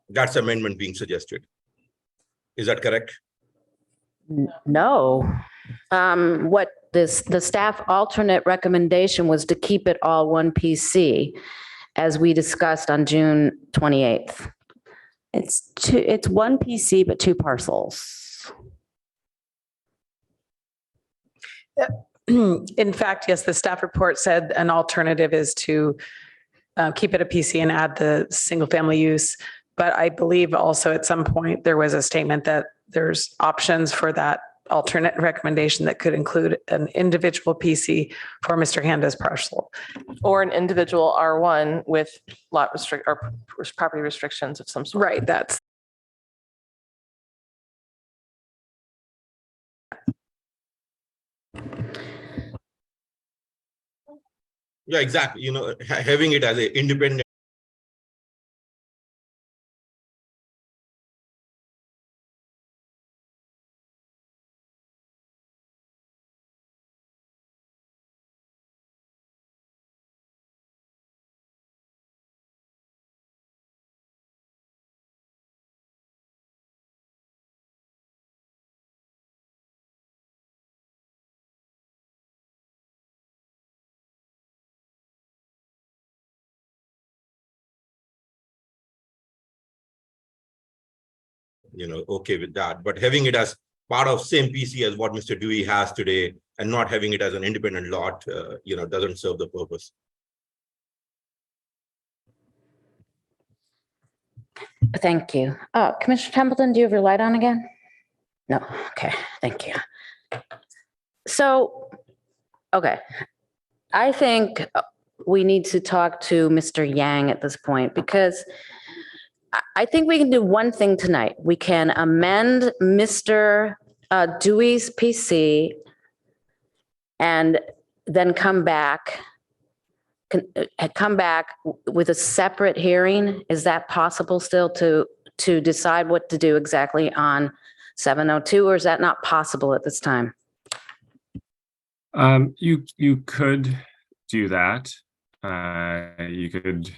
That's amendment being suggested. Is that correct? No. The staff alternate recommendation was to keep it all one PC, as we discussed on June 28th. It's one PC, but 2 parcels. In fact, yes, the staff report said an alternative is to keep it a PC and add the single family use. But I believe also at some point there was a statement that there's options for that alternate recommendation that could include an individual PC for Mr. Handa's parcel. Or an individual R1 with lot or property restrictions of some sort. Right, that's. Yeah, exactly. You know, having it as an independent. Okay with that, but having it as part of same PC as what Mr. Dewey has today and not having it as an independent lot, doesn't serve the purpose. Thank you. Commissioner Templeton, do you have your light on again? No. Okay, thank you. So, okay. I think we need to talk to Mr. Yang at this point, because I think we can do one thing tonight. We can amend Mr. Dewey's PC and then come back with a separate hearing. Is that possible still to decide what to do exactly on 702, or is that not possible at this time? You could do that. You could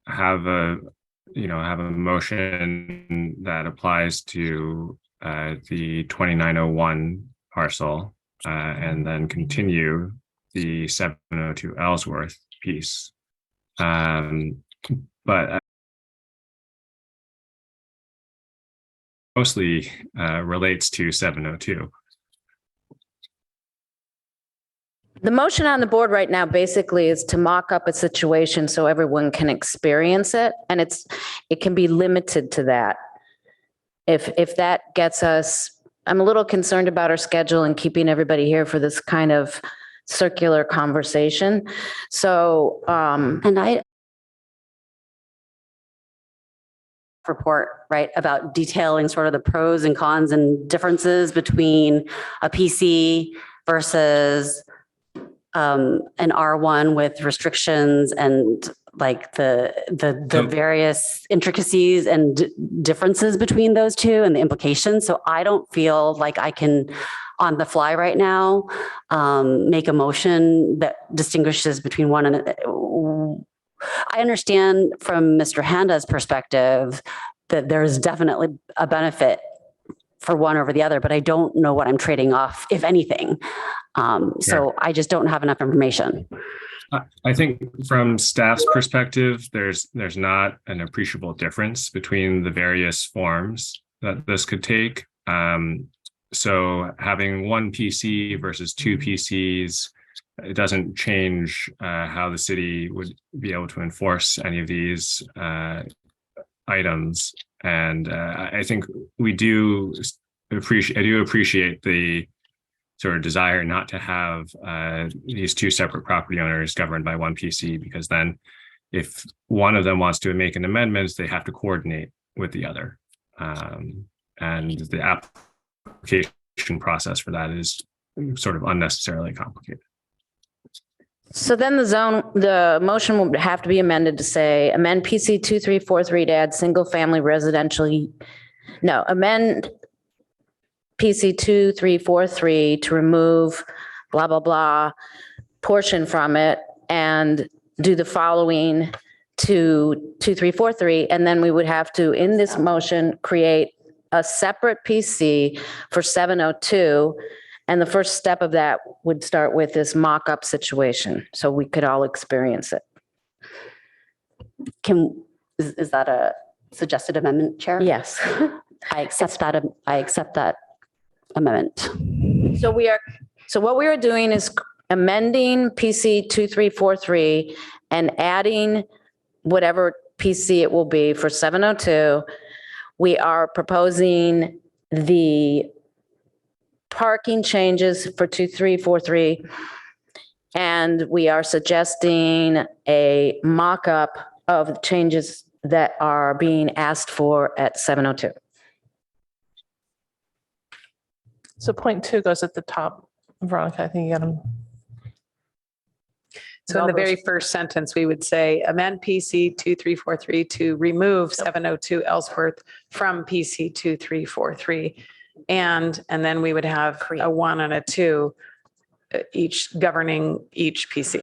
have a motion that applies to the 2901 parcel and then continue the 702 Ellsworth piece. But mostly relates to 702. The motion on the board right now basically is to mock up a situation so everyone can experience it, and it can be limited to that. If that gets us I'm a little concerned about our schedule and keeping everybody here for this kind of circular conversation. So, And I report, right, about detailing sort of the pros and cons and differences between a PC versus an R1 with restrictions and like the various intricacies and differences between those two and the implications. So I don't feel like I can, on the fly right now, make a motion that distinguishes between one and I understand from Mr. Handa's perspective that there's definitely a benefit for one over the other, but I don't know what I'm trading off, if anything. So I just don't have enough information. I think from staff's perspective, there's not an appreciable difference between the various forms that this could take. So having one PC versus two PCs, it doesn't change how the city would be able to enforce any of these items. And I think I do appreciate the sort of desire not to have these two separate property owners governed by one PC, because then if one of them wants to make an amendment, they have to coordinate with the other. And the application process for that is sort of unnecessarily complicated. so then the motion would have to be amended to say, amend PC 2343 to add single family amend PC 2343 to remove blah, blah, blah portion from it and do the following to 2343. And then we would have to, in this motion, create a separate PC for 702. And the first step of that would start with this mock-up situation, so we could all experience it. Is that a suggested amendment, Chair? Yes. I accept that amendment. So what we are doing is amending PC 2343 and adding whatever PC it will be for 702. We are proposing the parking changes for 2343. And we are suggesting a mock-up of the changes that are being asked for at 702. So point 2 goes at the top. Veronica, I think you got them. So in the very first sentence, we would say amend PC 2343 to remove 702 Ellsworth from PC 2343. And then we would have a 1 and a 2, each governing each PC.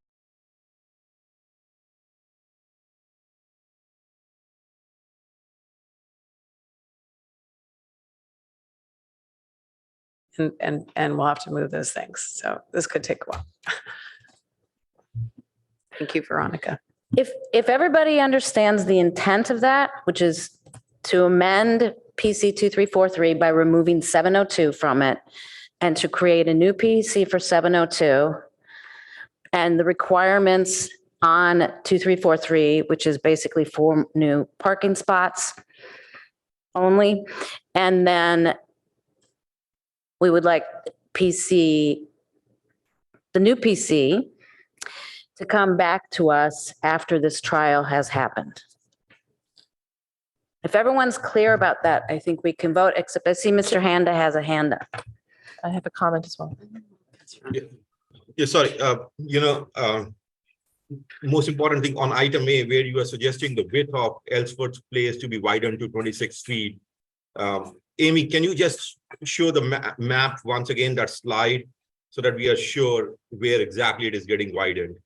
And we'll have to move those things. So this could take a while. Thank you, Veronica. If everybody understands the intent of that, which is to amend PC 2343 by removing 702 from it and to create a new PC for 702 and the requirements on 2343, which is basically 4 new parking spots only. And then we would like the new PC to come back to us after this trial has happened. If everyone's clear about that, I think we can vote, except I see Mr. Handa has a hand up. I have a comment as well. Yeah, sorry, most important thing on item A, where you are suggesting the width of Ellsworth Place to be widened to 26 feet. Amy, can you just show the map once again, that slide, so that we are sure where exactly it is getting widened?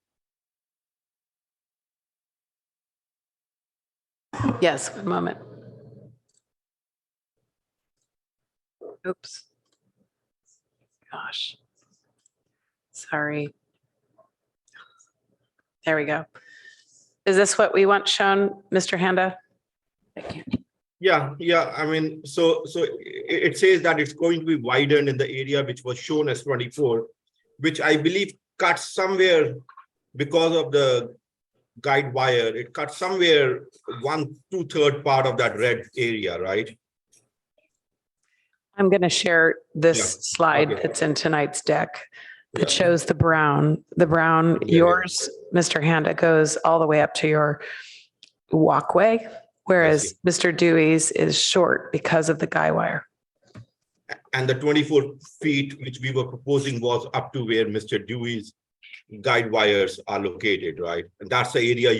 Yes, one moment. Oops. Gosh. Sorry. There we go. Is this what we want shown, Mr. Handa? Yeah. I mean, so it says that it's going to be widened in the area which was shown as 24, which I believe cuts somewhere because of the guide wire. It cuts somewhere 1/2 part of that red area, right? I'm going to share this Yeah, slide okay. that's in tonight's deck that Yeah. shows the brown. The brown, Yeah. yours, Mr. Handa, goes all the way up to your walkway, whereas Mr. Dewey's is short because of the guy wire. And the 24 feet, which we were proposing, was up to where Mr. Dewey's guide wires are located, right? And that's the area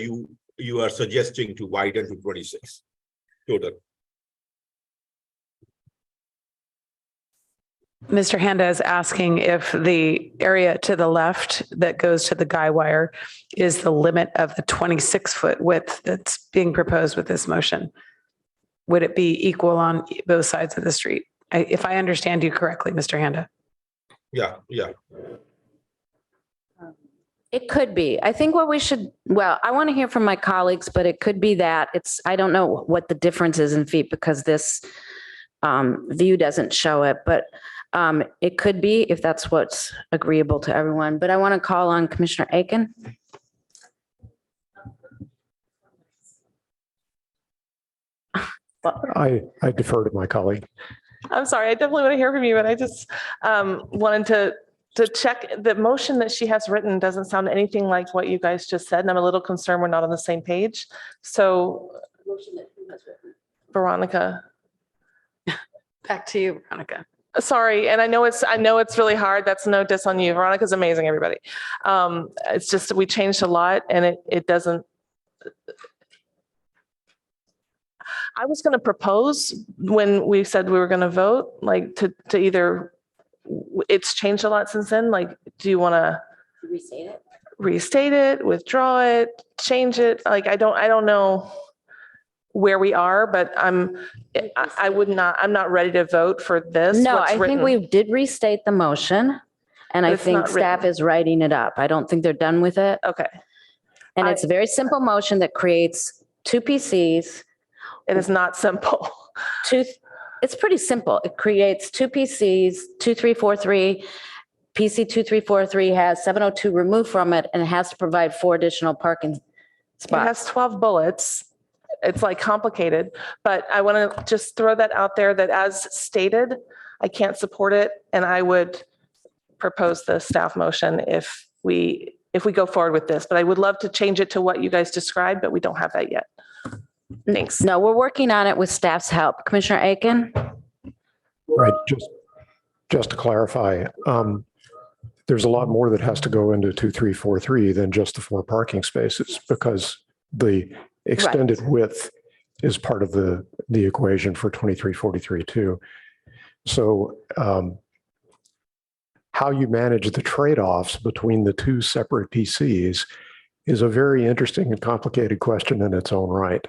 you are suggesting to widen to 26 total. Mr. Handa is asking if the area to the left that goes to the guy wire is the limit of the 26-foot width that's being proposed with this motion. Would it be equal on both sides of the street? If I understand you correctly, Mr. Handa. Yeah, yeah. It could be. I think what we should, well, I want to hear from my colleagues, but it could be that I don't know what the difference is in feet because this view doesn't show it, but it could be if that's what's agreeable to everyone. But I want to call on Commissioner Aiken. I defer to my colleague. I'm sorry, I definitely want to hear from you, but I just wanted to check. The motion that she has written doesn't sound anything like what you guys just said, and I'm a little concerned we're not on the same page. So, Veronica. Back to you, Veronica. Sorry, and I know it's really hard. That's no diss on you. Veronica's amazing, everybody. It's just we changed a lot, and it doesn't. I was going to propose when we said we were going to vote, like to either. It's changed a lot since then. Like, do you want to restate it, withdraw it, change it? Like, I don't know where we are, but I'm not ready to vote for this. No, what's I think written. we did restate the motion and But I it's think not staff written. is writing it up. I don't think they're done with it. Okay. And it's a very simple motion that creates two PCs. It is not simple. It's pretty simple. It creates two PCs, 2343. PC 2343 has 702 removed from it and it has to provide 4 additional parking It spots. has 12 bullets. It's like complicated, but I want to just throw that out there that as stated, I can't support it. And I would propose the staff motion if we go forward with this, but I would love to change it to what you guys described, but we don't have that yet. Thanks. No, we're working on it with staff's help. Commissioner Aiken? Right, just to clarify, there's a lot more that has to go into 2343 than just the 4 parking spaces because the extended width is part of the equation for 2343 too. So how you manage the trade-offs between the 2 separate PCs is a very interesting and complicated question in its own right.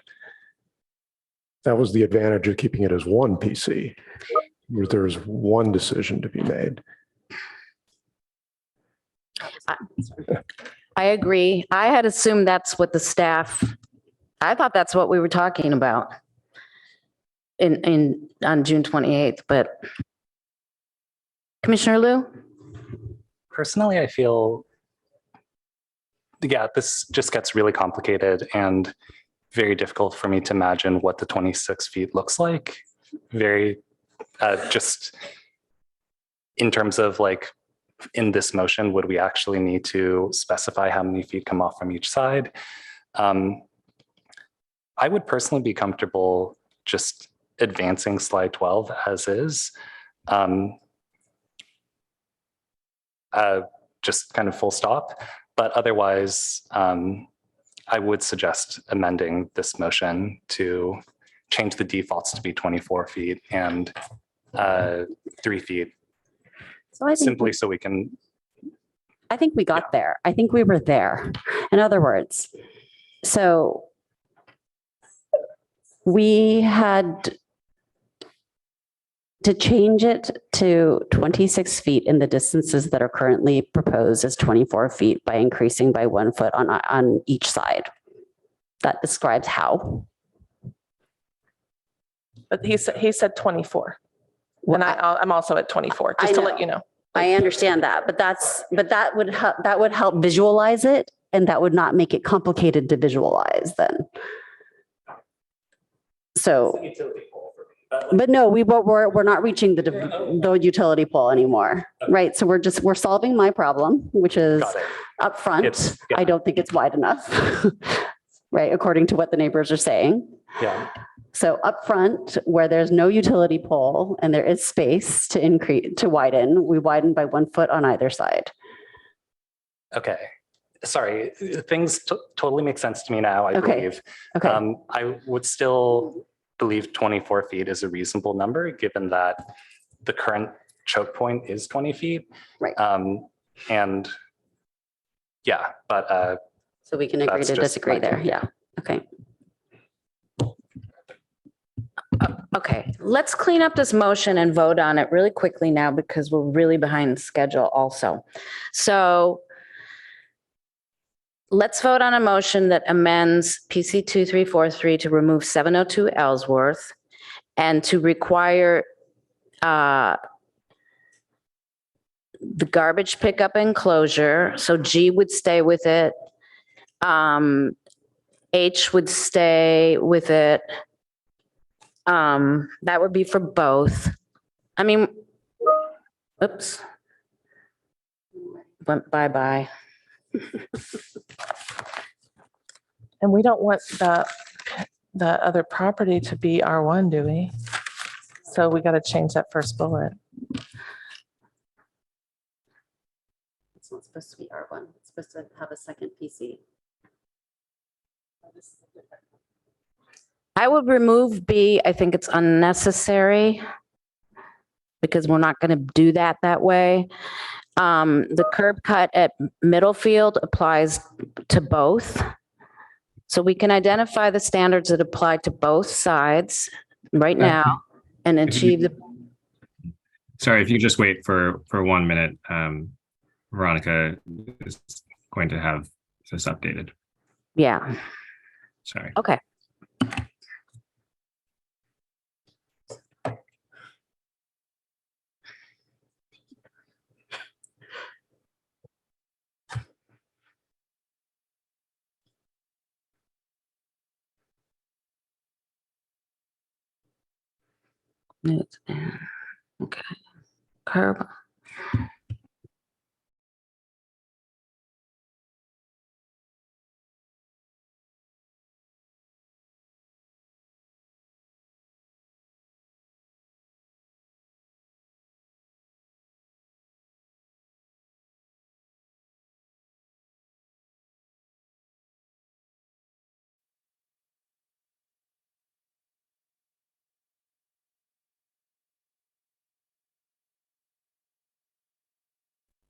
That was the advantage of keeping it as one PC, where there's one decision to be made. I agree. I had assumed that's what the staff, I thought that's what we were talking about on June 28th, but Commissioner Liu? Personally, I feel, this just gets really complicated and very difficult for me to imagine what the 26 feet looks like. Very, just in terms of like, in this motion, would we actually need to specify how many feet come off from each side? I would personally be comfortable just advancing slide 12 as is. Just kind of full stop, but otherwise, I would suggest amending this motion to change the defaults to be 24 feet and 3 feet. So I think Simply so we can. I think we got there. I think we were there. In other words, so we had to change it to 26 feet in the distances that are currently proposed as 24 feet by increasing by 1 foot on each side. That describes how. But he said 24. And I'm also at 24, just to let you know. I understand that, but that would help visualize it, and that would not make it complicated to visualize then. So But no, we're not reaching the utility pole anymore, right? So we're solving my problem, which is Got it. up front. It's- yeah. I don't think it's wide enough, right? According to what the neighbors are saying. Yeah. So up front, where there's no utility pole and there is space to widen, we widen by 1 foot on either side. Okay. Sorry, things totally make sense to me now, I believe. Okay. I would still believe 24 feet is a reasonable number, given that the current choke point is 20 feet. Right. And yeah, but So we can agree that's to just disagree my there. take. Yeah. Okay. Okay, let's clean up this motion and vote on it really quickly now because we're really behind schedule also. So let's vote on a motion that amends PC 2343 to remove 702 Ellsworth and to require the garbage pickup enclosure. So G would stay with it. H would stay with it. That would be for both. I mean, oops. Went bye-bye. And we don't want the other property to be R1, do we? So we got to change that first bullet. It's not supposed to be R1. It's supposed to have a second PC. I would remove B. I think it's unnecessary because we're not going to do that way. The curb cut at Middlefield applies to both. So we can identify the standards that apply to both sides right now and achieve the. Sorry, if you just wait for 1 minute, Veronica is going to have this updated. Yeah. Sorry. Okay. Okay. Curb.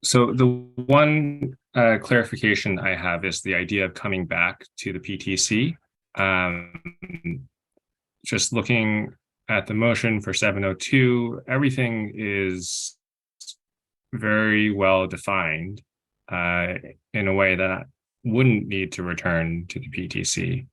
So the one clarification I have is the idea of coming back to the PTC. Just looking at the motion for 702, everything is very well defined in a way that wouldn't need to return to the PTC.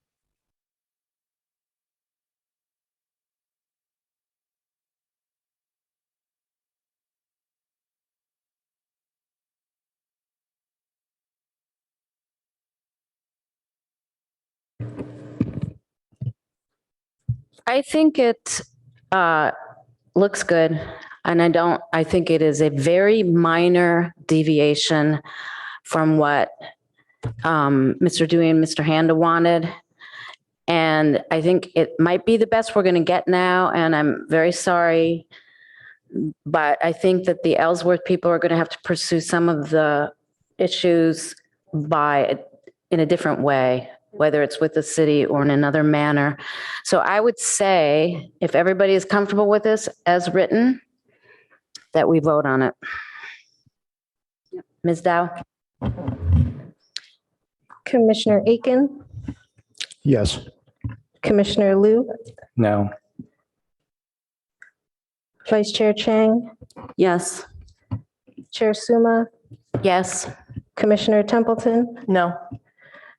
I think it looks good. And I think it is a very minor deviation from what Mr. Dewey and Mr. Handa wanted. And I think it might be the best we're going to get now. And I'm very sorry, but I think that the Ellsworth people are going to have to pursue some of the issues in a different way, whether it's with the city or in another manner. So I would say, if everybody is comfortable with this as written, that we vote on it. Ms. Dow? Commissioner Aiken, Yes. Commissioner Liu, No. Vice Chair Chang, Yes. Chair Suma, Yes. Commissioner Templeton, No.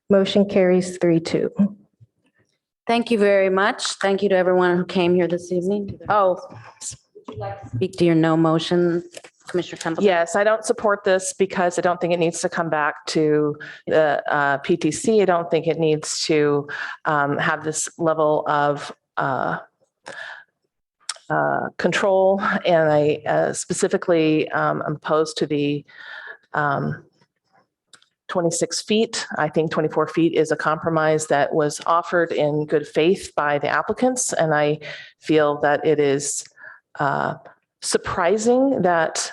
motion carries 3-2. Thank you very much. Thank you to everyone who came here this evening. Oh, would you like to speak to your no motion, Commissioner Templeton? Yes, I don't support this because I don't think it needs to come back to the PTC. I don't think it needs to have this level of control, and I specifically am opposed to the 26 feet. I think 24 feet is a compromise that was offered in good faith by the applicants, and I feel that it is surprising that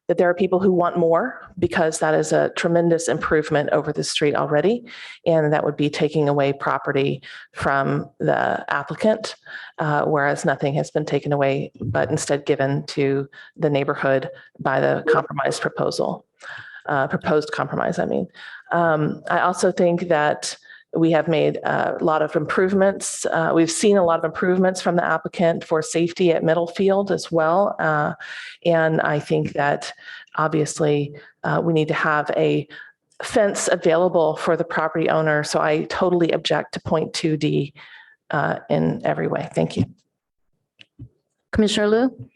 that there are people who want more, because that is a tremendous improvement over the street already. And that would be taking away property from the applicant, whereas nothing has been taken away, but instead given to the neighborhood by the compromise proposal, proposed compromise, I mean. I also think that we have made a lot of improvements. We've seen a lot of improvements from the applicant for safety at Middlefield as well. And I think that obviously we need to have a fence available for the property owner. So I totally object to point 2D in every way. Thank you. Commissioner Liu?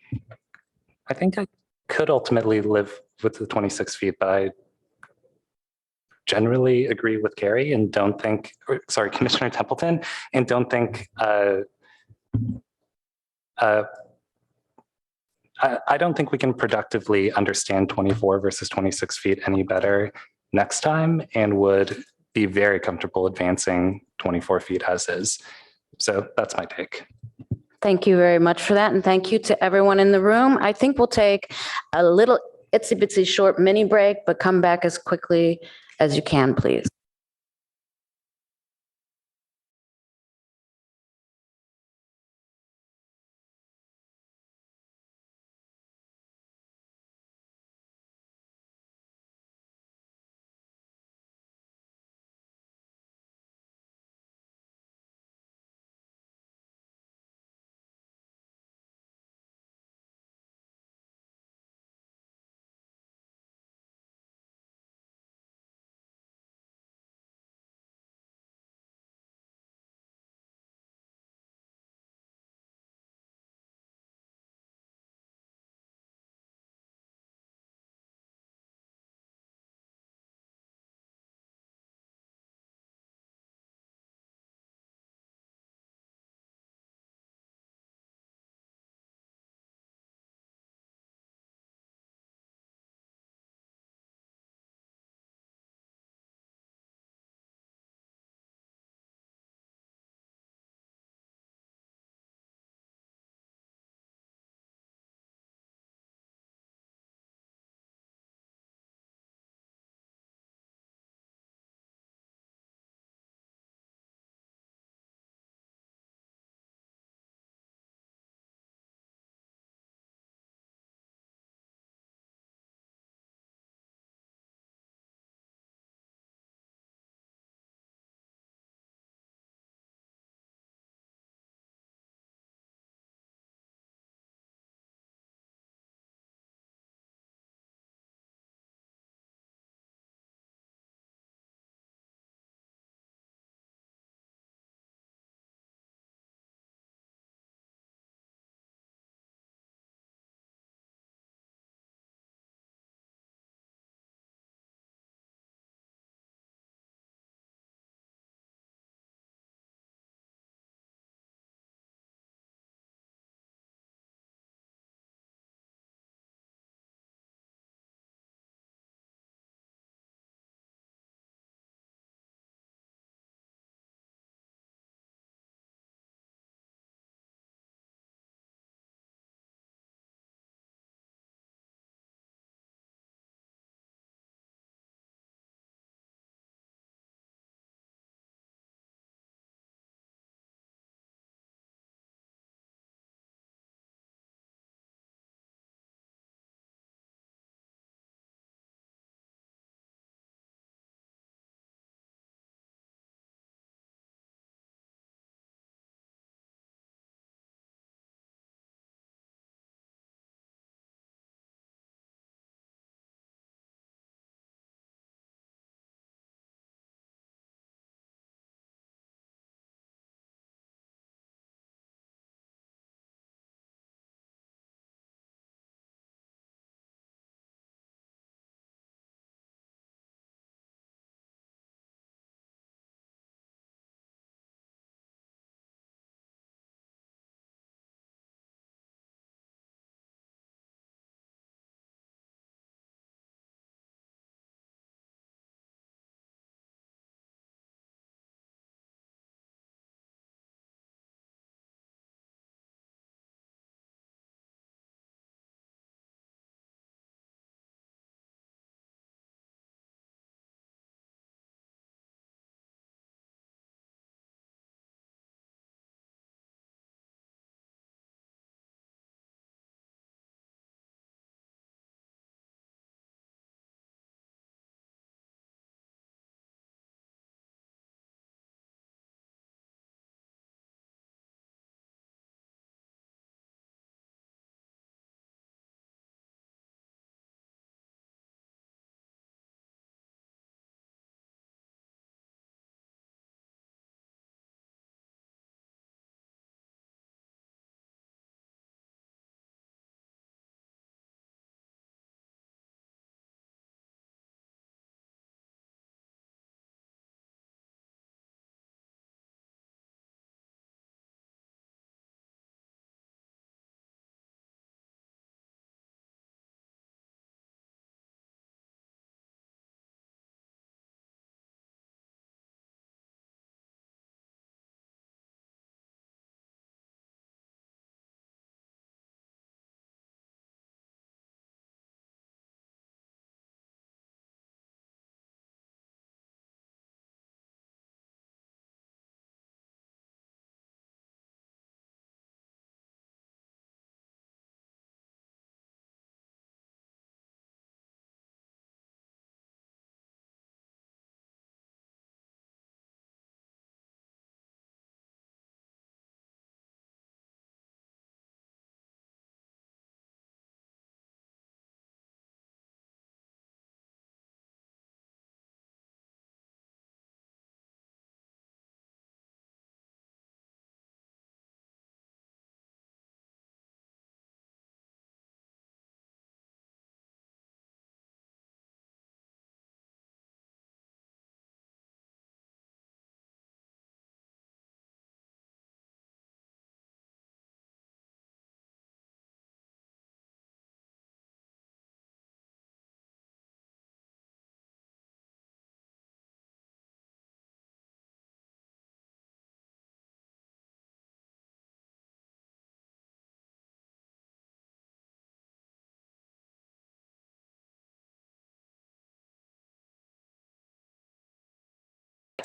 I think I could ultimately live with the 26 feet, but I generally agree with Gary and don't think, sorry, Commissioner Templeton, and don't think, I don't think we can productively understand 24 versus 26 feet any better next time, and would be very comfortable advancing 24 feet as is. So that's my take. Thank you very much for that. And thank you to everyone in the room. I think we'll take a little itsy bitsy short mini break, but come back as quickly as you can, please.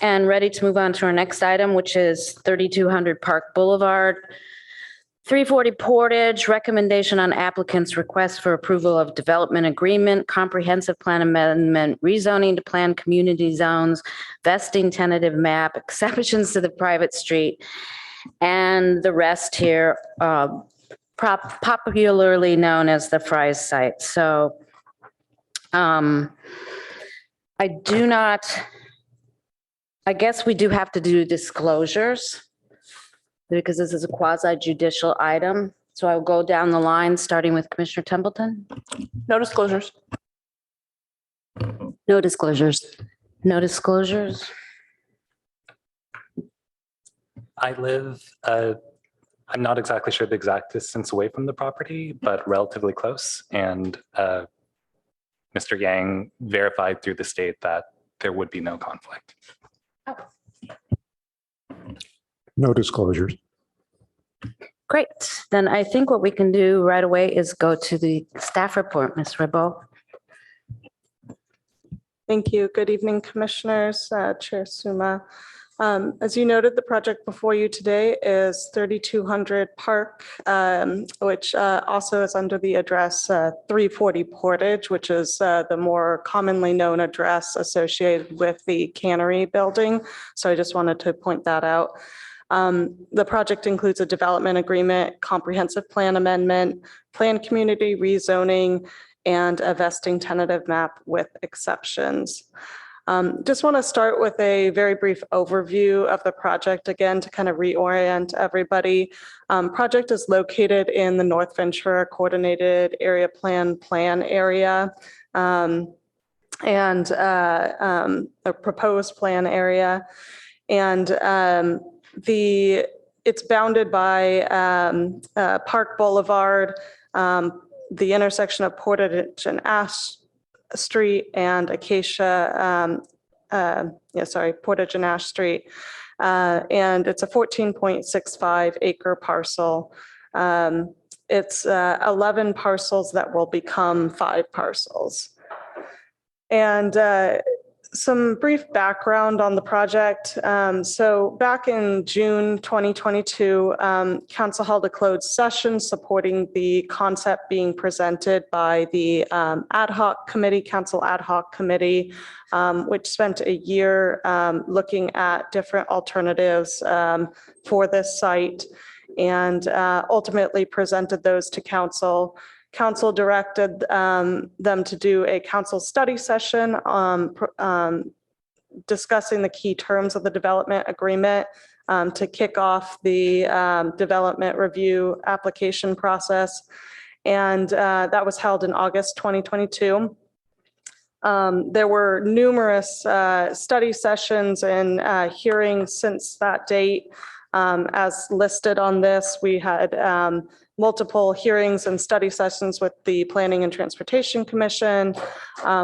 and ready to move on to our next item, which is 3200 Park Boulevard. 340 Portage, recommendation on applicant's request for approval of development agreement, comprehensive plan amendment, rezoning to planned community zones, vesting tentative map, exceptions to the private street, and the rest here, popularly known as the Fry's site. So I guess we do have to do disclosures because this is a quasi judicial item. So I'll go down the line, starting with Commissioner Templeton. No disclosures. No disclosures. No disclosures. I live, I'm not exactly sure the exact distance away from the property, but relatively close. And Mr. Yang verified through the state that there would be no conflict. No disclosures. Great. Then I think what we can do right away is go to the staff report, Ms. Ribot. Thank you. Good evening, Commissioners, Chair Suma. As you noted, the project before you today is 3200 Park, which also is under the address 340 Portage, which is the more commonly known address associated with the cannery building. So I just wanted to point that out. The project includes a development agreement, comprehensive plan amendment, planned community rezoning, and a vesting tentative map with exceptions. Just want to start with a very brief overview of the project, again, to kind of reorient everybody. Project is located in the North Ventura Coordinated Area Plan area, and a proposed plan area. And it's bounded by Park Boulevard, the intersection of Portage and Ash Street and Acacia, Portage and Ash Street. And it's a 14.65 acre parcel. It's 11 parcels that will become 5 parcels. And some brief background on the project. So back in June 2022, Council held a closed session supporting the concept being presented by the Council Ad Hoc Committee, which spent a year looking at different alternatives for this site and ultimately presented those to Council. Council directed them to do a council study session discussing the key terms of the development agreement to kick off the development review application process. And that was held in August 2022. There were numerous study sessions and hearings since that date. As listed on this, we had multiple hearings and study sessions with the Planning and Transportation Commission.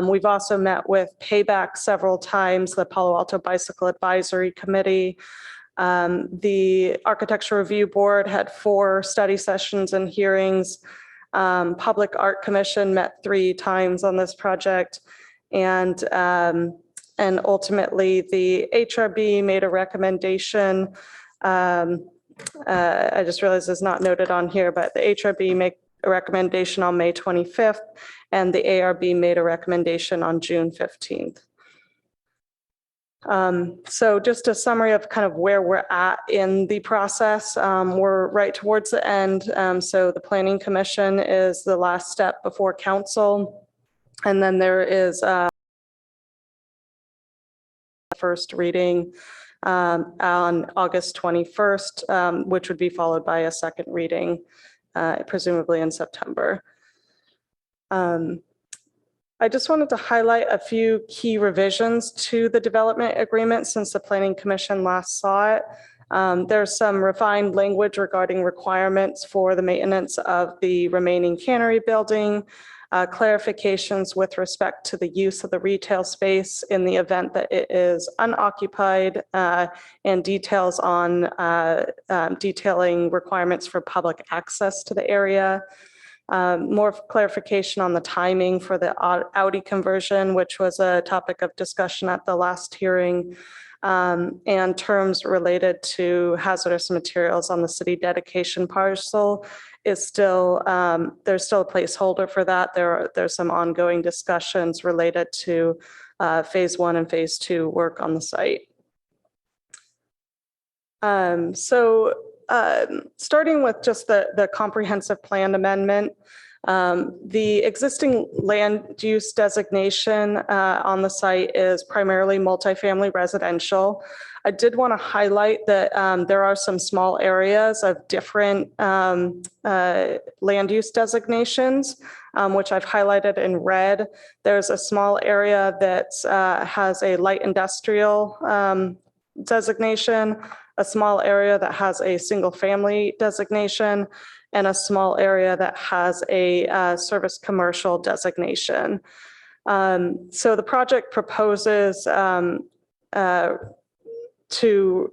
We've also met with Payback several times, the Palo Alto Bicycle Advisory Committee. The Architecture Review Board had 4 study sessions and hearings. Public Art Commission met 3 times on this project. And ultimately, the HRB made a recommendation. I just realized it's not noted on here, but the HRB made a recommendation on May 25th, and the ARB made a recommendation on June 15th. So just a summary of kind of where we're at in the process. We're right towards the end. So the Planning Commission is the last step before Council. And then there is first reading on August 21st, which would be followed by a second reading, presumably in September. I just wanted to highlight a few key revisions to the development agreement since the Planning Commission last saw it. There's some refined language regarding requirements for the maintenance of the remaining cannery building, clarifications with respect to the use of the retail space in the event that it is unoccupied, and details on detailing requirements for public access to the area. More clarification on the timing for the Audi conversion, which was a topic of discussion at the last hearing. and terms related to hazardous materials on the city dedication parcel is still, there's still a placeholder for that. There's some ongoing discussions related to phase 1 and phase 2 work on the site. Starting with just the comprehensive plan amendment, the existing land use designation on the site is primarily multifamily residential. I did want to highlight that there are some small areas of different land use designations, which I've highlighted in red. There's a small area that has a light industrial designation, a small area that has a single family designation, and a small area that has a service commercial designation. So the project proposes to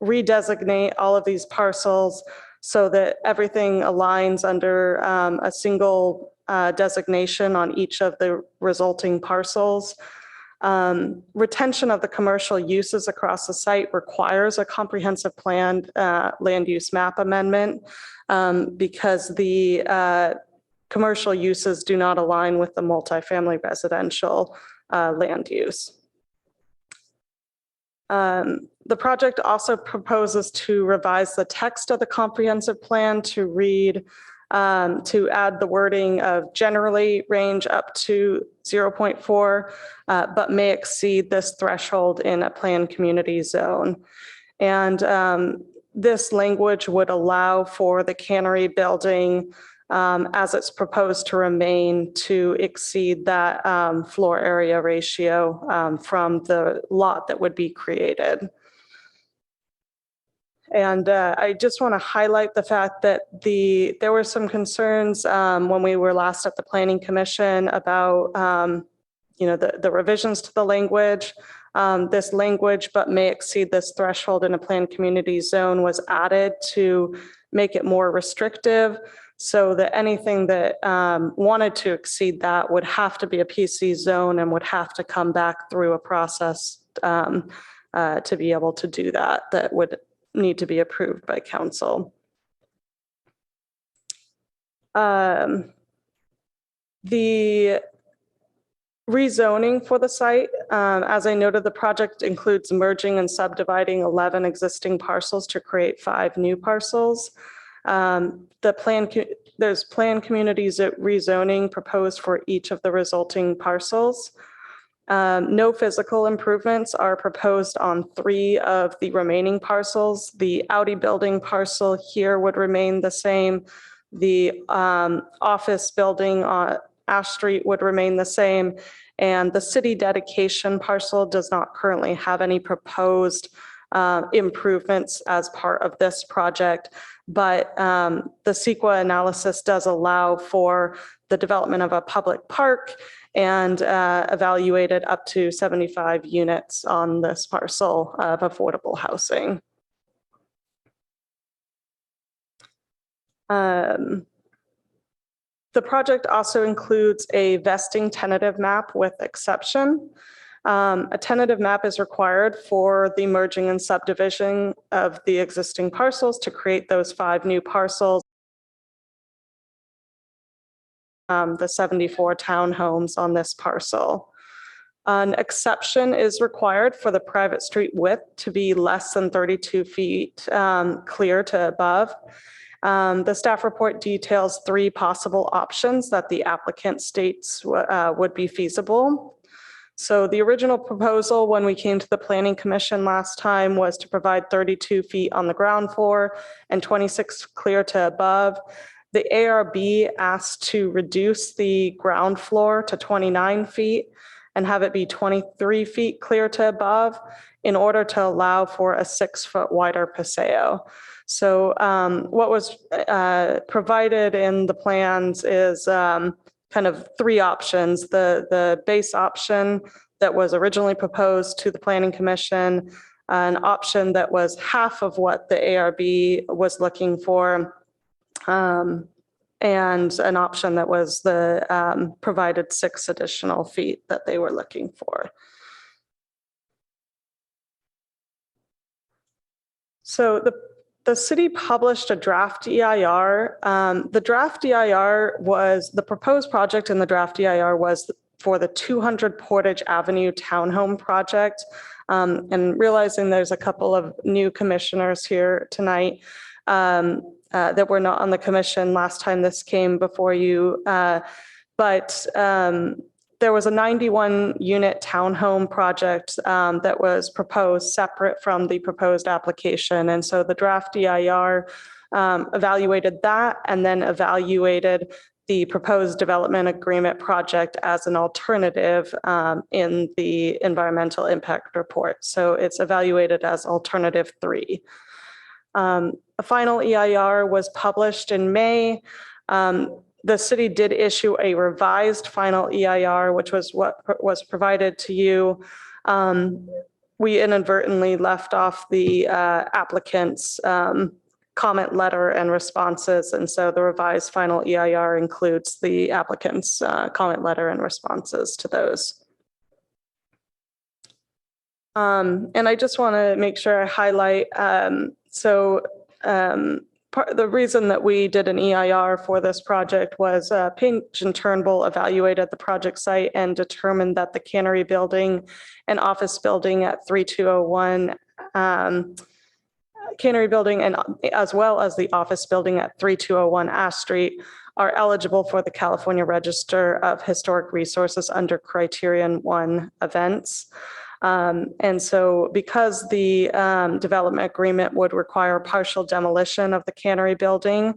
redesignate all of these parcels so that everything aligns under a single designation on each of the resulting parcels. Retention of the commercial uses across the site requires a comprehensive planned land use map amendment because the commercial uses do not align with the multifamily residential land use. The project also proposes to revise the text of the comprehensive plan to read, to add the wording of generally range up to 0.4, but may exceed this threshold in a planned community zone. And this language would allow for the cannery building as it's proposed to remain to exceed that floor area ratio from the lot that would be created. And I just want to highlight the fact that there were some concerns when we were last at the Planning Commission about the revisions to the language. This language, but may exceed this threshold in a planned community zone, was added to make it more restrictive, so that anything that wanted to exceed that would have to be a PC zone and would have to come back through a process to be able to do that. That would need to be approved by council. The rezoning for the site, as I noted, the project includes merging and subdividing 11 existing parcels to create 5 new parcels. There's planned communities rezoning proposed for each of the resulting parcels. No physical improvements are proposed on 3 of the remaining parcels. The Audi building parcel here would remain the same. The office building on Ash Street would remain the same. And the city dedication parcel does not currently have any proposed improvements as part of this project. But the CEQA analysis does allow for the development of a public park and evaluated up to 75 units on this parcel of affordable housing. The project also includes a vesting tentative map with exception. A tentative map is required for the merging and subdivision of the existing parcels to create those 5 new parcels. The 74 townhomes on this parcel. An exception is required for the private street width to be less than 32 feet clear to above. The staff report details 3 possible options that the applicant states would be feasible. So the original proposal when we came to the Planning Commission last time was to provide 32 feet on the ground floor and 26 clear to above. The ARB asked to reduce the ground floor to 29 feet and have it be 23 feet clear to above in order to allow for a 6-foot wider paseo. So what was provided in the plans is kind of 3 options. The base option that was originally proposed to the Planning Commission, an option that was half of what the ARB was looking for, and an option that was the provided 6 additional feet that they were looking for. So the city published a draft EIR. The draft EIR was, the proposed project in the draft EIR was for the 200 Portage Avenue Townhome project. And realizing there's a couple of new commissioners here tonight that were not on the commission last time this came before you. But there was a 91 unit townhome project that was proposed separate from the proposed application. And so the draft EIR evaluated that and then evaluated the proposed development agreement project as an alternative in the environmental impact report. So it's evaluated as alternative 3. A final EIR was published in May. The city did issue a revised final EIR, which was what was provided to you. We inadvertently left off the applicant's comment letter and responses. And so the revised final EIR includes the applicant's comment letter and responses to those. And I just want to make sure I highlight, the reason that we did an EIR for this project was Pinch and Turnbull evaluated the project site and determined that the cannery building and office building at 3201, cannery building and as well as the office building at 3201 Ash Street are eligible for the California Register of Historic Resources under Criterion 1 events. And so because the development agreement would require partial demolition of the cannery building,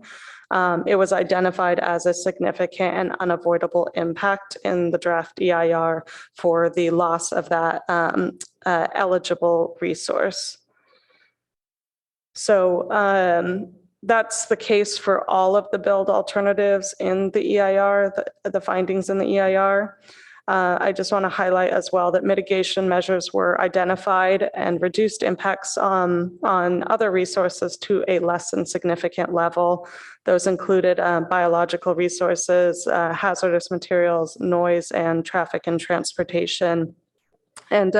it was identified as a significant and unavoidable impact in the draft EIR for the loss of that eligible resource. So that's the case for all of the build alternatives in the EIR, the findings in the EIR. I just want to highlight as well that mitigation measures were identified and reduced impacts on other resources to a less than significant level. Those included biological resources, hazardous materials, noise, and traffic and transportation. And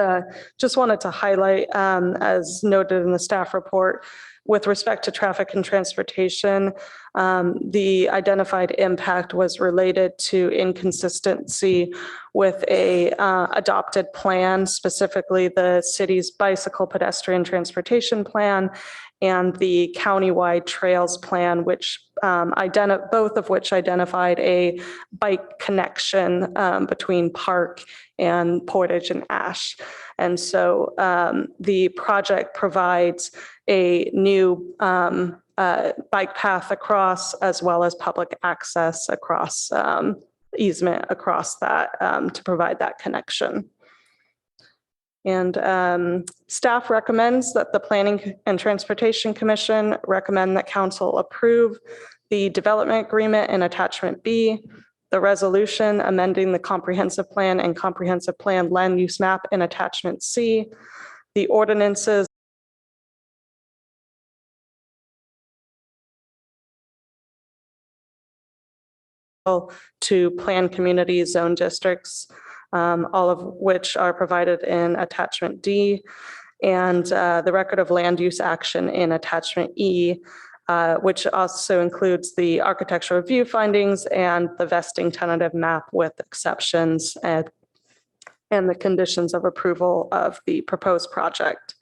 just wanted to highlight, as noted in the staff report, with respect to traffic and transportation, the identified impact was related to inconsistency with a adopted plan, specifically the city's bicycle pedestrian transportation plan and the countywide trails plan, which both of which identified a bike connection between Park and Portage and Ash. And so the project provides a new bike path across, as well as public access across easement across that to provide that connection. And staff recommends that the Planning and Transportation Commission recommend that council approve the development agreement in attachment B, the resolution amending the comprehensive plan and comprehensive plan land use map in attachment C, the ordinances to plan community zone districts, all of which are provided in attachment D, and the record of land use action in attachment E, which also includes the architectural review findings and the vesting tentative map with exceptions and the conditions of approval of the proposed project.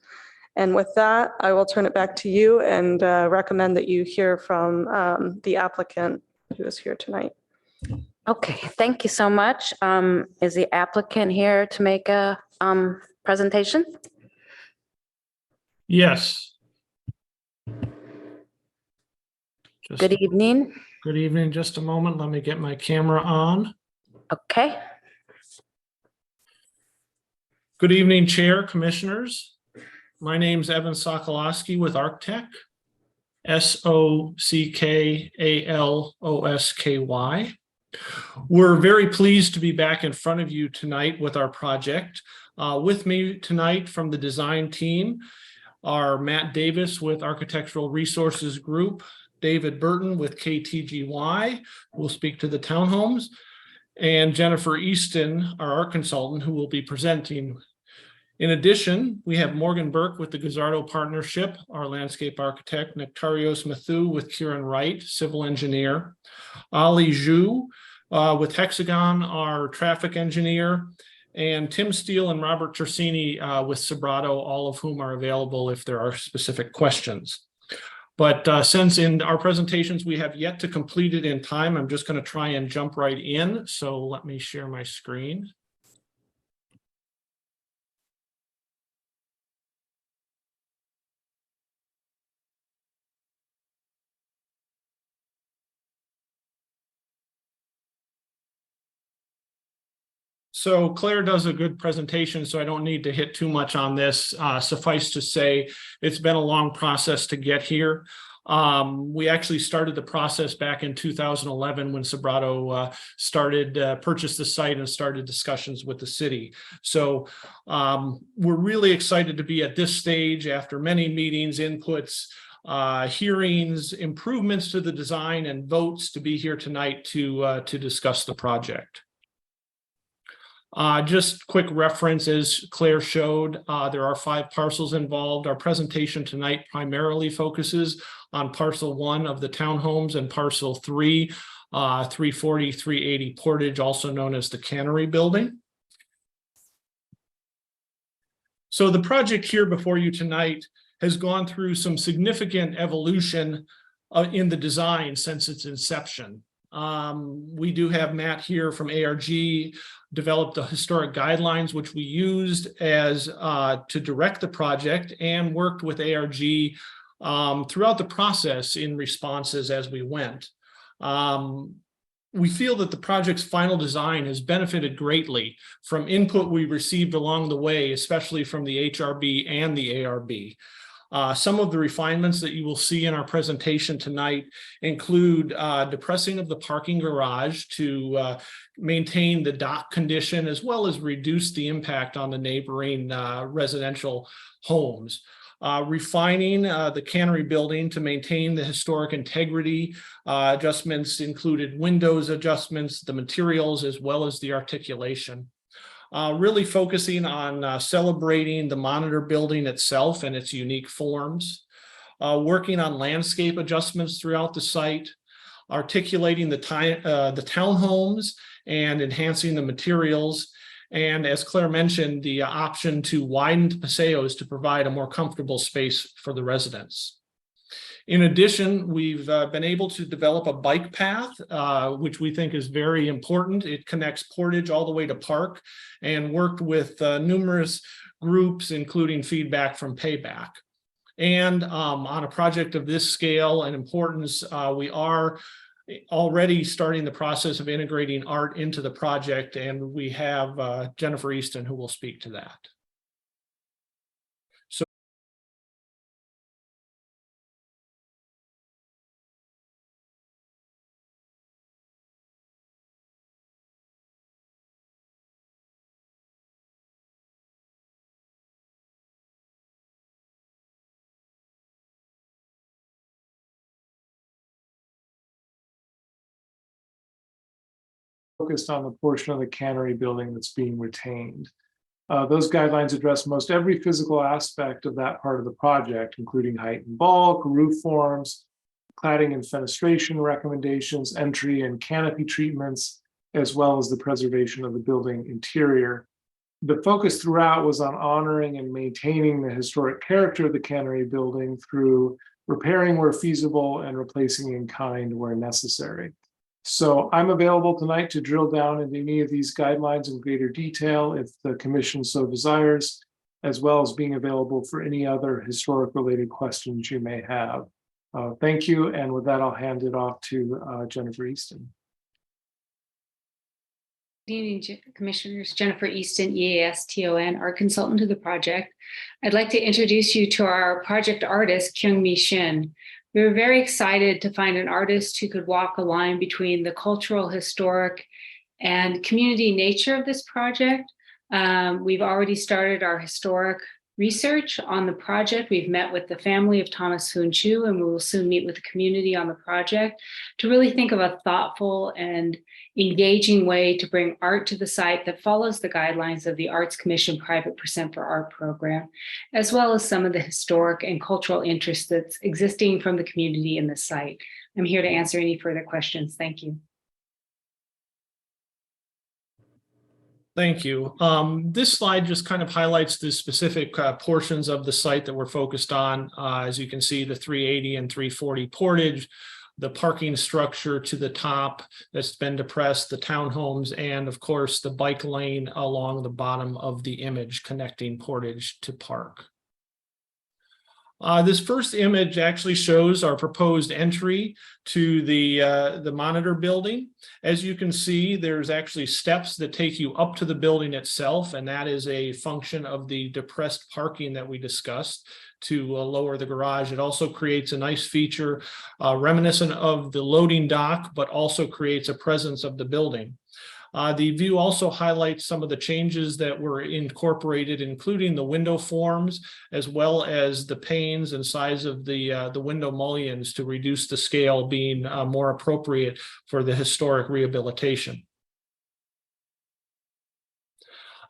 And with that, I will turn it back to you and recommend that you hear from the applicant who is here tonight. Okay, thank you so much. Is the applicant here to make a presentation? Yes. Good evening. Good evening. Just a moment. Let me get my camera on. Okay. Good evening, Chair, Commissioners. My name's Evan Sokolowski with Arctec, Sockaloski. We're very pleased to be back in front of you tonight with our project. With me tonight from the design team are Matt Davis with Architectural Resources Group, David Burton with KTGY, who will speak to the townhomes, and Jennifer Easton, our art consultant, who will be presenting In addition, we have Morgan Burke with the Gazzardo Partnership, our landscape architect, Nectarios Mathu with Kieran Wright, civil engineer, Ali Zhu with Hexagon, our traffic engineer, and Tim Steele and Robert Tersini with Sobrato, all of whom are available if there are specific questions. But since in our presentations we have yet to complete it in time, I'm just going to try and jump right in. So let me share my screen. So Claire does a good presentation, so I don't need to hit too much on this. Suffice to say, it's been a long process to get here. We actually started the process back in 2011 when Sobrato purchased the site and started discussions with the city. So we're really excited to be at this stage after many meetings, inputs, hearings, improvements to the design, and votes to be here tonight to discuss the project. Just quick reference, as Claire showed, there are 5 parcels involved. Our presentation tonight primarily focuses on parcel 1 of the townhomes and parcel 3, 340, 380 Portage, also known as the Cannery Building. So the project here before you tonight has gone through some significant evolution in the design since its inception. We do have Matt here from ARG, developed the historic guidelines, which we used as to direct the project, and worked with ARG throughout the process in responses as we went. We feel that the project's final design has benefited greatly from input we received along the way, especially from the HRB and the ARB. Some of the refinements that you will see in our presentation tonight include depressing of the parking garage to maintain the dock condition, as well as reduce the impact on the neighboring residential homes. Refining the cannery building to maintain the historic integrity. Adjustments included windows adjustments, the materials, as well as the articulation. Really focusing on celebrating the monitor building itself and its unique forms, working on landscape adjustments throughout the site, articulating the townhomes and enhancing the materials, and as Claire mentioned, the option to widen the paseos to provide a more comfortable space for the residents. In addition, we've been able to develop a bike path, which we think is very important. It connects Portage all the way to Park, and worked with numerous groups, including feedback from Payback. And on a project of this scale and importance, we are already starting the process of integrating art into the project, and we have Jennifer Easton who will speak to that. Focused on the portion of the cannery building that's being retained. Those guidelines address most every physical aspect of that part of the project, including height and bulk, roof forms, cladding and fenestration recommendations, entry and canopy treatments, as well as the preservation of the building interior. The focus throughout was on honoring and maintaining the historic character of the cannery building through repairing where feasible and replacing in kind where necessary. So I'm available tonight to drill down into any of these guidelines in greater detail if the commission so desires, as well as being available for any other historic related questions you may have. Thank you. And with that, I'll hand it off to Jennifer Easton. Good evening, Commissioners. Jennifer Easton, EASTON, our consultant to the project. I'd like to introduce you to our project artist, Kyung-Mi Shin. We were very excited to find an artist who could walk a line between the cultural, historic, and community nature of this project. We've already started our historic research on the project. We've met with the family of Thomas Hoon Chu, and we will soon meet with the community on the project to really think of a thoughtful and engaging way to bring art to the site that follows the guidelines of the Arts Commission Private Percent for Art program, as well as some of the historic and cultural interest that's existing from the community in the site. I'm here to answer any further questions. Thank you. Thank you. This slide just kind of highlights the specific portions of the site that we're focused on. As you can see, the 380 and 340 portage, the parking structure to the top that's been depressed, the townhomes, and of course, the bike lane along the bottom of the image connecting portage to park. This first image actually shows our proposed entry to the monitor building. As you can see, there's actually steps that take you up to the building itself, and that is a function of the depressed parking that we discussed to lower the garage. It also creates a nice feature reminiscent of the loading dock, but also creates a presence of the building. The view also highlights some of the changes that were incorporated, including the window forms, as well as the panes and size of the window mullions to reduce the scale, being more appropriate for the historic rehabilitation.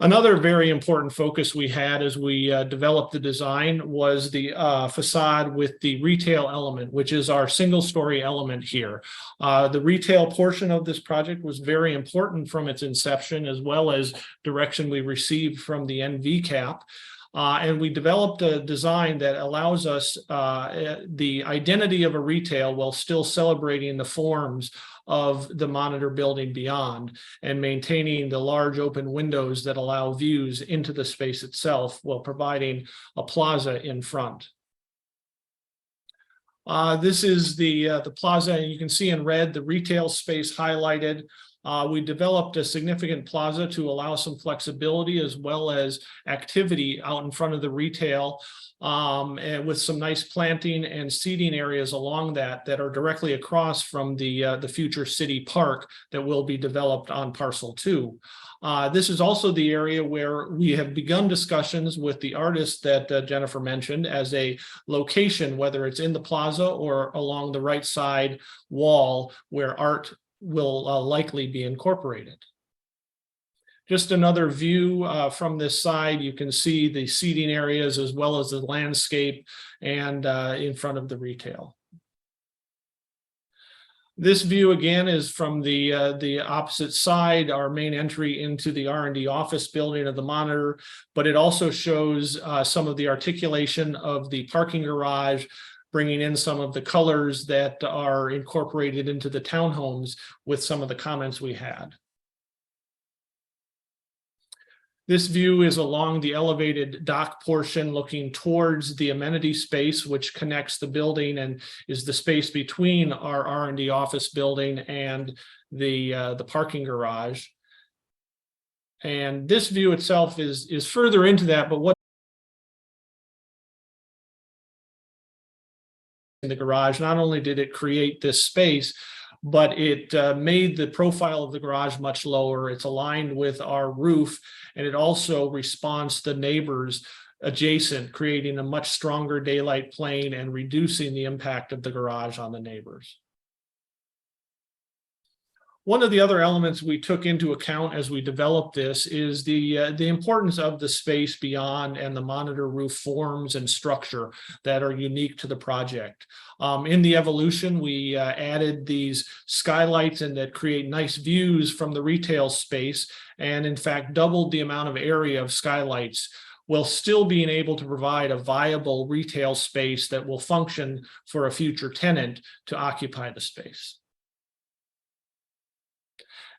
Another very important focus we had as we developed the design was the facade with the retail element, which is our single-story element here. The retail portion of this project was very important from its inception, as well as direction we received from the NVCAP. And we developed a design that allows us the identity of a retail while still celebrating the forms of the monitor building beyond, and maintaining the large open windows that allow views into the space itself while providing a plaza in front. This is the plaza, and you can see in red the retail space highlighted. We developed a significant plaza to allow some flexibility as well as activity out in front of the retail, and with some nice planting and seating areas along that are directly across from the future city park that will be developed on parcel 2. This is also the area where we have begun discussions with the artist that Jennifer mentioned as a location, whether it's in the plaza or along the right side wall where art will likely be incorporated. Just another view from this side, you can see the seating areas as well as the landscape and in front of the retail. This view again is from the opposite side, our main entry into the R&D office building of the monitor, but it also shows some of the articulation of the parking garage, bringing in some of the colors that are incorporated into the townhomes with some of the comments we had. This view is along the elevated dock portion looking towards the amenity space, which connects the building and is the space between our R&D office building and the parking garage. And this view itself is further into that, but what in the garage, not only did it create this space, but it made the profile of the garage much lower. It's aligned with our roof, and it also responds to the neighbors adjacent, creating a much stronger daylight plane and reducing the impact of the garage on the neighbors. One of the other elements we took into account as we developed this is the importance of the space beyond and the monitor roof forms and structure that are unique to the project. In the evolution, we added these skylights and that create nice views from the retail space, and in fact doubled the amount of area of skylights while still being able to provide a viable retail space that will function for a future tenant to occupy the space.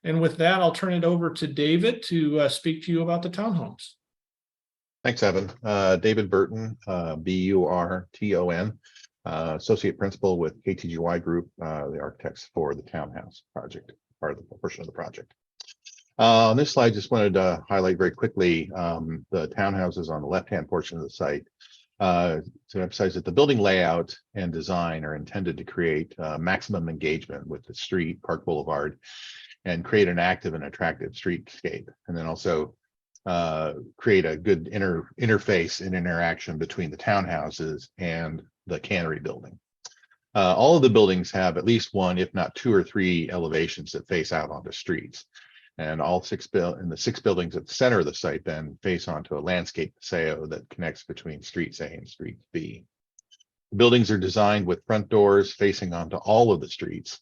And with that, I'll turn it over to David to speak to you about the townhomes. Thanks, Evan. David Burton, B-U-R-T-O-N, Associate Principal with KTGY Group, the architects for the townhouse project, part of the portion of the project. On this slide, just wanted to highlight very quickly the townhouses on the left-hand portion of the site. To emphasize that the building layout and design are intended to create maximum engagement with the street, Park Boulevard, and create an active and attractive streetscape. And then also create a good interface and interaction between the townhouses and the cannery building. All of the buildings have at least one, if not two or three elevations that face out onto streets. And all the six buildings at the center of the site then face onto a landscape paseo that connects between streets A and street B. The buildings are designed with front doors facing onto all of the streets,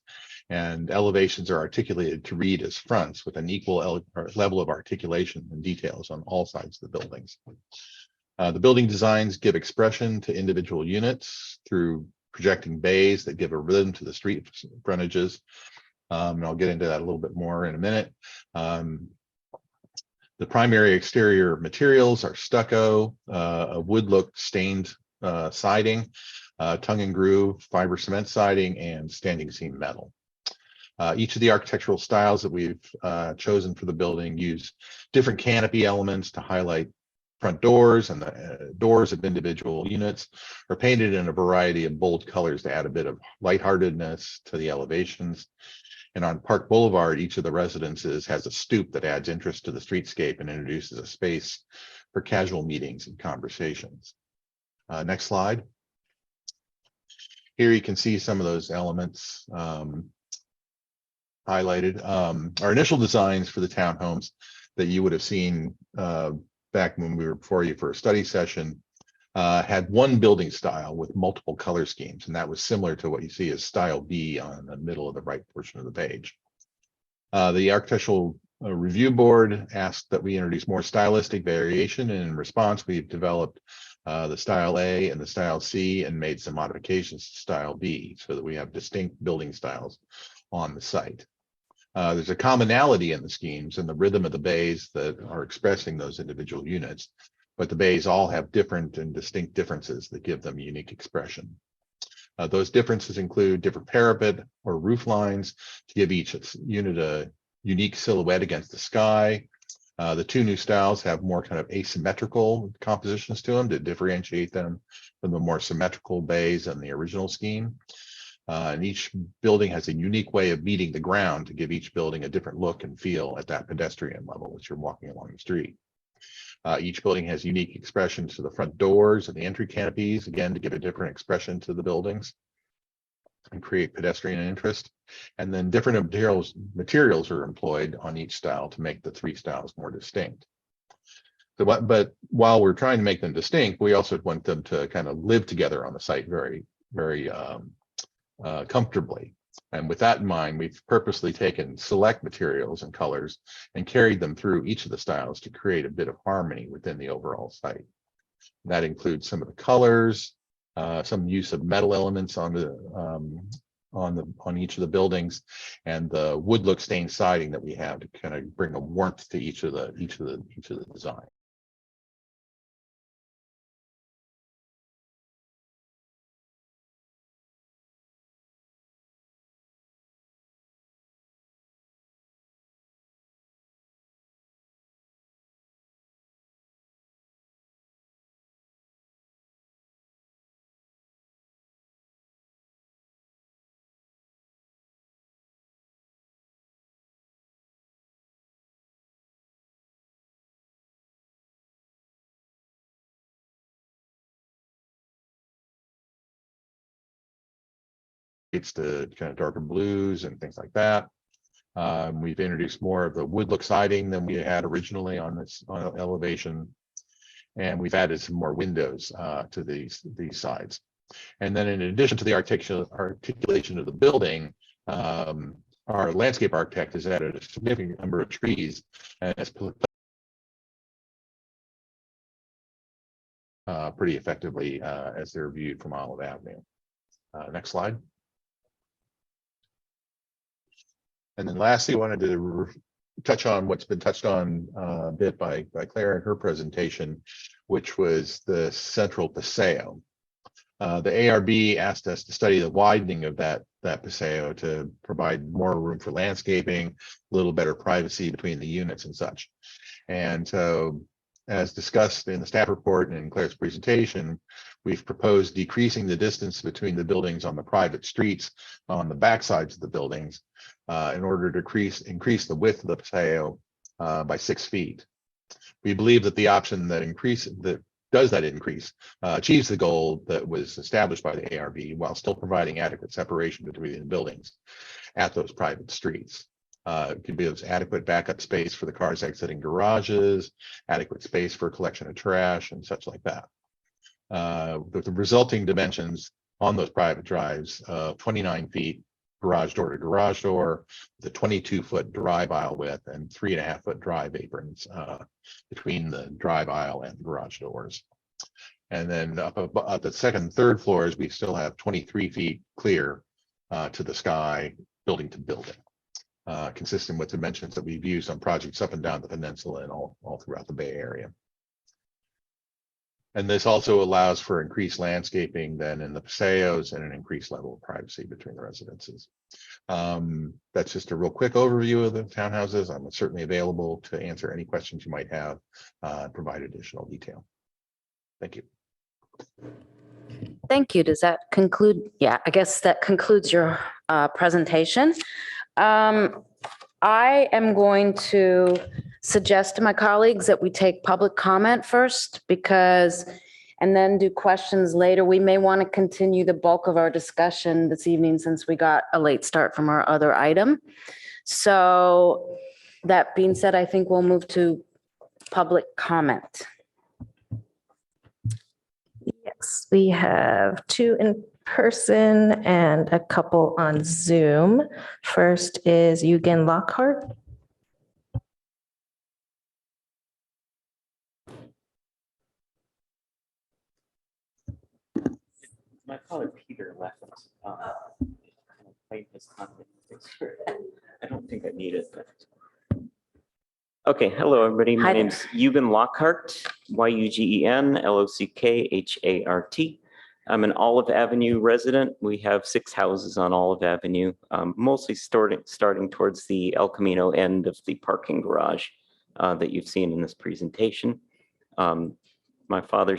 and elevations are articulated to read as fronts with an equal level of articulation and details on all sides of the buildings. The building designs give expression to individual units through projecting bays that give a rhythm to the street frontages. And I'll get into that a little bit more in a minute. The primary exterior materials are stucco, a wood look stained siding, tongue and groove, fiber cement siding, and standing seam metal. Each of the architectural styles that we've chosen for the building use different canopy elements to highlight front doors, and the doors of individual units are painted in a variety of bold colors to add a bit of lightheartedness to the elevations. And on Park Boulevard, each of the residences has a stoop that adds interest to the streetscape and introduces a space for casual meetings and conversations. Next slide. Here you can see some of those elements highlighted. Our initial designs for the townhomes that you would have seen back when we were before you for a study session had one building style with multiple color schemes, and that was similar to what you see as style B on the middle of the right portion of the page. The Architectural Review Board asked that we introduce more stylistic variation, and in response, we've developed the style A and the style C and made some modifications to style B so that we have distinct building styles on the site. There's a commonality in the schemes and the rhythm of the bays that are expressing those individual units, but the bays all have different and distinct differences that give them unique expression. Those differences include different parapet or roof lines to give each unit a unique silhouette against the sky. The two new styles have more kind of asymmetrical compositions to them to differentiate them from the more symmetrical bays in the original scheme. And each building has a unique way of meeting the ground to give each building a different look and feel at that pedestrian level as you're walking along the street. Each building has unique expressions to the front doors and the entry canopies, again, to give a different expression to the buildings and create pedestrian interest. And then different materials are employed on each style to make the three styles more distinct. So, but while we're trying to make them distinct, we also want them to kind of live together on the site very, very comfortably. And with that in mind, we've purposely taken select materials and colors and carried them through each of the styles to create a bit of harmony within the overall site. That includes some of the colors, some use of metal elements on each of the buildings, and the wood look stained siding that we have to kind of bring a warmth to each of the design. It's the kind of darker blues and things like that. We've introduced more of the wood look siding than we had originally on this elevation, and we've added some more windows to these sides. And then in addition to the articulation of the building, our landscape architect has added a significant number of trees and has pretty effectively as they're viewed from Olive Avenue. Next slide. And then lastly, I wanted to touch on what's been touched on a bit by Claire in her presentation, which was the central paseo. The ARB asked us to study the widening of that paseo to provide more room for landscaping, a little better privacy between the units and such. And so, as discussed in the staff report and in Claire's presentation, we've proposed decreasing the distance between the buildings on the private streets on the back sides of the buildings in order to increase the width of the paseo by 6 feet. We believe that the option that does that increase achieves the goal that was established by the ARB while still providing adequate separation between the buildings at those private streets. It could be adequate backup space for the cars exiting garages, adequate space for collection of trash and such like that. With the resulting dimensions on those private drives, 29 feet garage door to garage door, the 22-foot drive aisle width and 3.5-foot drive aprons between the drive aisle and the garage doors. And then up the second and third floors, we still have 23 feet clear to the sky, building to building, consistent with dimensions that we've used on projects up and down the peninsula and all throughout the Bay Area. And this also allows for increased landscaping then in the paseos and an increased level of privacy between the residences. That's just a real quick overview of the townhouses. I'm certainly available to answer any questions you might have, provide additional detail. Thank you. Thank you. Does that conclude? Yeah, I guess that concludes your presentation. I am going to suggest to my colleagues that we take public comment first and then do questions later. We may want to continue the bulk of our discussion this evening since we got a late start from our other item. So that being said, I think we'll move to public comment. Yes, we have 2 in person and a couple on Zoom. First is Eugen Lockhart. My colleague Peter left. His contact. I don't think I need it, but. Okay, hello, everybody. My name's Eugen Lockhart, Y-U-G-E-N, L-O-C-K-H-A-R-T. I'm an Olive Avenue resident. We have 6 houses on Olive Avenue, mostly starting towards the El Camino end of the parking garage that you've seen in this presentation. My father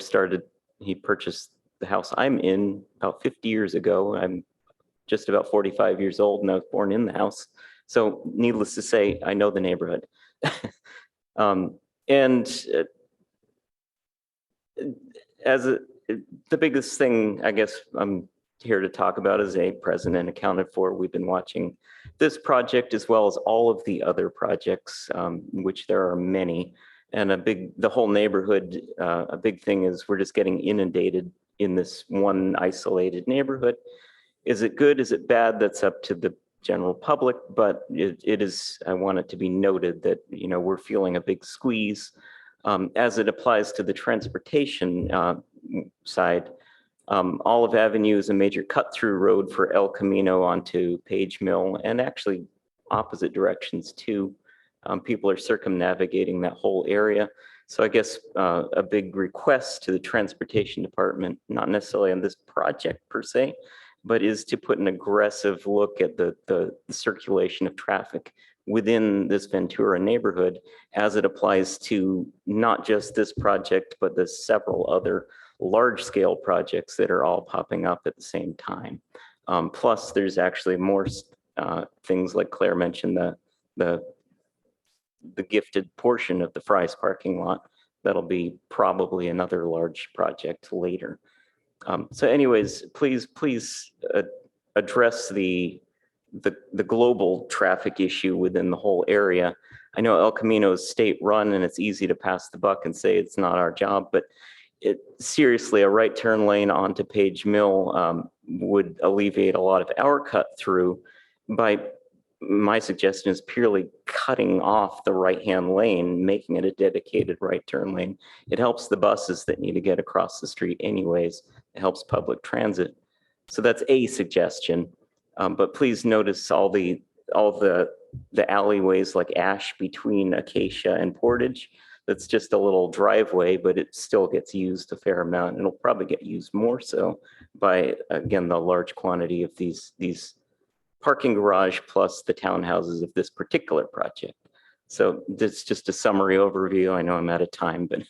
he purchased the house I'm in about 50 years ago. I'm just about 45 years old and I was born in the house. So needless to say, I know the neighborhood. The biggest thing I guess I'm here to talk about as a president accounted for, we've been watching this project as well as all of the other projects, which there are many. And the whole neighborhood, a big thing is we're just getting inundated in this one isolated neighborhood. Is it good? Is it bad? That's up to the general public, but it is, I want it to be noted that, we're feeling a big squeeze as it applies to the transportation side. Olive Avenue is a major cut-through road for El Camino onto Page Mill and actually opposite directions too. People are circumnavigating that whole area. So I guess a big request to the transportation department, not necessarily on this project per se, but is to put an aggressive look at the circulation of traffic within this Ventura neighborhood as it applies to not just this project, but the several other large scale projects that are all popping up at the same time. Plus there's actually more things like Claire mentioned, the gifted portion of the Fry's parking lot. That'll be probably another large project later. So anyways, please address the global traffic issue within the whole area. I know El Camino is state run and it's easy to pass the buck and say it's not our job, but seriously, a right turn lane onto Page Mill would alleviate a lot of our cut through by, my suggestion is purely cutting off the right-hand lane, making it a dedicated right turn lane. It helps the buses that need to get across the street anyways. It helps public transit. So that's a suggestion. But please notice all the alleyways like Ash between Acacia and Portage. That's just a little driveway, but it still gets used a fair amount. It'll probably get used more so by, again, the large quantity of these parking garage plus the townhouses of this particular project. So that's just a summary overview. I know I'm out of time, but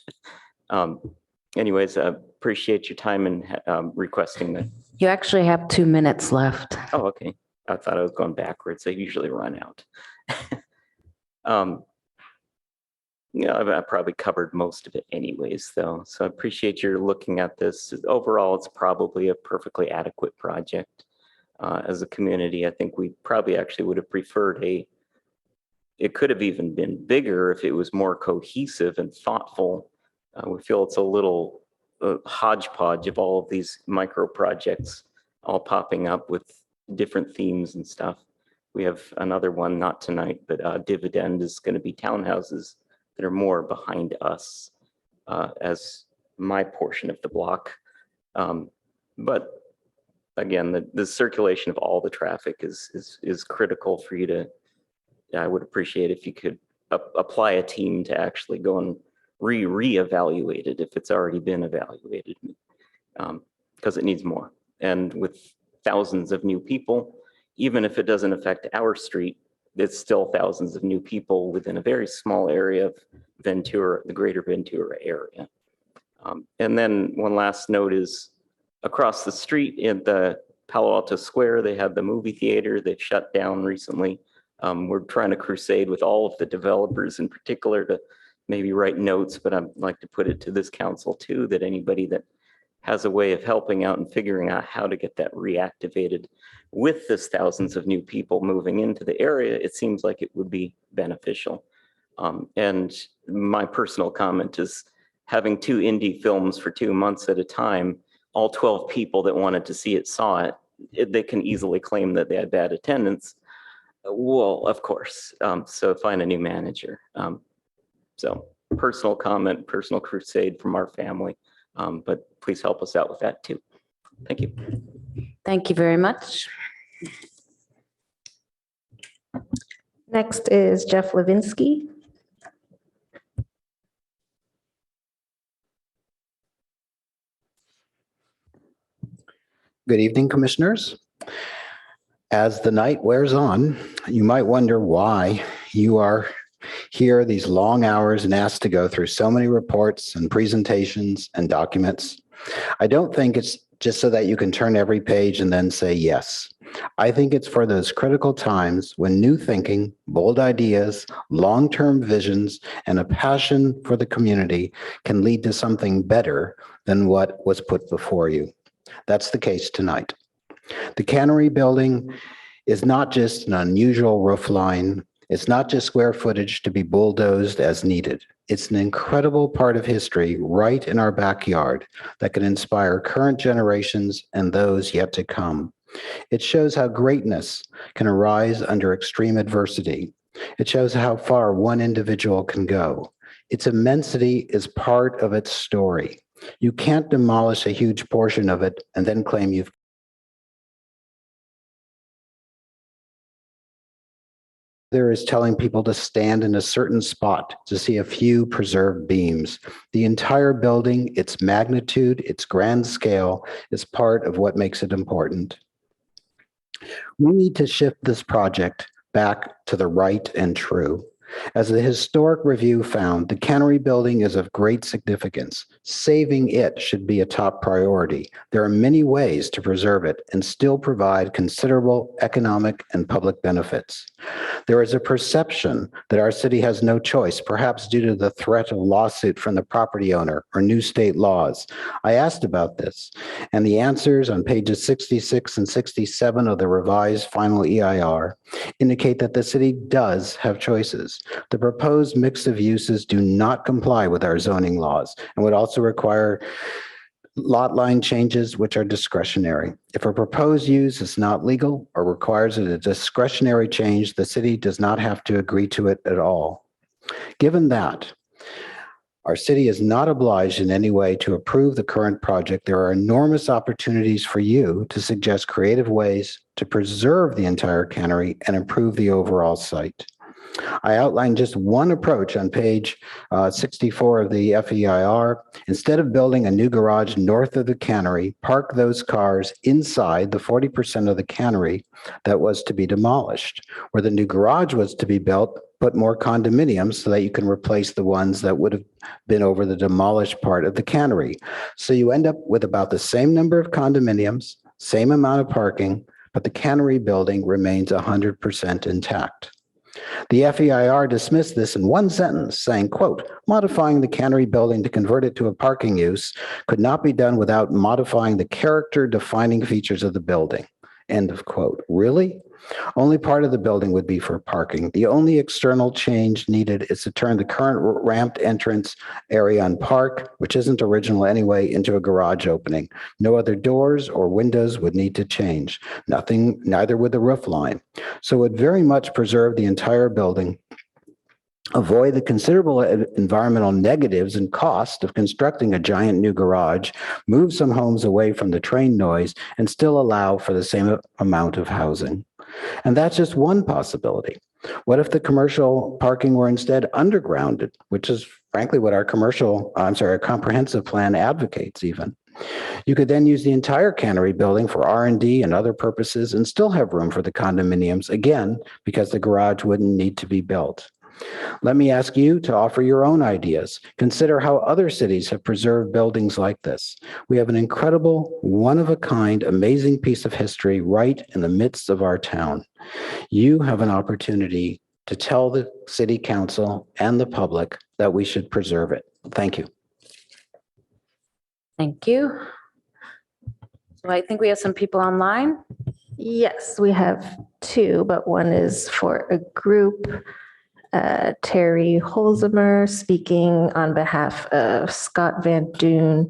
anyways, I appreciate your time and requesting that. You actually have 2 minutes left. Oh, okay. I thought I was going backwards. I usually run out. Yeah, I've probably covered most of it anyways, though. So I appreciate your looking at this. Overall, it's probably a perfectly adequate project. As a community, I think we probably actually would have preferred it could have even been bigger if it was more cohesive and thoughtful. We feel it's a little hodgepodge of all of these micro projects all popping up with different themes and stuff. We have another one, not tonight, but Dividend is going to be townhouses that are more behind us as my portion of the block. But again, the circulation of all the traffic is critical for you to, I would appreciate if you could apply a team to actually go and reevaluate it if it's already been evaluated, because it needs more. And with thousands of new people, even if it doesn't affect our street, it's still thousands of new people within a very small area of Ventura, the greater Ventura area. And then one last note is across the street in the Palo Alto Square, they had the movie theater. They've shut down recently. We're trying to crusade with all of the developers in particular to maybe write notes, but I'd like to put it to this council too, that anybody that has a way of helping out and figuring out how to get that reactivated with this thousands of new people moving into the area, it seems like it would be beneficial. And my personal comment is having 2 indie films for 2 months at a time, all 12 people that wanted to see it saw it, they can easily claim that they had bad attendance. Well, of course. So find a new manager. So personal comment, personal crusade from our family, but please help us out with that too. Thank you. Thank you very much. Next is Jeff Levinsky. Good evening, commissioners. As the night wears on, you might wonder why you are here these long hours and asked to go through so many reports and presentations and documents. I don't think it's just so that you can turn every page and then say yes. I think it's for those critical times when new thinking, bold ideas, long-term visions, and a passion for the community can lead to something better than what was put before you. That's the case tonight. The cannery building is not just an unusual roof line. It's not just square footage to be bulldozed as needed. It's an incredible part of history right in our backyard that can inspire current generations and those yet to come. It shows how greatness can arise under extreme adversity. It shows how far one individual can go. Its immensity is part of its story. You can't demolish a huge portion of it and then claim you've there is telling people to stand in a certain spot to see a few preserved beams. The entire building, its magnitude, its grand scale is part of what makes it important. We need to shift this project back to the right and true. As the historic review found, the cannery building is of great significance. Saving it should be a top priority. There are many ways to preserve it and still provide considerable economic and public benefits. There is a perception that our city has no choice, perhaps due to the threat of lawsuit from the property owner or new state laws. I asked about this, and the answers on pages 66 and 67 of the revised final EIR indicate that the city does have choices. The proposed mix of uses do not comply with our zoning laws and would also require lot line changes which are discretionary. If a proposed use is not legal or requires a discretionary change, the city does not have to agree to it at all. Given that, our city is not obliged in any way to approve the current project. There are enormous opportunities for you to suggest creative ways to preserve the entire cannery and improve the overall site. I outlined just one approach on page 64 of the FEIR. Instead of building a new garage north of the cannery, park those cars inside the 40% of the cannery that was to be demolished. Where the new garage was to be built, put more condominiums so that you can replace the ones that would have been over the demolished part of the cannery. So you end up with about the same number of condominiums, same amount of parking, but the cannery building remains 100% intact. The FEIR dismissed this in one sentence, saying, quote, modifying the cannery building to convert it to a parking use could not be done without modifying the character defining features of the building. End of quote. Really? Only part of the building would be for parking. The only external change needed is to turn the current ramped entrance area on Park, which isn't original anyway, into a garage opening. No other doors or windows would need to change. Nothing, neither would the roof line. So it would very much preserve the entire building, avoid the considerable environmental negatives and cost of constructing a giant new garage, move some homes away from the train noise, and still allow for the same amount of housing. And that's just one possibility. What if the commercial parking were instead undergrounded, which is frankly what our comprehensive plan advocates even? You could then use the entire cannery building for R&D and other purposes and still have room for the condominiums, again, because the garage wouldn't need to be built. Let me ask you to offer your own ideas. Consider how other cities have preserved buildings like this. We have an incredible, one-of-a-kind, amazing piece of history right in the midst of our town. You have an opportunity to tell the city council and the public that we should preserve it. Thank you. Thank you. So I think we have some people online. Yes, we have two, but one is for a group. Terry Holzheimer speaking on behalf of Scott Van Doon,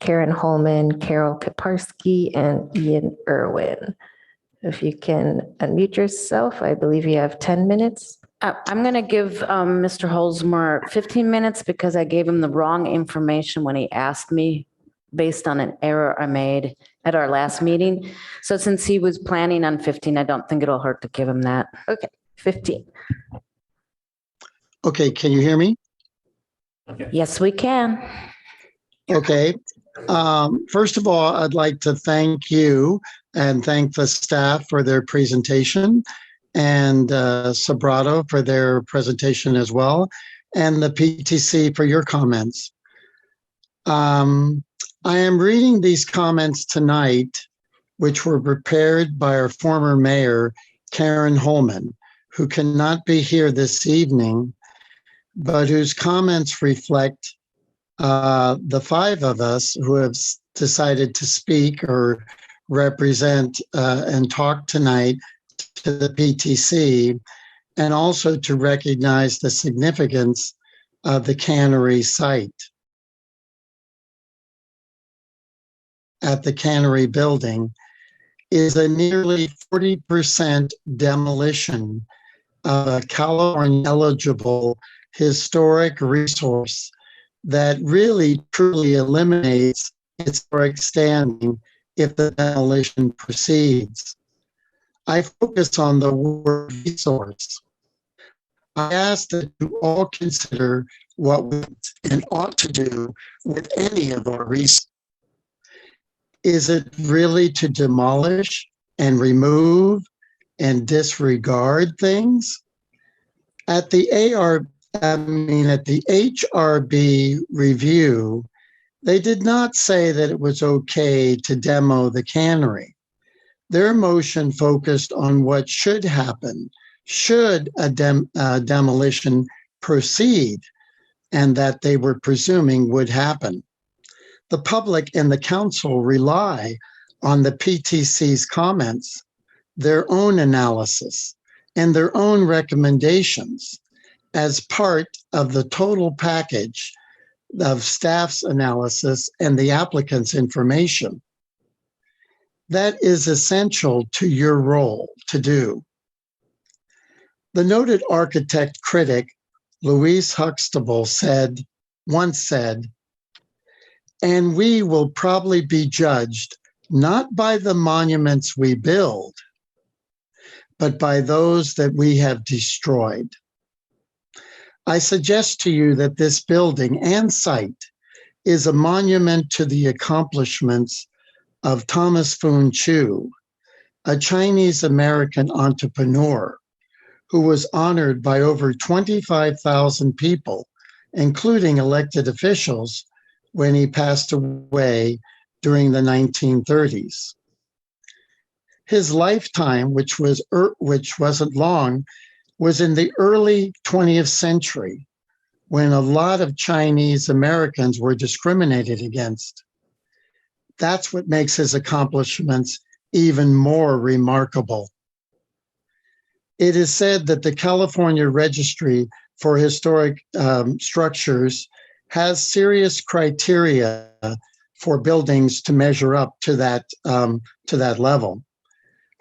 Karen Holman, Carol Kaparsky, and Ian Irwin. If you can unmute yourself, I believe you have 10 minutes. I'm going to give Mr. Holzheimer 15 minutes because I gave him the wrong information when he asked me based on an error I made at our last meeting. So since he was planning on 15, I don't think it'll hurt to give him that. Okay, 15. Okay, can you hear me? Yes, we can. Okay. First of all, I'd like to thank you and thank the staff for their presentation and Sobrato for their presentation as well, and the PTC for your comments. I am reading these comments tonight, which were prepared by our former mayor, Karen Holman, who cannot be here this evening, but whose comments reflect the five of us who have decided to speak or represent and talk tonight to the PTC, and also to recognize the significance of the cannery site. At the cannery building is a nearly 40% demolition of a California eligible historic resource that really truly eliminates its historic standing if the demolition proceeds. I focus on the word resource. I ask that you all consider what we and ought to do with any of our resources. Is it really to demolish and remove and disregard things? At the HRB review, they did not say that it was okay to demo the cannery. Their motion focused on what should happen should a demolition proceed, and that they were presuming would happen. The public and the council rely on the PTC's comments, their own analysis, and their own recommendations as part of the total package of staff's analysis and the applicant's information. That is essential to your role to do. The noted architect critic, Louise Huxtable, once said, and we will probably be judged not by the monuments we build, but by those that we have destroyed. I suggest to you that this building and site is a monument to the accomplishments of Thomas Foon Chu, a Chinese-American entrepreneur who was honored by over 25,000 people, including elected officials, when he passed away during the 1930s. His lifetime, which wasn't long, was in the early 20th century when a lot of Chinese Americans were discriminated against. That's what makes his accomplishments even more remarkable. It is said that the California Registry for Historic Structures has serious criteria for buildings to measure up to that level.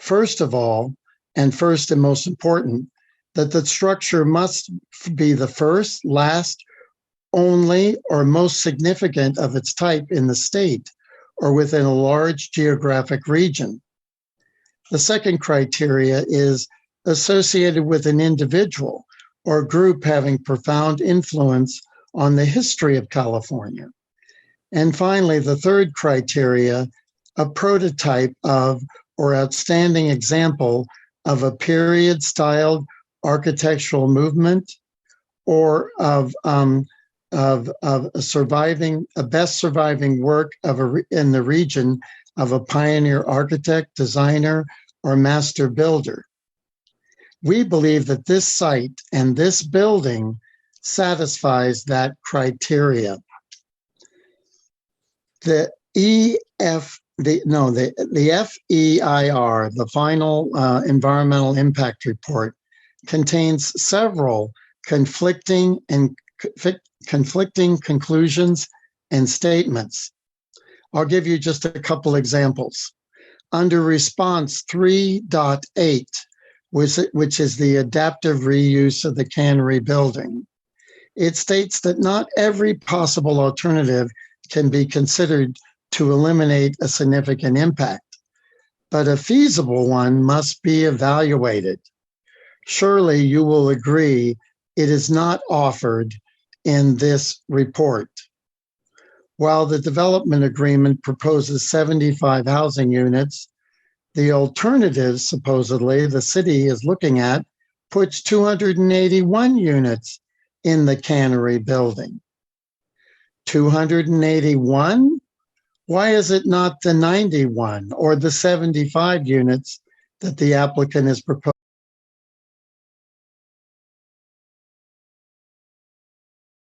First of all, and first and most important, that the structure must be the first, last, only, or most significant of its type in the state or within a large geographic region. The second criteria is associated with an individual or group having profound influence on the history of California. And finally, the third criteria, a prototype of or outstanding example of a period-styled architectural movement or of a best surviving work in the region of a pioneer architect, designer, or master builder. We believe that this site and this building satisfies that criteria. The FEIR, the final environmental impact report, contains several conflicting conclusions and statements. I'll give you just a couple examples. Under response 3.8, which is the adaptive reuse of the cannery building, it states that not every possible alternative can be considered to eliminate a significant impact, but a feasible one must be evaluated. Surely you will agree it is not offered in this report. While the development agreement proposes 75 housing units, the alternative, supposedly, the city is looking at puts 281 units in the cannery building. 281? Why is it not the 91 or the 75 units that the applicant is proposing?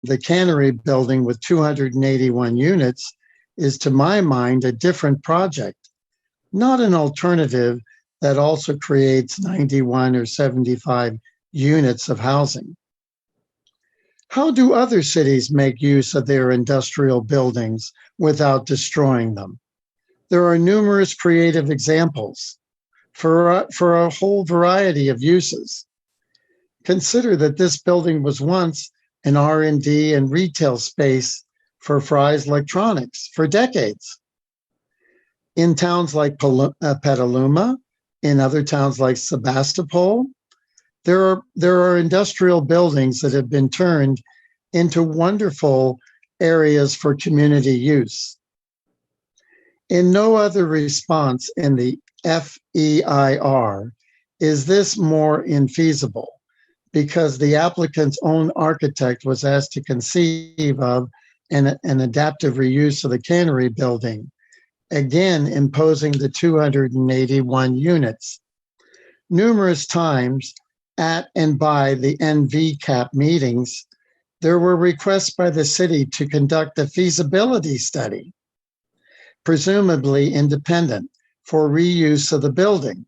The cannery building with 281 units is, to my mind, a different project, not an alternative that also creates 91 or 75 units of housing. How do other cities make use of their industrial buildings without destroying them? There are numerous creative examples for a whole variety of uses. Consider that this building was once an R&D and retail space for Fry's Electronics for decades. In towns like Petaluma, in other towns like Sebastopol, there are industrial buildings that have been turned into wonderful areas for community use. In no other response in the FEIR is this more infeasible, because the applicant's own architect was asked to conceive of an adaptive reuse of the cannery building, again imposing the 281 units. Numerous times at and by the NVCAP meetings, there were requests by the city to conduct a feasibility study, presumably independent, for reuse of the building.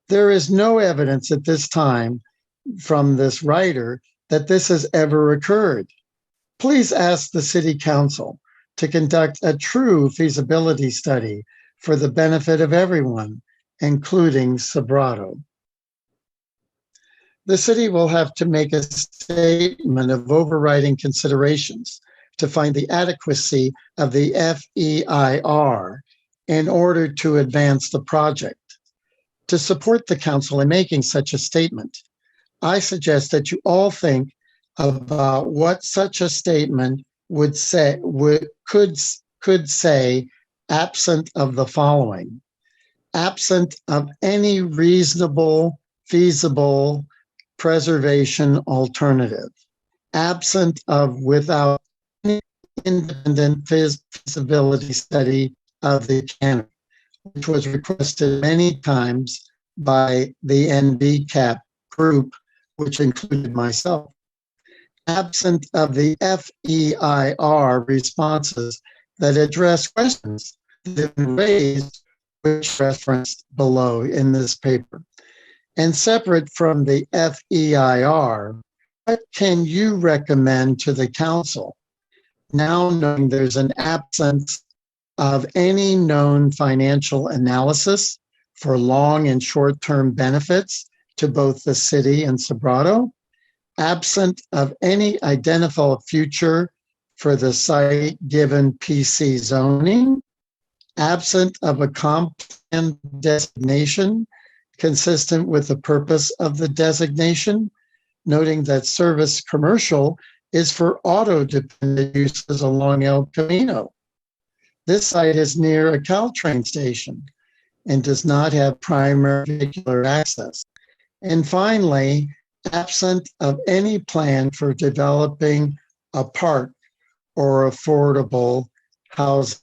There is no evidence at this time from this writer that this has ever occurred. Please ask the City Council to conduct a true feasibility study for the benefit of everyone, including Sobrato. The city will have to make a statement of overriding considerations to find the adequacy of the FEIR in order to advance the project. To support the council in making such a statement, I suggest that you all think about what such a statement could say, absent of the following: absent of any reasonable, feasible preservation alternative, absent of without any independent feasibility study of the cannery, which was requested many times by the NVCAP group, which included myself. Absent of the FEIR responses that address questions that have been raised, which referenced below in this paper. And separate from the FEIR, what can you recommend to the council now knowing there's an absence of any known financial analysis for long and short-term benefits to both the city and Sobrato, absent of any identifiable future for the site given PC zoning, absent of a comp plan designation consistent with the purpose of the designation, noting that service commercial is for auto-dependent uses along El Camino. This site is near a Caltrain station and does not have primary vehicular access. And finally, absent of any plan for developing a park or affordable housing.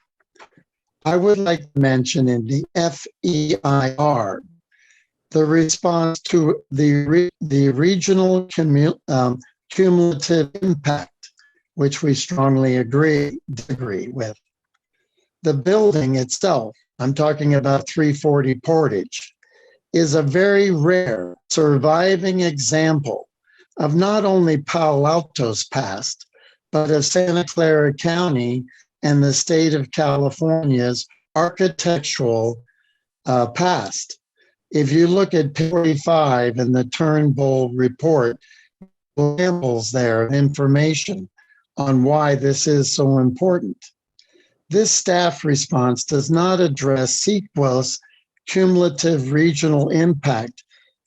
I would like to mention in the FEIR, the response to the regional cumulative impact, which we strongly agree with. The building itself, I'm talking about 340 Portage, is a very rare surviving example of not only Palo Alto's past, but of Santa Clara County and the state of California's architectural past. If you look at 45 in the Turnbull report, examples there of information on why this is so important. This staff response does not address CEQA's cumulative regional impact,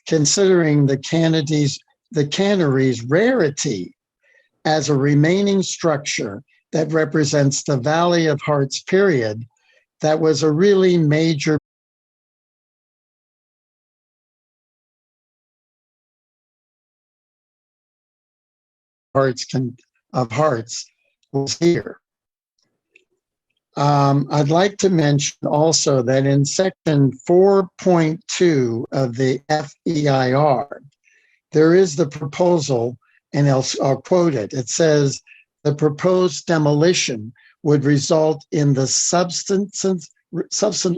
considering the cannery's rarity as a remaining structure that represents the Valley of Hearts period that was a really major hearts was here. I'd like to mention also that in section 4.2 of the FEIR, there is the proposal, and I'll quote it. It says, the proposed demolition would result in the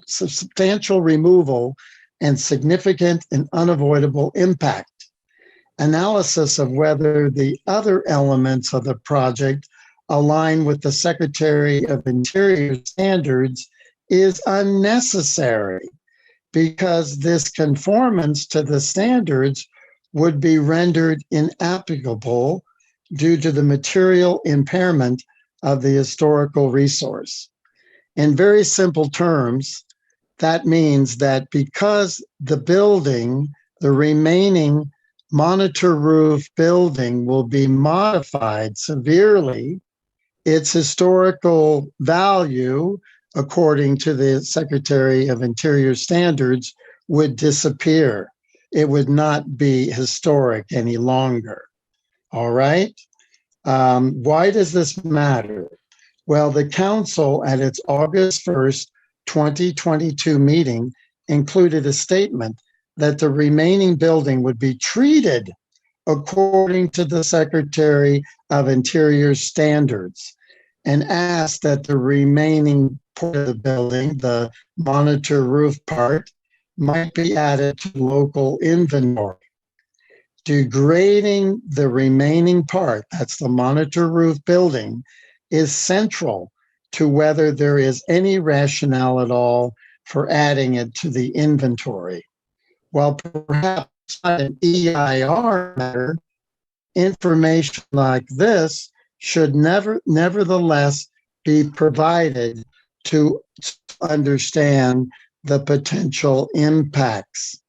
substantial removal and significant and unavoidable impact. Analysis of whether the other elements of the project align with the Secretary of Interior standards is unnecessary because this conformance to the standards would be rendered inapplicable due to the material impairment of the historical resource. In very simple terms, that means that because the building, the remaining monitor roof building will be modified severely, its historical value, according to the Secretary of Interior standards, would disappear. It would not be historic any longer. All right? Why does this matter? Well, the council at its August 1st, 2022 meeting included a statement that the remaining building would be treated according to the Secretary of Interior standards and asked that the remaining part of the building, the monitor roof part, might be added to local inventory. Degrading the remaining part, that's the monitor roof building, is central to whether there is any rationale at all for adding it to the inventory. While perhaps not an EIR matter, information like this should nevertheless be provided to understand the potential impacts.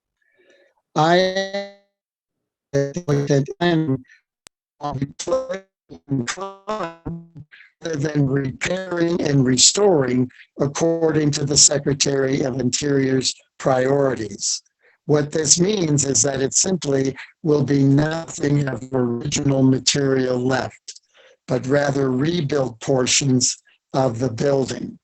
I looked at than repairing and restoring according to the Secretary of Interior's priorities. What this means is that it simply will be nothing of original material left, but rather rebuild portions of the building.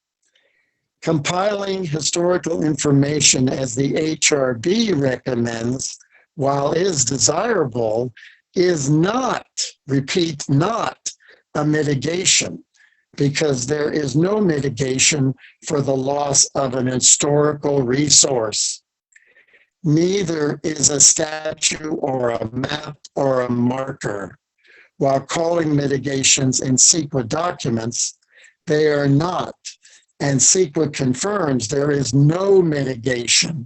Compiling historical information as the HRB recommends while is desirable, is not, repeat, not a mitigation, because there is no mitigation for the loss of an historical resource. Neither is a statue or a map or a marker. While calling mitigations in CEQA documents, they are not. And CEQA confirms there is no mitigation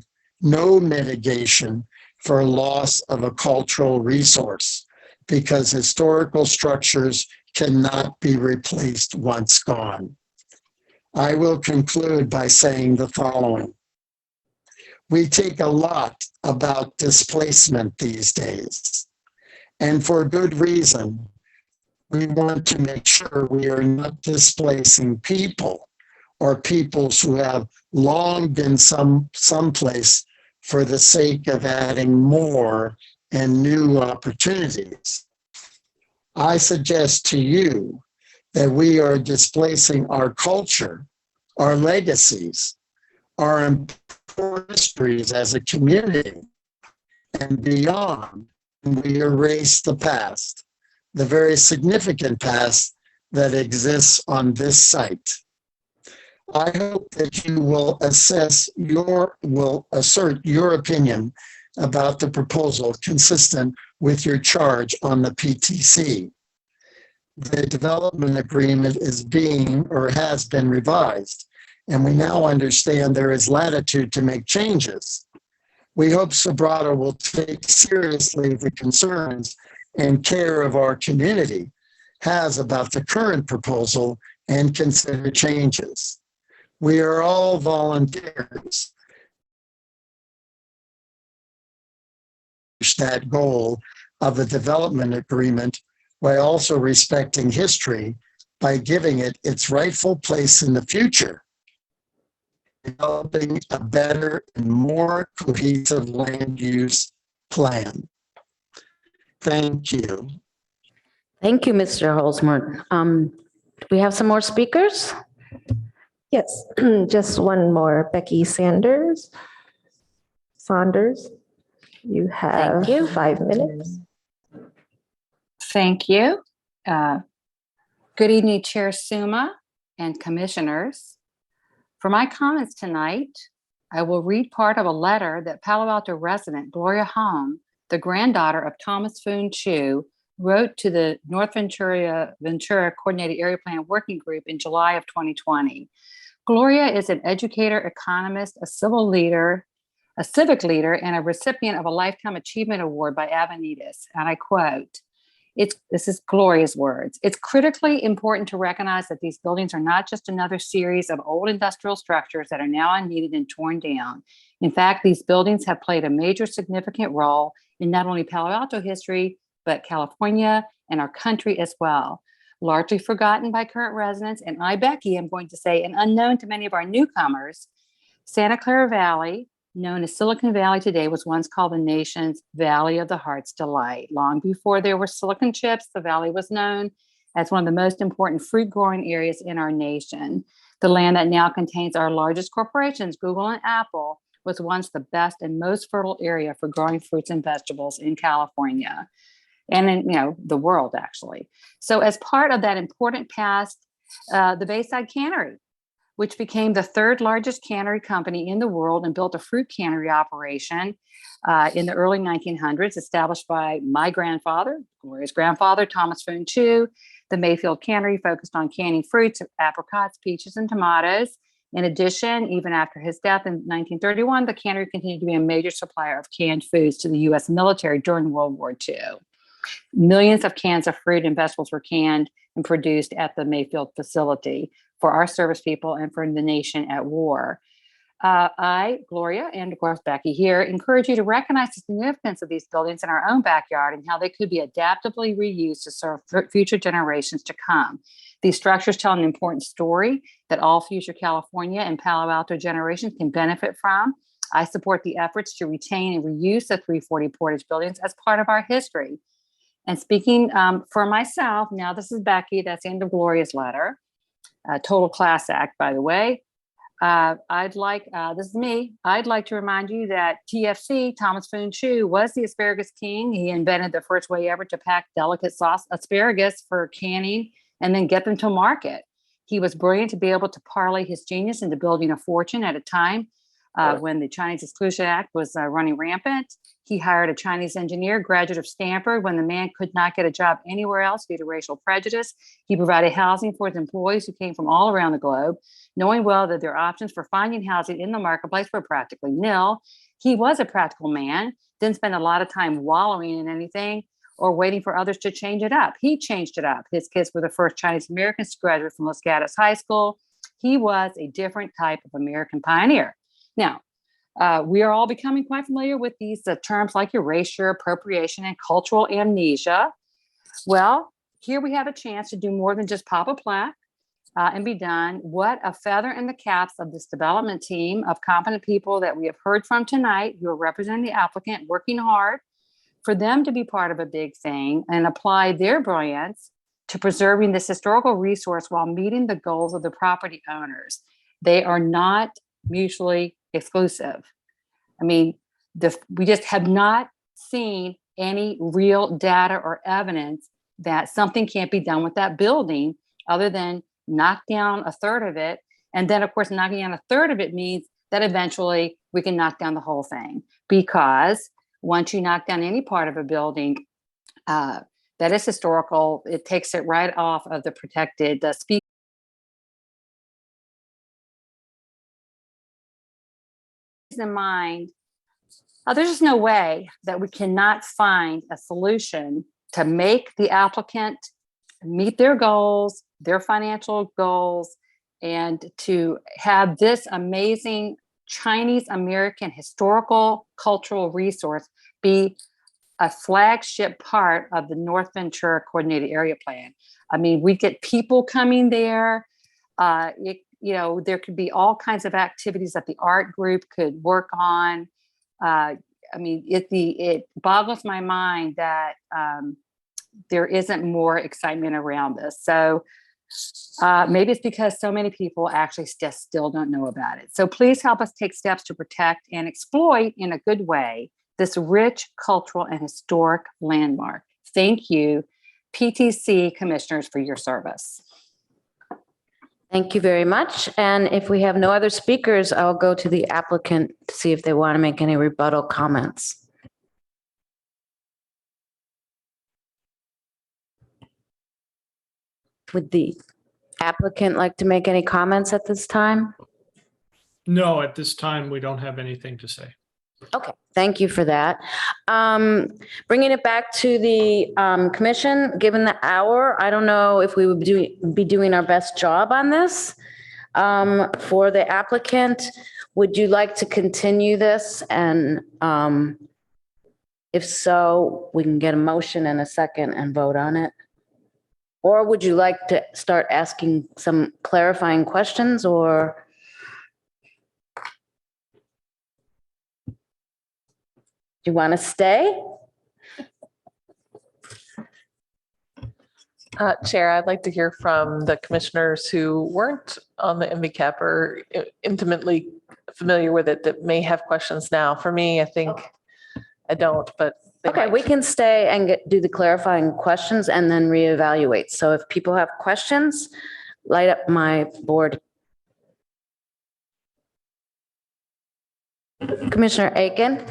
for loss of a cultural resource, because historical structures cannot be replaced once gone. I will conclude by saying the following. We take a lot about displacement these days, and for good reason. We want to make sure we are not displacing people or peoples who have long been someplace for the sake of adding more and new opportunities. I suggest to you that we are displacing our culture, our legacies, our important histories as a community, and beyond. We erase the past, the very significant past that exists on this site. I hope that you will assert your opinion about the proposal consistent with your charge on the PTC. The development agreement is being or has been revised, and we now understand there is latitude to make changes. We hope Sobrado will take seriously the concerns and care of our community has about the current proposal and consider changes. We are all volunteers. That goal of the development agreement while also respecting history by giving it its rightful place in the future, developing a better and more cohesive land use plan. Thank you. Thank you, Mr. Holzmer. Do we have some more speakers? Yes, just one more. Becky Saunders, you have Thank you. 5 minutes. Thank you. Good evening, Chair Suma and commissioners. For my comments tonight, I will read part of a letter that Palo Alto resident Gloria Home, the granddaughter of Thomas Foon Chu, wrote to the North Ventura Coordinated Area Plan Working Group in July of 2020. Gloria is an educator, economist, a civic leader, and a recipient of a Lifetime Achievement Award by Avenidas. And I quote, this is Gloria's words. It's critically important to recognize that these buildings are not just another series of old industrial structures that are now unneeded and torn down. In fact, these buildings have played a major significant role in not only Palo Alto history, but California and our country as well. Largely forgotten by current residents, and I, Becky, am going to say, and unknown to many of our newcomers, Santa Clara Valley, known as Silicon Valley today, was once called the nation's Valley of the Heart's Delight. Long before there were silicon chips, the valley was known as one of the most important fruit growing areas in our nation. The land that now contains our largest corporations, Google and Apple, was once the best and most fertile area for growing fruits and vegetables in California and in the world, actually. So as part of that important past, the Bayside Cannery, which became the third largest cannery company in the world and built a fruit cannery operation in the early 1900s, established by my grandfather, Gloria's grandfather, Thomas Foon Chu. The Mayfield Cannery focused on canning fruits, apricots, peaches, and tomatoes. In addition, even after his death in 1931, the cannery continued to be a major supplier of canned foods to the U.S. military during World War II. Millions of cans of fruit and vegetables were canned and produced at the Mayfield facility for our service people and for the nation at war. I, Gloria, and of course Becky here, encourage you to recognize the significance of these buildings in our own backyard and how they could be adaptively reused to serve future generations to come. These structures tell an important story that all future California and Palo Alto generations can benefit from. I support the efforts to retain and reuse the 340 Portage buildings as part of our history. And speaking for myself, now this is Becky, that's the end of Gloria's letter. Total class act, by the way. this is me. I'd like to remind you that TFC, Thomas Foon Chu, was the asparagus king. He invented the first way ever to pack delicate sauce asparagus for canning and then get them to market. He was brilliant to be able to parlay his genius into building a fortune at a time when the Chinese Exclusion Act was running rampant. He hired a Chinese engineer, graduate of Stanford, when the man could not get a job anywhere else due to racial prejudice. He provided housing for his employees who came from all around the globe, knowing well that their options for finding housing in the marketplace were practically nil. He was a practical man, didn't spend a lot of time wallowing in anything or waiting for others to change it up. He changed it up. His kids were the first Chinese Americans to graduate from Los Gatos High School. He was a different type of American pioneer. Now, we are all becoming quite familiar with these terms like erasure, appropriation, and cultural amnesia. Well, here we have a chance to do more than just pop a plaque and be done. What a feather in the caps of this development team of competent people that we have heard from tonight who are representing the applicant, working hard for them to be part of a big thing and apply their brilliance to preserving this historical resource while meeting the goals of the property owners. They are not mutually exclusive. I mean, we just have not seen any real data or evidence that something can't be done with that building other than knock down a third of it. And then, of course, knocking down a third of it means that eventually we can knock down the whole thing. Because once you knock down any part of a building that is historical, it takes it right off of the protected species. In mind, there's just no way that we cannot find a solution to make the applicant meet their goals, their financial goals, and to have this amazing Chinese American historical cultural resource be a flagship part of the North Ventura Coordinated Area Plan. I mean, we get people coming there. There could be all kinds of activities that the art group could work on. It boggles my mind that there isn't more excitement around this. So maybe it's because so many people actually still don't know about it. So please help us take steps to protect and exploit in a good way this rich cultural and historic landmark. Thank you, PTC commissioners, for your service. Thank you very much. And if we have no other speakers, I'll go to the applicant to see if they want to make any rebuttal comments. Would the applicant like to make any comments at this time? No, at this time, we don't have anything to say. Okay, thank you for that. Bringing it back to the commission, given the hour, I don't know if we would be doing our best job on this. For the applicant, would you like to continue this? And if so, we can get a motion in a second and vote on it. Or would you like to start asking some clarifying questions, or? Do you want to stay? Chair, I'd like to hear from the commissioners who weren't on the MVCAP or intimately familiar with it that may have questions now. For me, I think I don't, but okay, we can stay and do the clarifying questions and then reevaluate. So if people have questions, light up my board. Commissioner Aiken.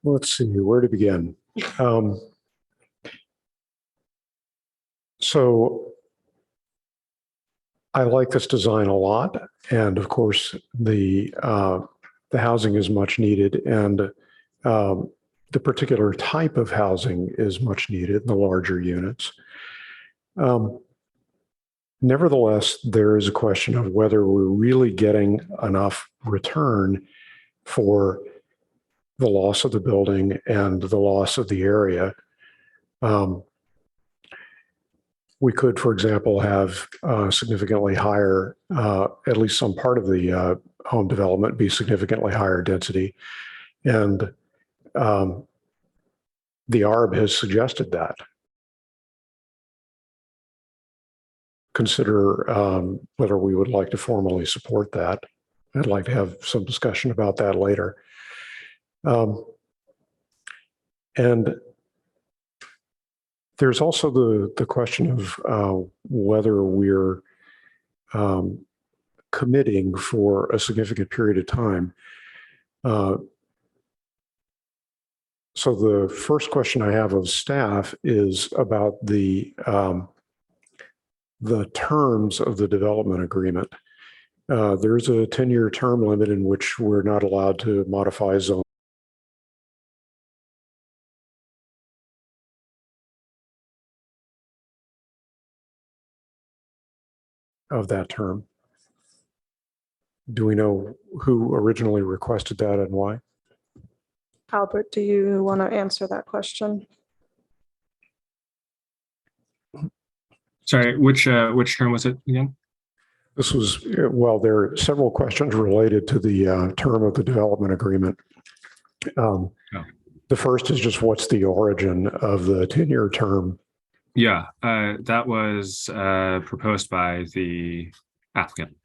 Let's see, where to begin? So I like this design a lot. And of course, the housing is much needed. And the particular type of housing is much needed in the larger units. Nevertheless, there is a question of whether we're really getting enough return for the loss of the building and the loss of the area. We could, for example, have significantly higher, at least some part of the home development be significantly higher density. And the ARB has suggested that. consider whether we would like to formally support that. I'd like to have some discussion about that later. And there's also the question of whether we're committing for a significant period of time. So the first question I have of staff is about the terms of the development agreement. There's a 10-year term limit in which we're not allowed to modify zone. Of that term. Do we know who originally requested that and why? Albert, do you want to answer that question? Sorry, which term was it again? This was, well, there are several questions related to the term of the development agreement. The first is just what's the origin of the 10-year term? Yeah, that was proposed by the applicant.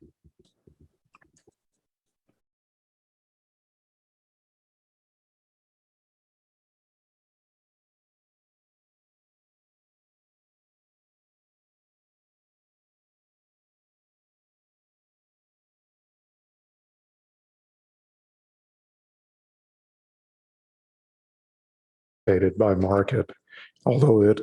Stated by market, although it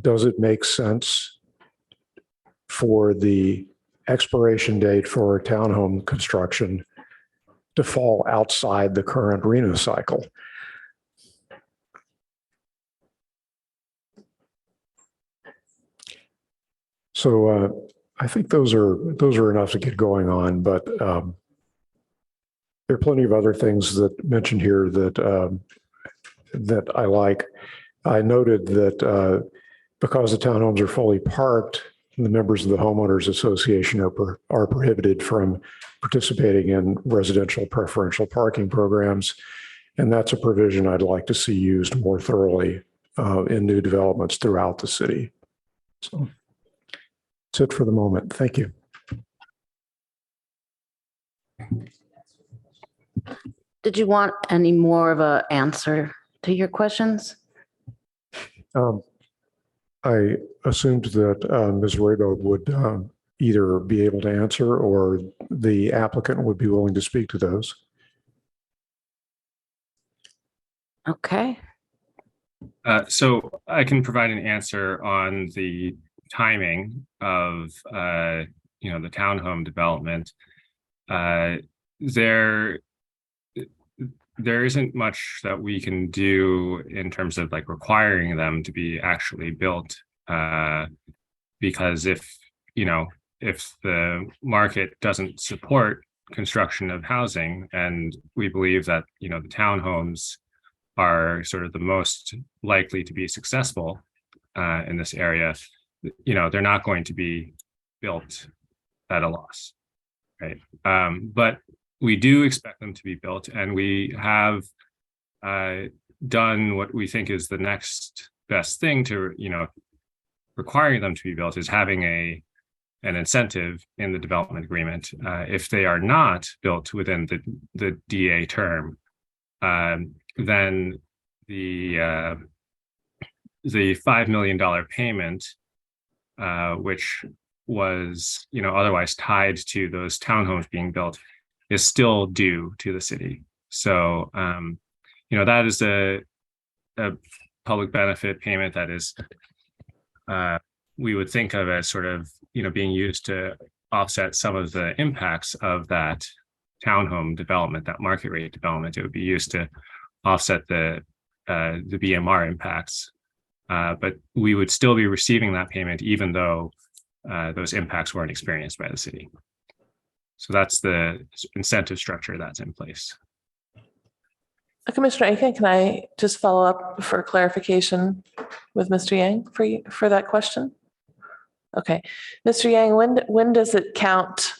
does it make sense for the expiration date for townhome construction to fall outside the current RENA cycle? So I think those are enough to get going on, but there are plenty of other things that mentioned here that that I like. I noted that because the townhomes are fully parked, the members of the homeowners association are prohibited from participating in residential preferential parking programs. And that's a provision I'd like to see used more thoroughly in new developments throughout the city. So that's it for the moment. Thank you. Did you want any more of an answer to your questions? I assumed that Ms. Raybo would either be able to answer or the applicant would be willing to speak to those. Okay. So I can provide an answer on the timing of the townhome development. There isn't much that we can do in terms of like requiring them to be actually built, because if the market doesn't support construction of housing, and we believe that the townhomes are sort of the most likely to be successful in this area, they're not going to be built at a loss, right? But we do expect them to be built, and we have done what we think is the next best thing to, requiring them to be built, is having an incentive in the development agreement. If they are not built within the DA term, then the $5 million payment, which was otherwise tied to those townhomes being built, is still due to the city. So that is a public benefit payment that is we would think of as sort of being used to offset some of the impacts of that townhome development, that market rate development. It would be used to offset the BMR impacts, but we would still be receiving that payment even though those impacts weren't experienced by the city. So that's the incentive structure that's in place. Commissioner Aiken, can I just follow up for clarification with Mr. Yang for that question? Okay, Mr. Yang, when does it count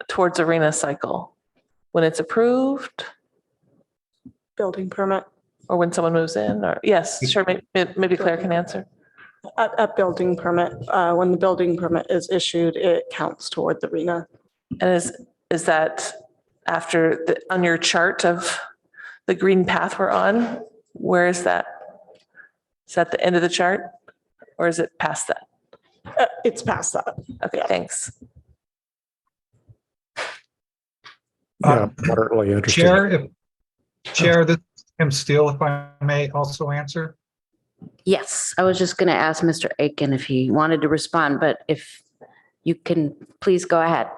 towards arena cycle? When it's approved? Building permit. Or when someone moves in? Or yes, sure. Maybe Claire can answer. A building permit. When the building permit is issued, it counts toward the arena. And is that after on your chart of the green path we're on? Where is that? Is that the end of the chart, or is it past that? It's past that. Okay, thanks. Yeah, moderately interesting. Chair, this is Tim Steele, if I may also answer. Yes, I was just going to ask Mr. Aiken if he wanted to respond, but if you can, please go ahead.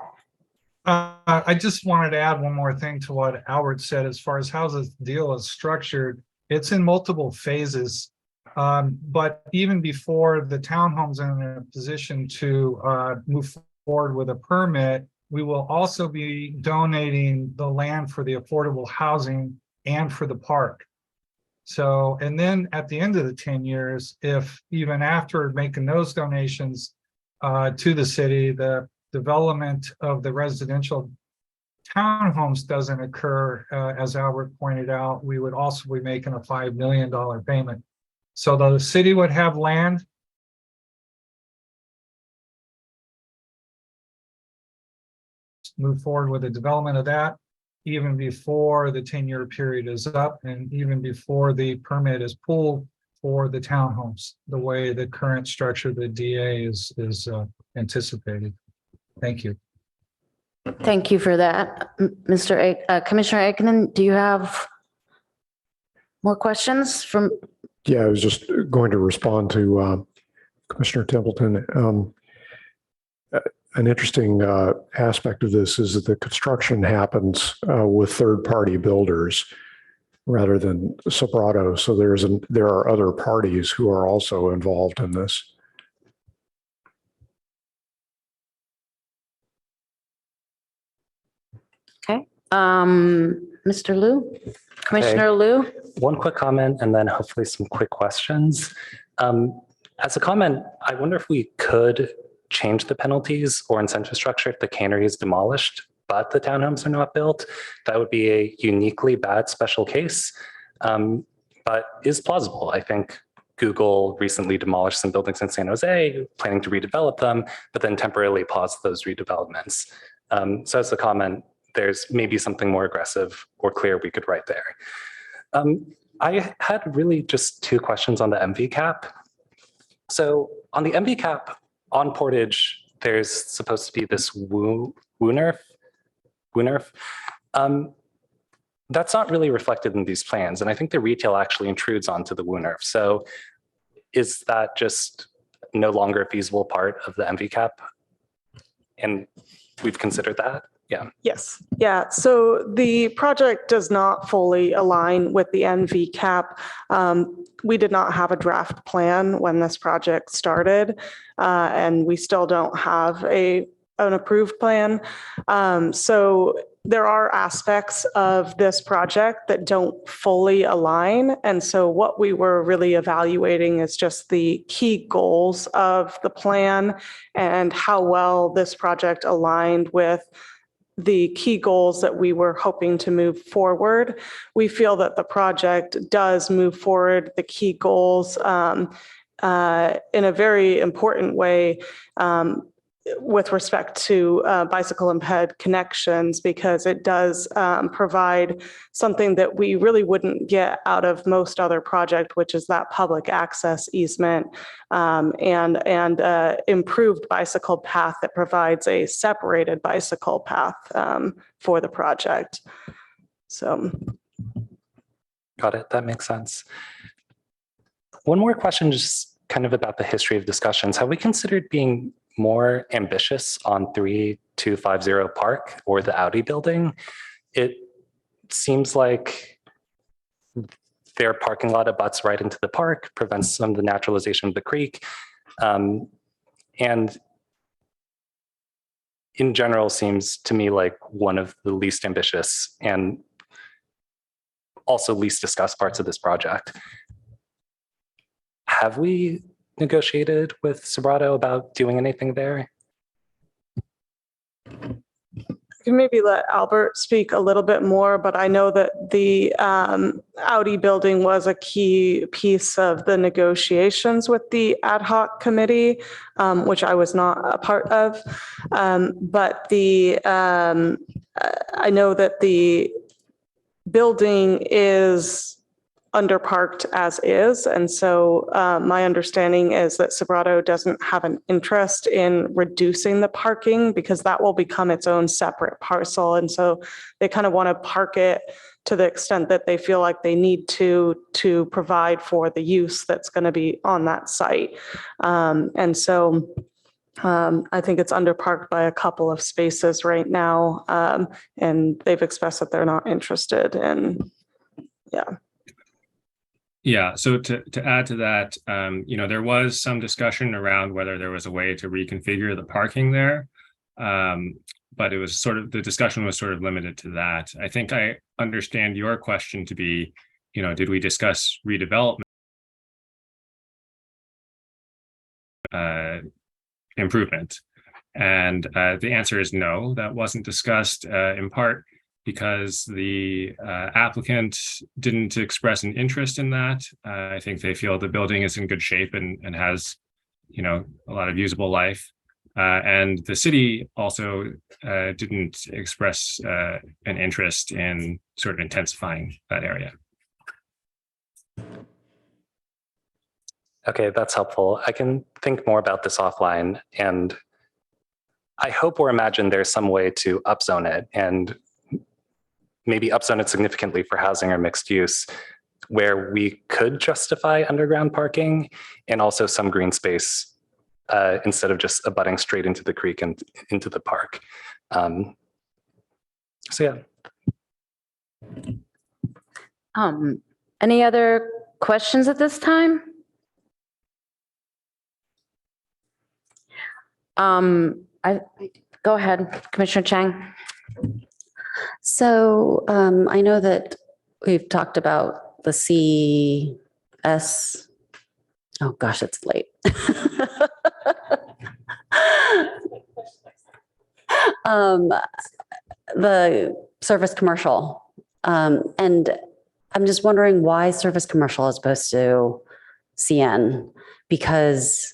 I just wanted to add one more thing to what Albert said as far as how this deal is structured. It's in multiple phases, but even before the townhomes are in a position to move forward with a permit, we will also be donating the land for the affordable housing and for the park. So, and then at the end of the 10 years, if even after making those donations to the city, the development of the residential townhomes doesn't occur, as Albert pointed out, we would also be making a $5 million payment. So the city would have land. Move forward with the development of that even before the 10-year period is up and even before the permit is pulled for the townhomes, the way the current structure of the DA is anticipated. Thank you. Thank you for that. Commissioner Aiken, do you have more questions from? Yeah, I was just going to respond to Commissioner Templeton. An interesting aspect of this is that the construction happens with third-party builders rather than Sobrato. So there are other parties who are also involved in this. Okay. Mr. Liu, Commissioner Liu. One quick comment and then hopefully some quick questions. As a comment, I wonder if we could change the penalties or incentive structure if the cannery is demolished, but the townhomes are not built. That would be a uniquely bad special case, but is plausible. I think Google recently demolished some buildings in San Jose, planning to redevelop them, but then temporarily paused those redevelopments. So as a comment, there's maybe something more aggressive or clear we could write there. I had really just two questions on the MV cap. So on the MV cap, on Portage, there's supposed to be this WUNRF. That's not really reflected in these plans. And I think the retail actually intrudes onto the WUNRF. So is that just no longer a feasible part of the MV cap? And we've considered that? Yeah. Yes. Yeah. So the project does not fully align with the NV cap. We did not have a draft plan when this project started, and we still don't have an approved plan. So there are aspects of this project that don't fully align. And so what we were really evaluating is just the key goals of the plan and how well this project aligned with the key goals that we were hoping to move forward. We feel that the project does move forward the key goals in a very important way with respect to bicycle and ped connections, because it does provide something that we really wouldn't get out of most other project, which is that public access easement and improved bicycle path that provides a separated bicycle path for the project. So. Got it. That makes sense. One more question, just kind of about the history of discussions. Have we considered being more ambitious on 3250 Park or the Audi building? It seems like their parking lot abuts right into the park, prevents some of the naturalization of the creek. And in general seems to me like one of the least ambitious and also least discussed parts of this project. Have we negotiated with Sobrato about doing anything there? I can maybe let Albert speak a little bit more, but I know that the Audi building was a key piece of the negotiations with the ad hoc committee, which I was not a part of. But I know that the building is underparked as is. And so my understanding is that Sobrato doesn't have an interest in reducing the parking because that will become its own separate parcel. And so they kind of want to park it to the extent that they feel like they need to provide for the use that's going to be on that site. And so I think it's underparked by a couple of spaces right now. And they've expressed that they're not interested in, yeah. Yeah, so to add to that, there was some discussion around whether there was a way to reconfigure the parking there. But it was the discussion was sort of limited to that. I think I understand your question to be, did we discuss redevelopment improvement? And the answer is no, that wasn't discussed in part because the applicant didn't express an interest in that. I think they feel the building is in good shape and has, a lot of usable life. And the city also didn't express an interest in sort of intensifying that area. Okay, that's helpful. I can think more about this offline, and I hope or imagine there's some way to upzone it and maybe upzone it significantly for housing or mixed use, where we could justify underground parking and also some green space instead of just abutting straight into the creek and into the park. So yeah. Any other questions at this time? Go ahead, Commissioner Chang. So I know that we've talked about the CS. Oh gosh, it's late. The service commercial. And I'm just wondering why service commercial as opposed to CN, because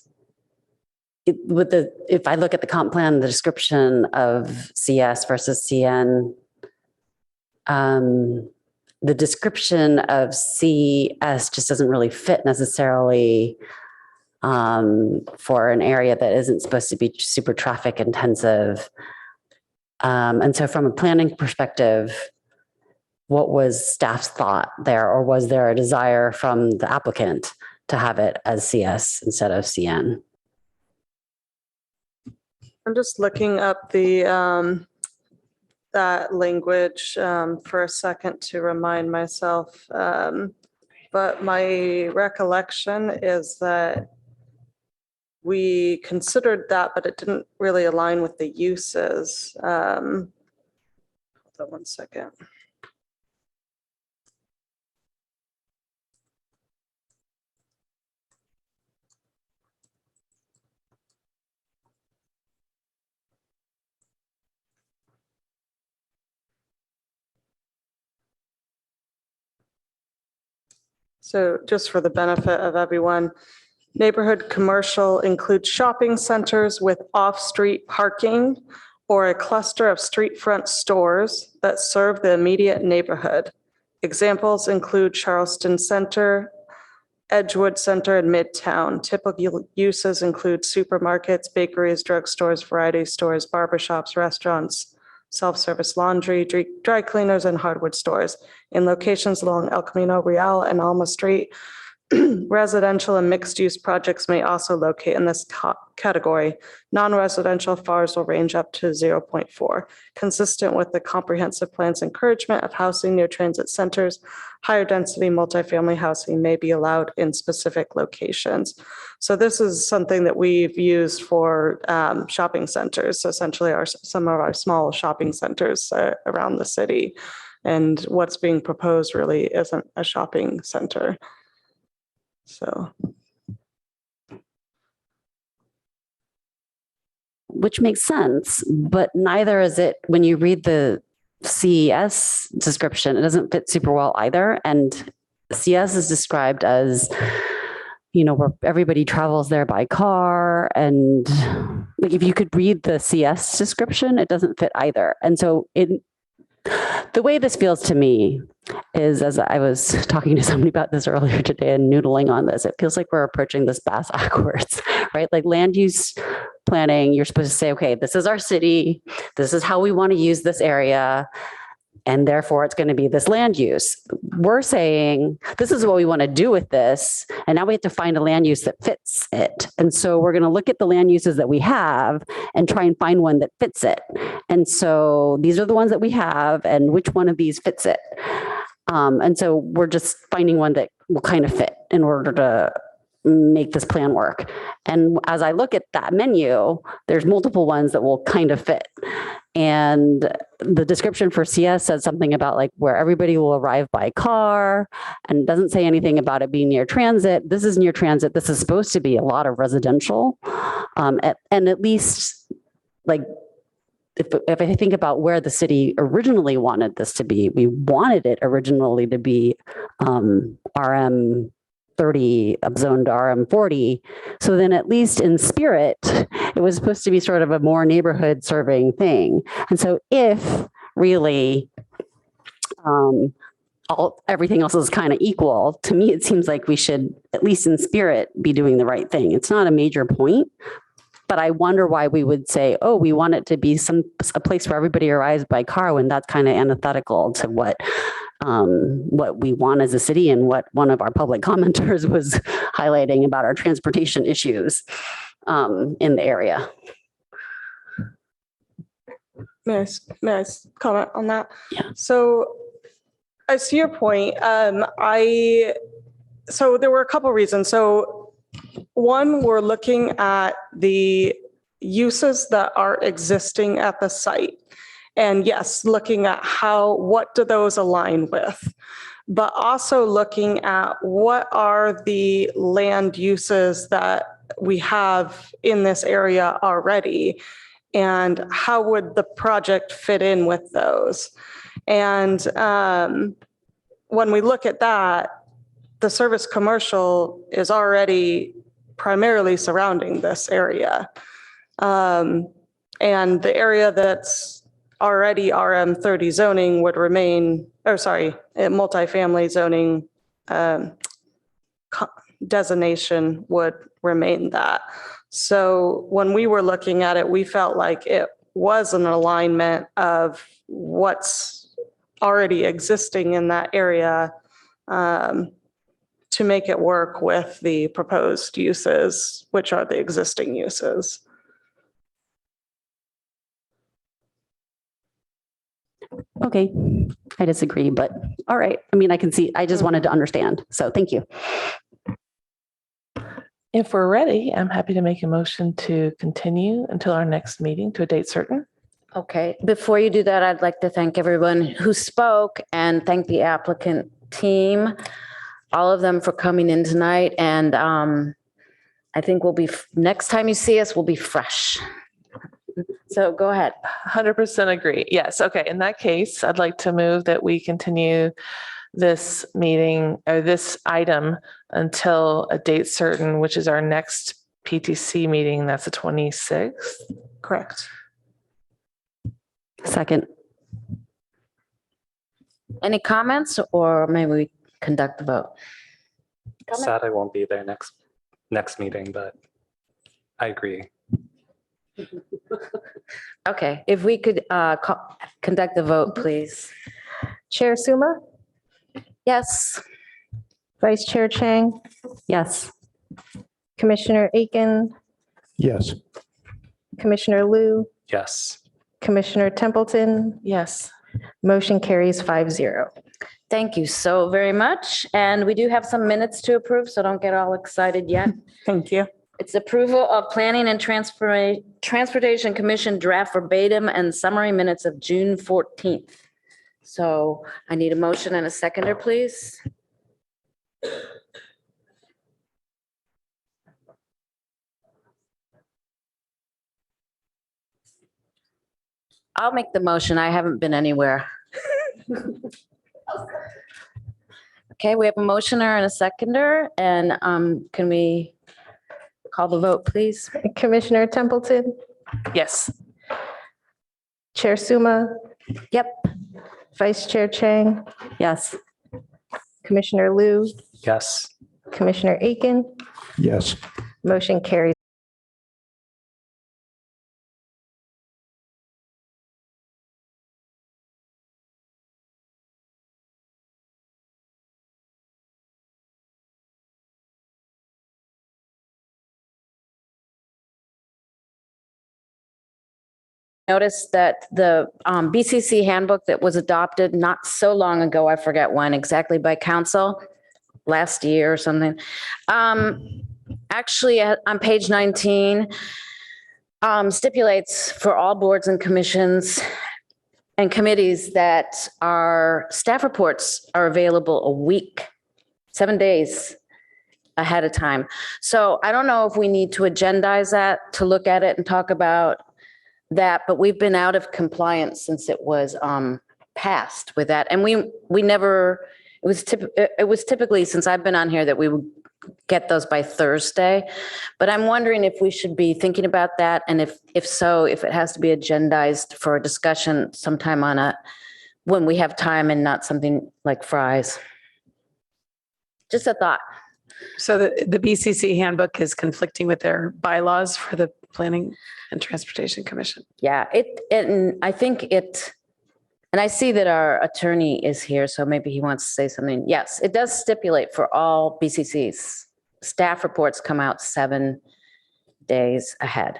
if I look at the comp plan, the description of CS versus CN, the description of CS just doesn't really fit necessarily for an area that isn't supposed to be super traffic intensive. And so from a planning perspective, what was staff's thought there, or was there a desire from the applicant to have it as CS instead of CN? I'm just looking up the that language for a second to remind myself. But my recollection is that we considered that, but it didn't really align with the uses. Hold on one second. So just for the benefit of everyone, neighborhood commercial includes shopping centers with off-street parking or a cluster of street front stores that serve the immediate neighborhood. Examples include Charleston Center, Edgewood Center, and Midtown. Typical uses include supermarkets, bakeries, drugstores, variety stores, barbershops, restaurants, self-service laundry, dry cleaners, and hardwood stores in locations along El Camino Real and Alma Street Residential and mixed-use projects may also locate in this category. Non-residential FARs will range up to 0.4. Consistent with the comprehensive plan's encouragement of housing near transit centers, higher density multifamily housing may be allowed in specific locations. So this is something that we've used for shopping centers, so essentially some of our small shopping centers around the city. And what's being proposed really isn't a shopping center. So. Which makes sense, but neither is it when you read the CES description, it doesn't fit super well either. And CS is described as, you know, where everybody travels there by car. And like, if you could read the CS description, it doesn't fit either. And so the way this feels to me is, as I was talking to somebody about this earlier today and noodling on this, it feels like we're approaching this backwards, right? Like land use planning, you're supposed to say, okay, this is our city. This is how we want to use this area. And therefore it's going to be this land use. We're saying, this is what we want to do with this. And now we have to find a land use that fits it. And so we're going to look at the land uses that we have and try and find one that fits it. And so these are the ones that we have, and which one of these fits it. And so we're just finding one that will kind of fit in order to make this plan work. And as I look at that menu, there's multiple ones that will kind of fit. And the description for CS says something about like where everybody will arrive by car, and doesn't say anything about it being near transit. This is near transit. This is supposed to be a lot of residential. And at least like, if I think about where the city originally wanted this to be, we wanted it originally to be RM 30 zoned RM 40. So then at least in spirit, it was supposed to be sort of a more neighborhood serving thing. And so if really everything else is kind of equal, to me, it seems like we should, at least in spirit, be doing the right thing. It's not a major point, but I wonder why we would say, oh, we want it to be a place where everybody arrives by car, when that's kind of antithetical to what we want as a city and what one of our public commenters was highlighting about our transportation issues in the area. May I comment on that? Yeah. So I see your point. So there were a couple reasons. So one, we're looking at the uses that are existing at the site. And yes, looking at what do those align with, but also looking at what are the land uses that we have in this area already, and how would the project fit in with those? And when we look at that, the service commercial is already primarily surrounding this area. And the area that's already RM 30 zoning would remain, multifamily zoning designation would remain that. So when we were looking at it, we felt like it was an alignment of what's already existing in that area to make it work with the proposed uses, which are the existing uses. Okay, I disagree, but all right. I mean, I can see, I just wanted to understand. So thank you. If we're ready, I'm happy to make a motion to continue until our next meeting to a date certain. Okay, before you do that, I'd like to thank everyone who spoke and thank the applicant team, all of them for coming in tonight. And I think next time you see us, we'll be fresh. So go ahead. 100% agree. Yes. Okay. In that case, I'd like to move that we continue this meeting or this item until a date certain, which is our next PTC meeting. That's the 26th. Correct. Second. Any comments, or maybe we conduct the vote? Sad I won't be there next meeting, but I agree. Okay, if we could conduct the vote, please. Chair Suma, Yes. Vice Chair Chang, Yes. Commissioner Aiken, Yes. Commissioner Liu, Yes. Commissioner Templeton. Yes. Motion carries 5-0. Thank you so very much. And we do have some minutes to approve, so don't get all excited yet. Thank you. It's approval of Planning and Transportation Commission draft verbatim and summary minutes of June 14th. So I need a motion and a seconder, please. I'll make the motion. I haven't been anywhere. Okay, we have a motioner and a seconder, and can we call the vote, please? Commissioner Templeton, Yes. Chair Suma, Yep. Vice Chair Chang, Yes. Commissioner Liu, Yes. Commissioner Aiken. Yes. Motion carries. Notice that the BCC handbook that was adopted not so long ago, I forget when exactly, by council, last year or something. Actually, on page 19, stipulates for all boards and commissions and committees that our staff reports are available a week, 7 days ahead of time. So I don't know if we need to agendize that to look at it and talk about that, but we've been out of compliance since it was passed with that. And we never, it was typically, since I've been on here, that we would get those by Thursday. But I'm wondering if we should be thinking about that, and if so, if it has to be agendized for a discussion sometime when we have time and not something like fries. Just a thought. So the BCC handbook is conflicting with their bylaws for the Planning and Transportation Commission. Yeah, and I think and I see that our attorney is here, so maybe he wants to say something. Yes, it does stipulate for all BCCs, staff reports come out 7 days ahead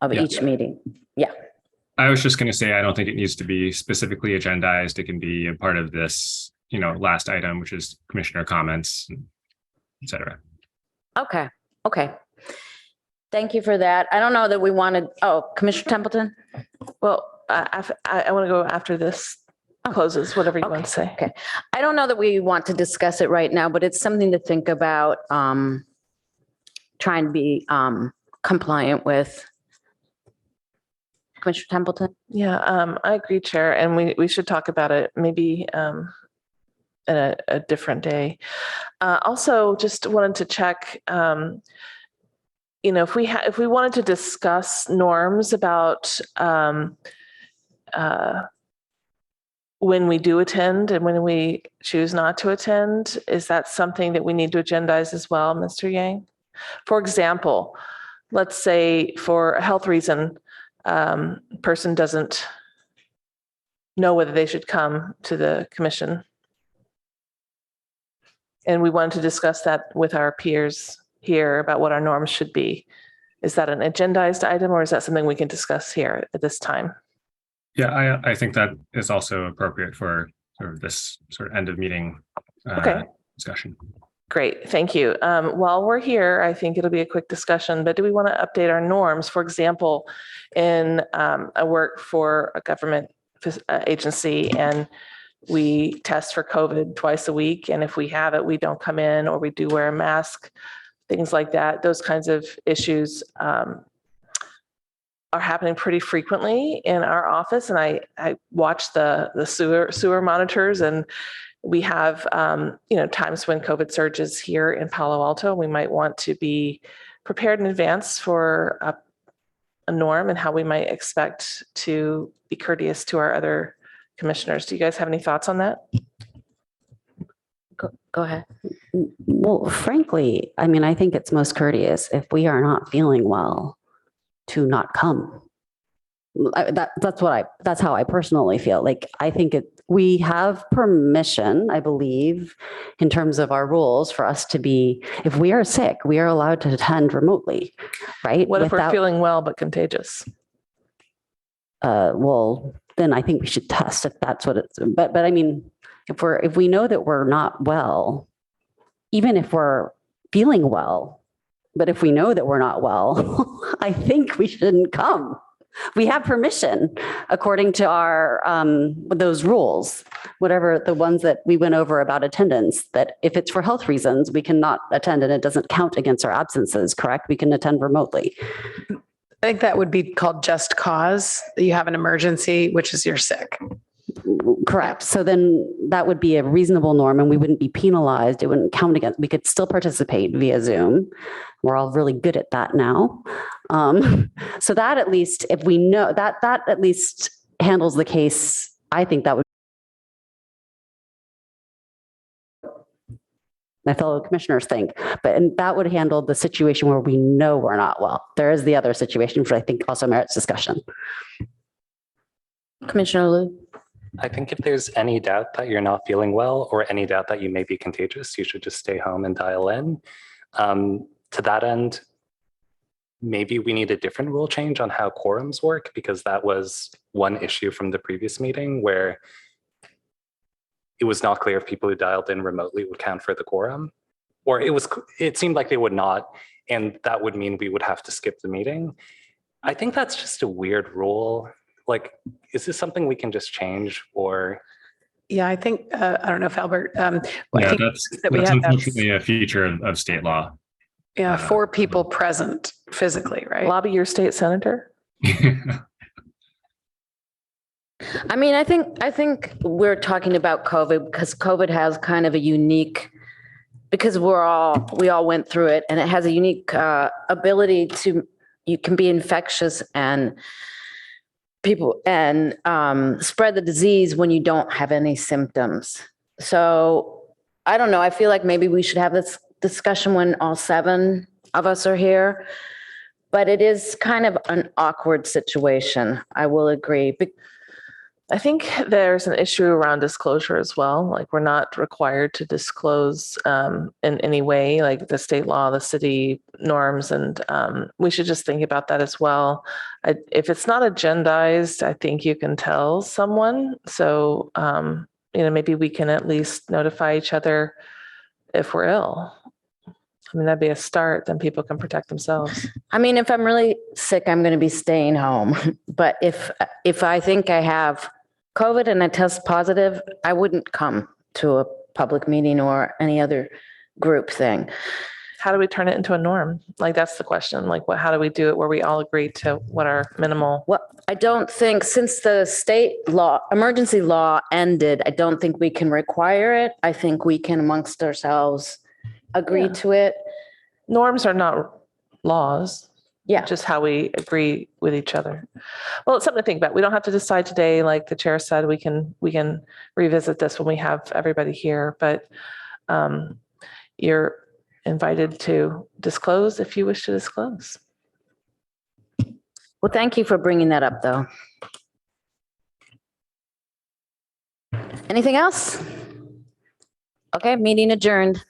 of each meeting. Yeah. I was just going to say, I don't think it needs to be specifically agendized. It can be a part of this, last item, which is commissioner comments, et cetera. Okay. Thank you for that. I don't know that we wanted, Commissioner Templeton? Well, I want to go after this closes, whatever you want to say. Okay. I don't know that we want to discuss it right now, but it's something to think about, trying to be compliant with. Commissioner Templeton? Yeah, I agree, Chair, and we should talk about it maybe at a different day. Also, just wanted to check, if we wanted to discuss norms about when we do attend and when we choose not to attend, is that something that we need to agendize as well, Mr. Yang? For example, let's say for a health reason, person doesn't know whether they should come to the commission. And we wanted to discuss that with our peers here about what our norms should be. Is that an agendized item, or is that something we can discuss here at this time? Yeah, I think that is also appropriate for sort of this sort of end of meeting discussion. Great, thank you. While we're here, I think it'll be a quick discussion, but do we want to update our norms? For example, in I work for a government agency, and we test for COVID twice a week. And if we have it, we don't come in, or we do wear a mask, things like that. Those kinds of issues are happening pretty frequently in our office. And I watch the sewer monitors, and we have, times when COVID surges here in Palo Alto. We might want to be prepared in advance for a norm and how we might expect to be courteous to our other commissioners. Do you guys have any thoughts on that? Go ahead. Well, frankly, I think it's most courteous if we are not feeling well to not come. That's how I personally feel. Like, I think we have permission, I believe, in terms of our rules for us to be, if we are sick, we are allowed to attend remotely, right? What if we're Without- feeling well but contagious? Well, then I think we should test if that's what it's, but I mean, if we know that we're not well, even if we're feeling well, but if we know that we're not well, I think we shouldn't come. We have permission according to our, those rules, whatever the ones that we went over about attendance, that if it's for health reasons, we cannot attend and it doesn't count against our absences, correct? We can attend remotely. I think that would be called just cause. You have an emergency, which is you're sick. Correct. So then that would be a reasonable norm and we wouldn't be penalized. It wouldn't count against, we could still participate via Zoom. We're all really good at that now. So that at least, if we know that, that at least handles the case, I think that would. My fellow commissioners think, and that would handle the situation where we know we're not well. There is the other situation, which I think also merits discussion. Commissioner Liu? I think if there's any doubt that you're not feeling well or any doubt that you may be contagious, you should just stay home and dial in. To that end, maybe we need a different rule change on how quorums work, because that was one issue from the previous meeting where it was not clear if people who dialed in remotely would count for the quorum, or it seemed like they would not, and that would mean we would have to skip the meeting. I think that's just a weird rule. Like, is this something we can just change, or? Yeah, I think, I don't know if Albert, Yeah, that's unfortunately a feature of state law. Yeah, 4 people present physically, right? Lobby your state senator. I mean, I think we're talking about COVID because COVID has kind of a unique, because we all went through it, and it has a unique ability to, you can be infectious and people and spread the disease when you don't have any symptoms. So I don't know. I feel like maybe we should have this discussion when all 7 of us are here, but it is kind of an awkward situation. I will agree. I think there's an issue around disclosure as well. Like, we're not required to disclose in any way, like the state law, the city norms, and we should just think about that as well. If it's not agendized, I think you can tell someone. So, maybe we can at least notify each other if we're ill. I mean, that'd be a start, then people can protect themselves. I mean, if I'm really sick, I'm going to be staying home. But if I think I have COVID and I test positive, I wouldn't come to a public meeting or any other group thing. How do we turn it into a norm? Like, that's the question. Like, how do we do it where we all agree to what our minimal? Well, I don't think, since the state law, emergency law ended, I don't think we can require it. I think we can amongst ourselves agree to it. Norms are not laws. Yeah. Just how we agree with each other. Well, it's something to think about. We don't have to decide today. Like the chair said, we can revisit this when we have everybody here, but you're invited to disclose if you wish to disclose. Well, thank you for bringing that up, though. Anything else? Okay, meeting adjourned.